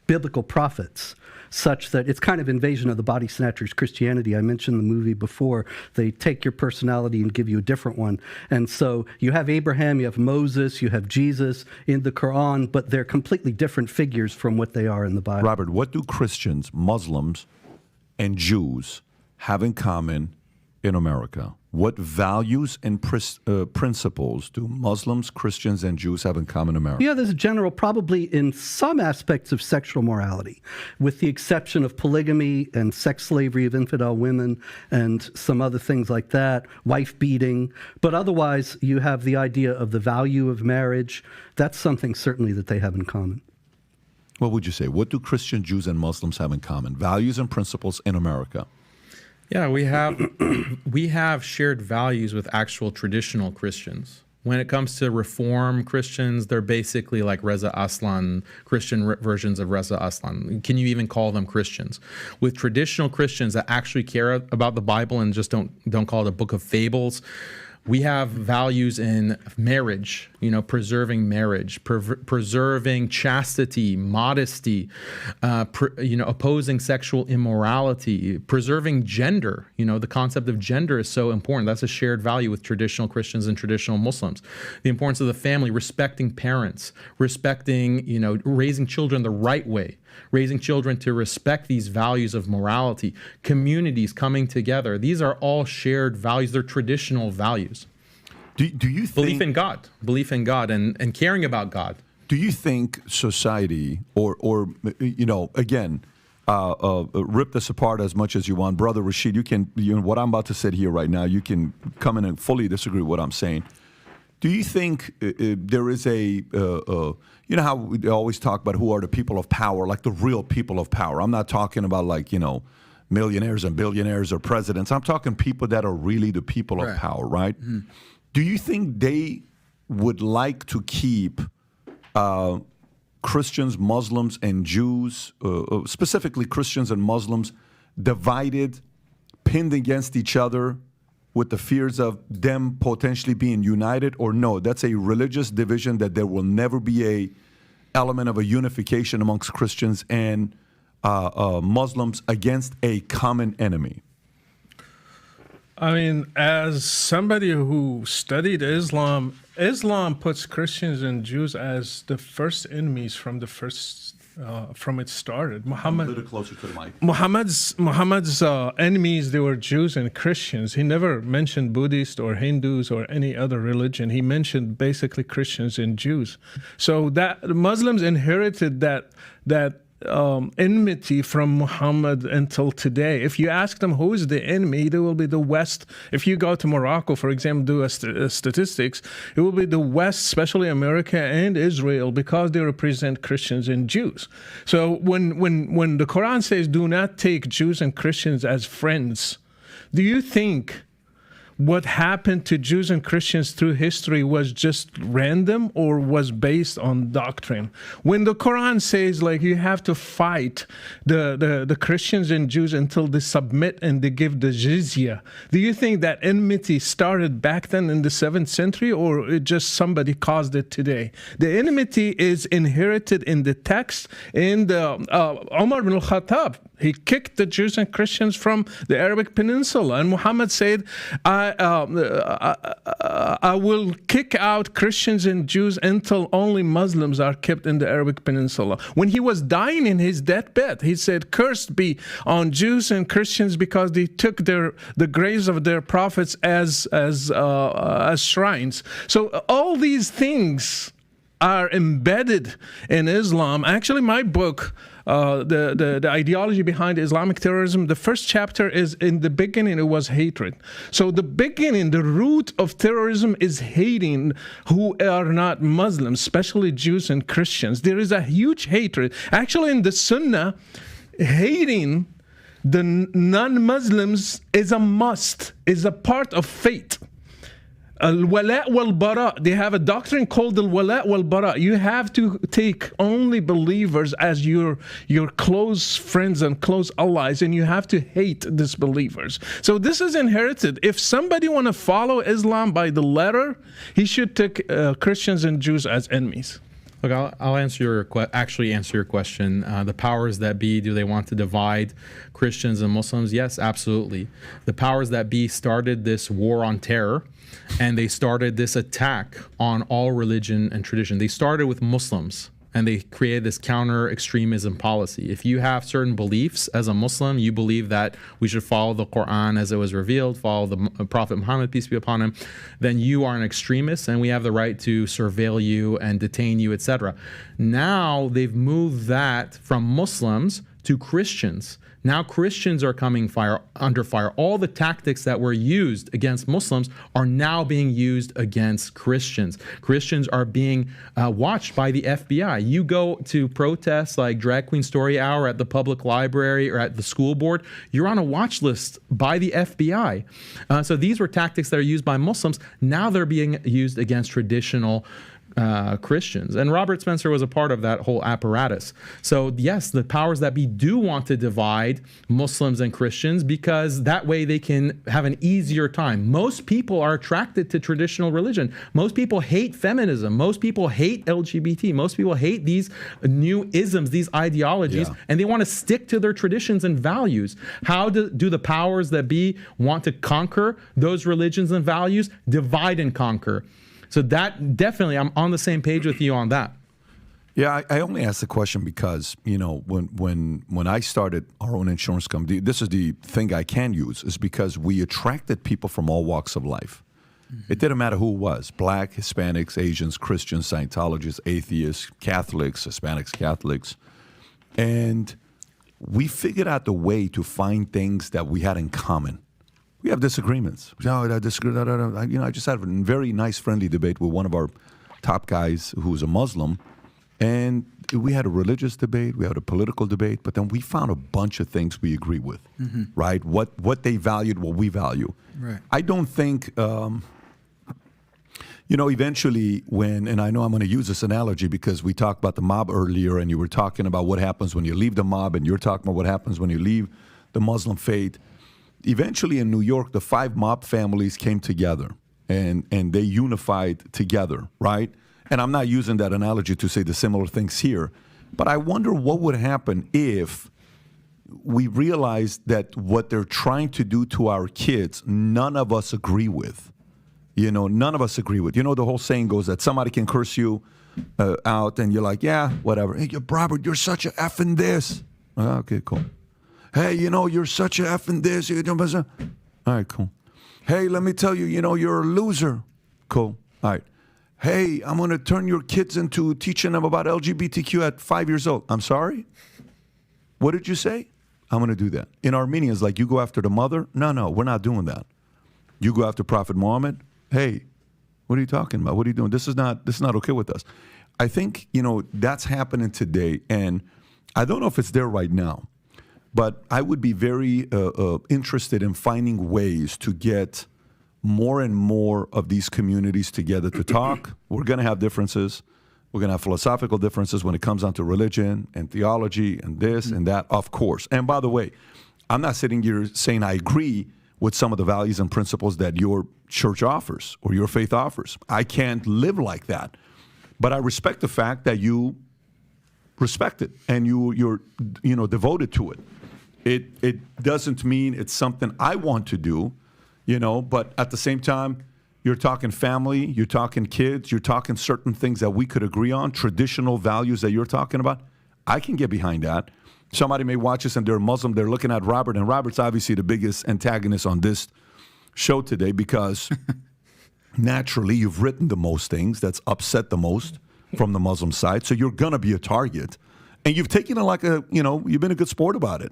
biblical prophets, such that it's kind of invasion of the body snatchers Christianity. I mentioned the movie before. They take your personality and give you a different one. And so you have Abraham, you have Moses, you have Jesus in the Quran, but they're completely different figures from what they are in the Bible. Robert, what do Christians, Muslims, and Jews have in common in America? What values and principles do Muslims, Christians, and Jews have in common in America? Yeah, there's a general, probably in some aspects of sexual morality, with the exception of polygamy and sex slavery of infidel women and some other things like that, wife beating. But otherwise, you have the idea of the value of marriage. That's something certainly that they have in common. What would you say? What do Christian, Jews, and Muslims have in common? Values and principles in America. Yeah, we have shared values with actual traditional Christians. When it comes to Reform Christians, they're basically like Reza Aslan, Christian versions of Reza Aslan. Can you even call them Christians? With traditional Christians that actually care about the Bible and just don't call it a book of fables, we have values in marriage, preserving marriage, preserving chastity, modesty, opposing sexual immorality, preserving gender. The concept of gender is so important. That's a shared value with traditional Christians and traditional Muslims. The importance of the family, respecting parents, respecting, raising children the right way, raising children to respect these values of morality, communities coming together. These are all shared values. They're traditional values. Do you think... Belief in God and caring about God. Do you think society or again, rip this apart as much as you want. Brother Rashid, you can, what I'm about to say here right now, you can come in and fully disagree with what I'm saying. Do you think there is how we always talk about who are the people of power, like the real people of power? I'm not talking about millionaires and billionaires or presidents. I'm talking people that are really the people of power, right? Mm-hmm. Do you think they would like to keep Christians, Muslims, and Jews, specifically Christians and Muslims, divided, pinned against each other, with the fears of them potentially being united? Or no, that's a religious division, that there will never be a element of a unification amongst Christians and Muslims against a common enemy? I mean, as somebody who studied Islam, Islam puts Christians and Jews as the first enemies from it started. A little closer to the mic. Muhammad's enemies, they were Jews and Christians. He never mentioned Buddhists or Hindus or any other religion. He mentioned basically Christians and Jews. So that Muslims inherited that enmity from Muhammad until today. If you ask them who is the enemy, they will be the West. If you go to Morocco, for example, do statistics, it will be the West, especially America and Israel, because they represent Christians and Jews. So when the Quran says do not take Jews and Christians as friends, do you think what happened to Jews and Christians through history was just random or was based on doctrine? When the Quran says like you have to fight the Christians and Jews until they submit and they give the jizya, do you think that enmity started back then in the 7th century, or it just somebody caused it today? The enmity is inherited in the text. In the Umar ibn al-Khattab, he kicked the Jews and Christians from the Arabic Peninsula, and Muhammad said, I will kick out Christians and Jews until only Muslims are kept in the Arabic Peninsula. When he was dying in his deathbed, he said, "Cursed be on Jews and Christians because they took the graves of their prophets as shrines." So all these things are embedded in Islam. Actually, my book, the ideology behind Islamic terrorism, the first chapter is in the beginning, it was hatred. So the beginning, the root of terrorism is hating who are not Muslims, especially Jews and Christians. There is a huge hatred. Actually, in the Sunnah, hating the non-Muslims is a must, is a part of faith. Al-wala wal-bara, they have a doctrine called al-wala wal-bara. You have to take only believers as your close friends and close allies, and you have to hate disbelievers. So this is inherited. If somebody want to follow Islam by the letter, he should take Christians and Jews as enemies. Look, I'll answer your question. The powers that be, do they want to divide Christians and Muslims? Yes, absolutely. The powers that be started this war on terror, and they started this attack on all religion and tradition. They started with Muslims, and they created this counter-extremism policy. If you have certain beliefs as a Muslim, you believe that we should follow the Quran as it was revealed, follow the Prophet Muhammad, peace be upon him, then you are an extremist, and we have the right to surveil you and detain you, etc. Now they've moved that from Muslims to Christians. Now Christians are coming under fire. All the tactics that were used against Muslims are now being used against Christians. Christians are being watched by the FBI. You go to protests like Drag Queen Story Hour at the public library or at the school board, you're on a watch list by the FBI. So these were tactics that are used by Muslims. Now they're being used against traditional Christians. And Robert Spencer was a part of that whole apparatus. So yes, the powers that be do want to divide Muslims and Christians because that way they can have an easier time. Most people are attracted to traditional religion. Most people hate feminism. Most people hate LGBT. Most people hate these new isms, these ideologies, and they want to stick to their traditions and values. How do the powers that be want to conquer those religions and values? Divide and conquer. So that definitely, I'm on the same page with you on that. Yeah, I only asked the question because, you know, when I started our own insurance company, this is the thing I can use, is because we attracted people from all walks of life. Mm-hmm. It didn't matter who it was, Black, Hispanics, Asians, Christians, Scientologists, atheists, Catholics, Hispanics, Catholics. And we figured out the way to find things that we had in common. We have disagreements. I disagree. I just had a very nice, friendly debate with one of our top guys who's a Muslim, and we had a religious debate, we had a political debate, but then we found a bunch of things we agree with, right? What they valued, what we value. Right. I don't think, eventually and I know I'm going to use this analogy because we talked about the mob earlier, and you were talking about what happens when you leave the mob, and you're talking about what happens when you leave the Muslim faith. Eventually in New York, the 5 mob families came together and they unified together, right? And I'm not using that analogy to say the similar things here, but I wonder what would happen if we realize that what they're trying to do to our kids, none of us agree with. None of us agree with. The whole saying goes that somebody can curse you out and you're like, yeah, whatever. Hey, Robert, you're such a effing this. Okay, cool. Hey, you're such a effing this. All right, cool. Hey, let me tell you, you're a loser. Cool. All right. Hey, I'm going to turn your kids into teaching them about LGBTQ at 5 years old. I'm sorry? What did you say? I'm going to do that. In Armenians, like, you go after the mother? No, we're not doing that. You go after Prophet Muhammad? Hey, what are you talking about? What are you doing? This is not okay with us. I think, that's happening today, and I don't know if it's there right now, but I would be very interested in finding ways to get more and more of these communities together to talk. We're going to have differences. We're going to have philosophical differences when it comes down to religion and theology and this and that, of course. And by the way, I'm not sitting here saying I agree with some of the values and principles that your church offers or your faith offers. I can't live like that. But I respect the fact that you respect it and you're devoted to it. It doesn't mean it's something I want to do, but at the same time, you're talking family, you're talking kids, you're talking certain things that we could agree on, traditional values that you're talking about. I can get behind that. Somebody may watch us and they're Muslim, they're looking at Robert, and Robert's obviously the biggest antagonist on this show today because naturally you've written the most things that's upset the most from the Muslim side, so you're going to be a target. And you've taken it like you've been a good sport about it.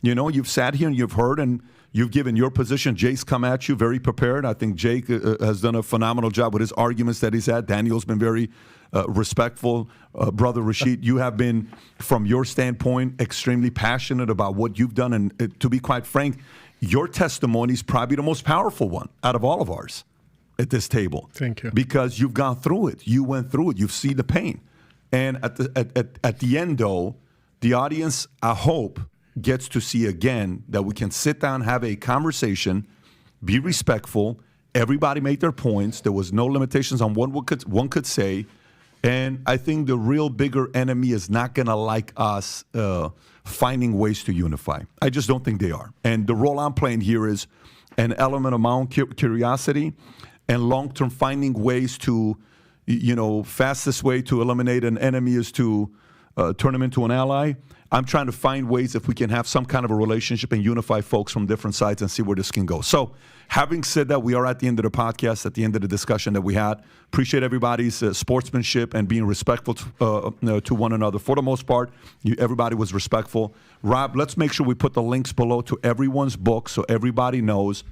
You've sat here and you've heard and you've given your position. Jake's come at you very prepared. I think Jake has done a phenomenal job with his arguments that he's had. Daniel's been very respectful. Brother Rashid, you have been, from your standpoint, extremely passionate about what you've done. And to be quite frank, your testimony is probably the most powerful one out of all of ours at this table. Thank you. Because you've gone through it. You went through it. You've seen the pain. And at the end, though, the audience, I hope, gets to see again that we can sit down, have a conversation, be respectful. Everybody made their points. There was no limitations on what one could say. And I think the real bigger enemy is not going to like us finding ways to unify. I just don't think they are. And the role I'm playing here is an element of my own curiosity and long-term finding ways to, fastest way to eliminate an enemy is to turn him into an ally. I'm trying to find ways if we can have some kind of a relationship and unify folks from different sides and see where this can go. So having said that, we are at the end of the podcast, at the end of the discussion that we had. Appreciate everybody's sportsmanship and being respectful to one another. For the most part, everybody was respectful. Rob, let's make sure we put the links below to everyone's book so everybody knows,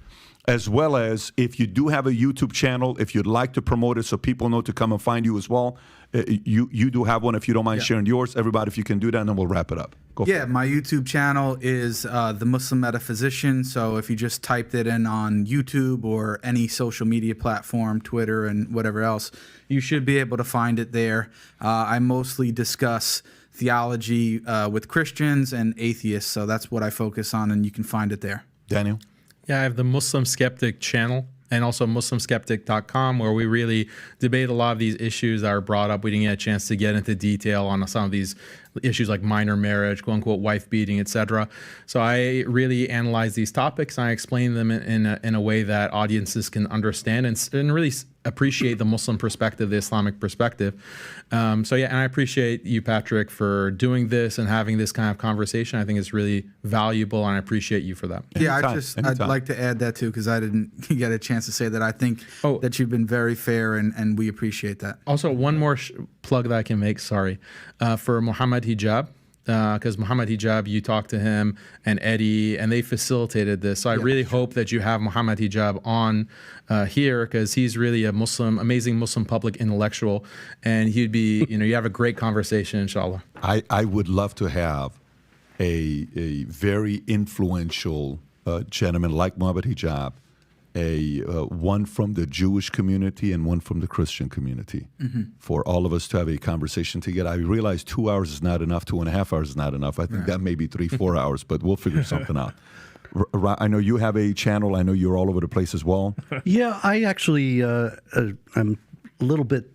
as well as if you do have a YouTube channel, if you'd like to promote it so people know to come and find you as well. You do have one. If you don't mind sharing yours, everybody, if you can do that, and then we'll wrap it up. Go for it. My YouTube channel is The Muslim Metaphysician. So if you just typed it in on YouTube or any social media platform, Twitter and whatever else, you should be able to find it there. I mostly discuss theology with Christians and atheists. So that's what I focus on, and you can find it there. Daniel? Yeah, I have the Muslim Skeptic channel and also MuslimSkeptic.com, where we really debate a lot of these issues that are brought up. We didn't get a chance to get into detail on some of these issues like minor marriage, quote unquote, wife beating, etc. So I really analyze these topics and I explain them in a way that audiences can understand and really appreciate the Muslim perspective, the Islamic perspective. And I appreciate you, Patrick, for doing this and having this kind of conversation. I think it's really valuable, and I appreciate you for that. I'd like to add that too, because I didn't get a chance to say that. I think that you've been very fair, and we appreciate that. Also, one more plug that I can make, for Muhammad Hijab. Because Muhammad Hijab, you talked to him and Eddie, and they facilitated this. So I really hope that you have Muhammad Hijab on here, because he's really a amazing Muslim public intellectual, and he'd be, you have a great conversation, inshallah. I would love to have a very influential gentleman like Muhammad Hijab, one from the Jewish community and one from the Christian community, for all of us to have a conversation together. I realize 2 hours is not enough, 2.5 hours is not enough. I think that may be 3-4 hours, but we'll figure something out. I know you have a channel. I know you're all over the place as well. Yeah, I actually, I'm a little bit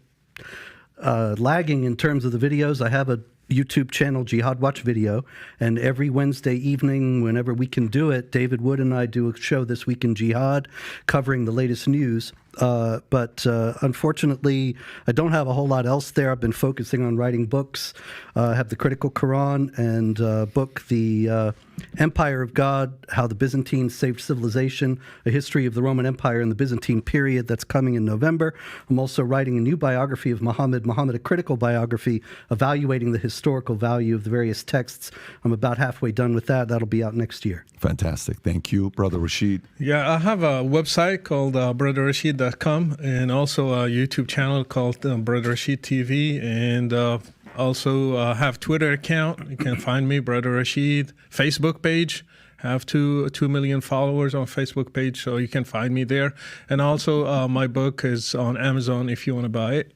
lagging in terms of the videos. I have a YouTube channel, Jihad Watch Video. And every Wednesday evening, whenever we can do it, David Wood and I do a show, This Week in Jihad, covering the latest news. But unfortunately, I don't have a whole lot else there. I've been focusing on writing books. I have the Critical Quran and book, The Empire of God, How the Byzantines Saved Civilization, A History of the Roman Empire in the Byzantine Period, that's coming in November. I'm also writing a new biography of Muhammad, a critical biography, evaluating the historical value of the various texts. I'm about halfway done with that. That'll be out next year. Fantastic. Thank you, Brother Rashid. Yeah, I have a website called brotherrashid.com and also a YouTube channel called Brother Rashid TV, and also have Twitter account. You can find me, Brother Rashid. Facebook page. Have 2 million followers on Facebook page, so you can find me there. And also my book is on Amazon if you want to buy it.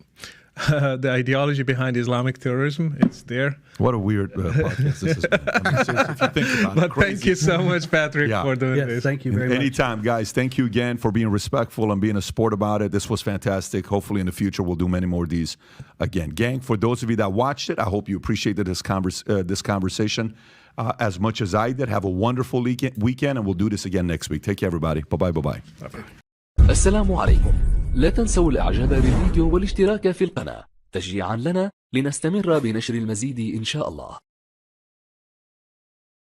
The ideology behind Islamic terrorism, it's there. What a weird podcast this is. I mean, seriously, if you think about it, But crazy. thank you so much, Patrick, for doing Yes, this. thank you very much. Anytime, guys. Thank you again for being respectful and being a sport about it. This was fantastic. Hopefully in the future we'll do many more of these again. Gang, for those of you that watched it, I hope you appreciated this conversation as much as I did. Have a wonderful weekend, and we'll do this again next week. Take care, everybody. Bye-bye, bye-bye. السلام عليكم. لا تنسوا الإعجاب بالفيديو والاشتراك في القناة تشجيعا لنا لنستمر بنشر المزيد إن شاء الله.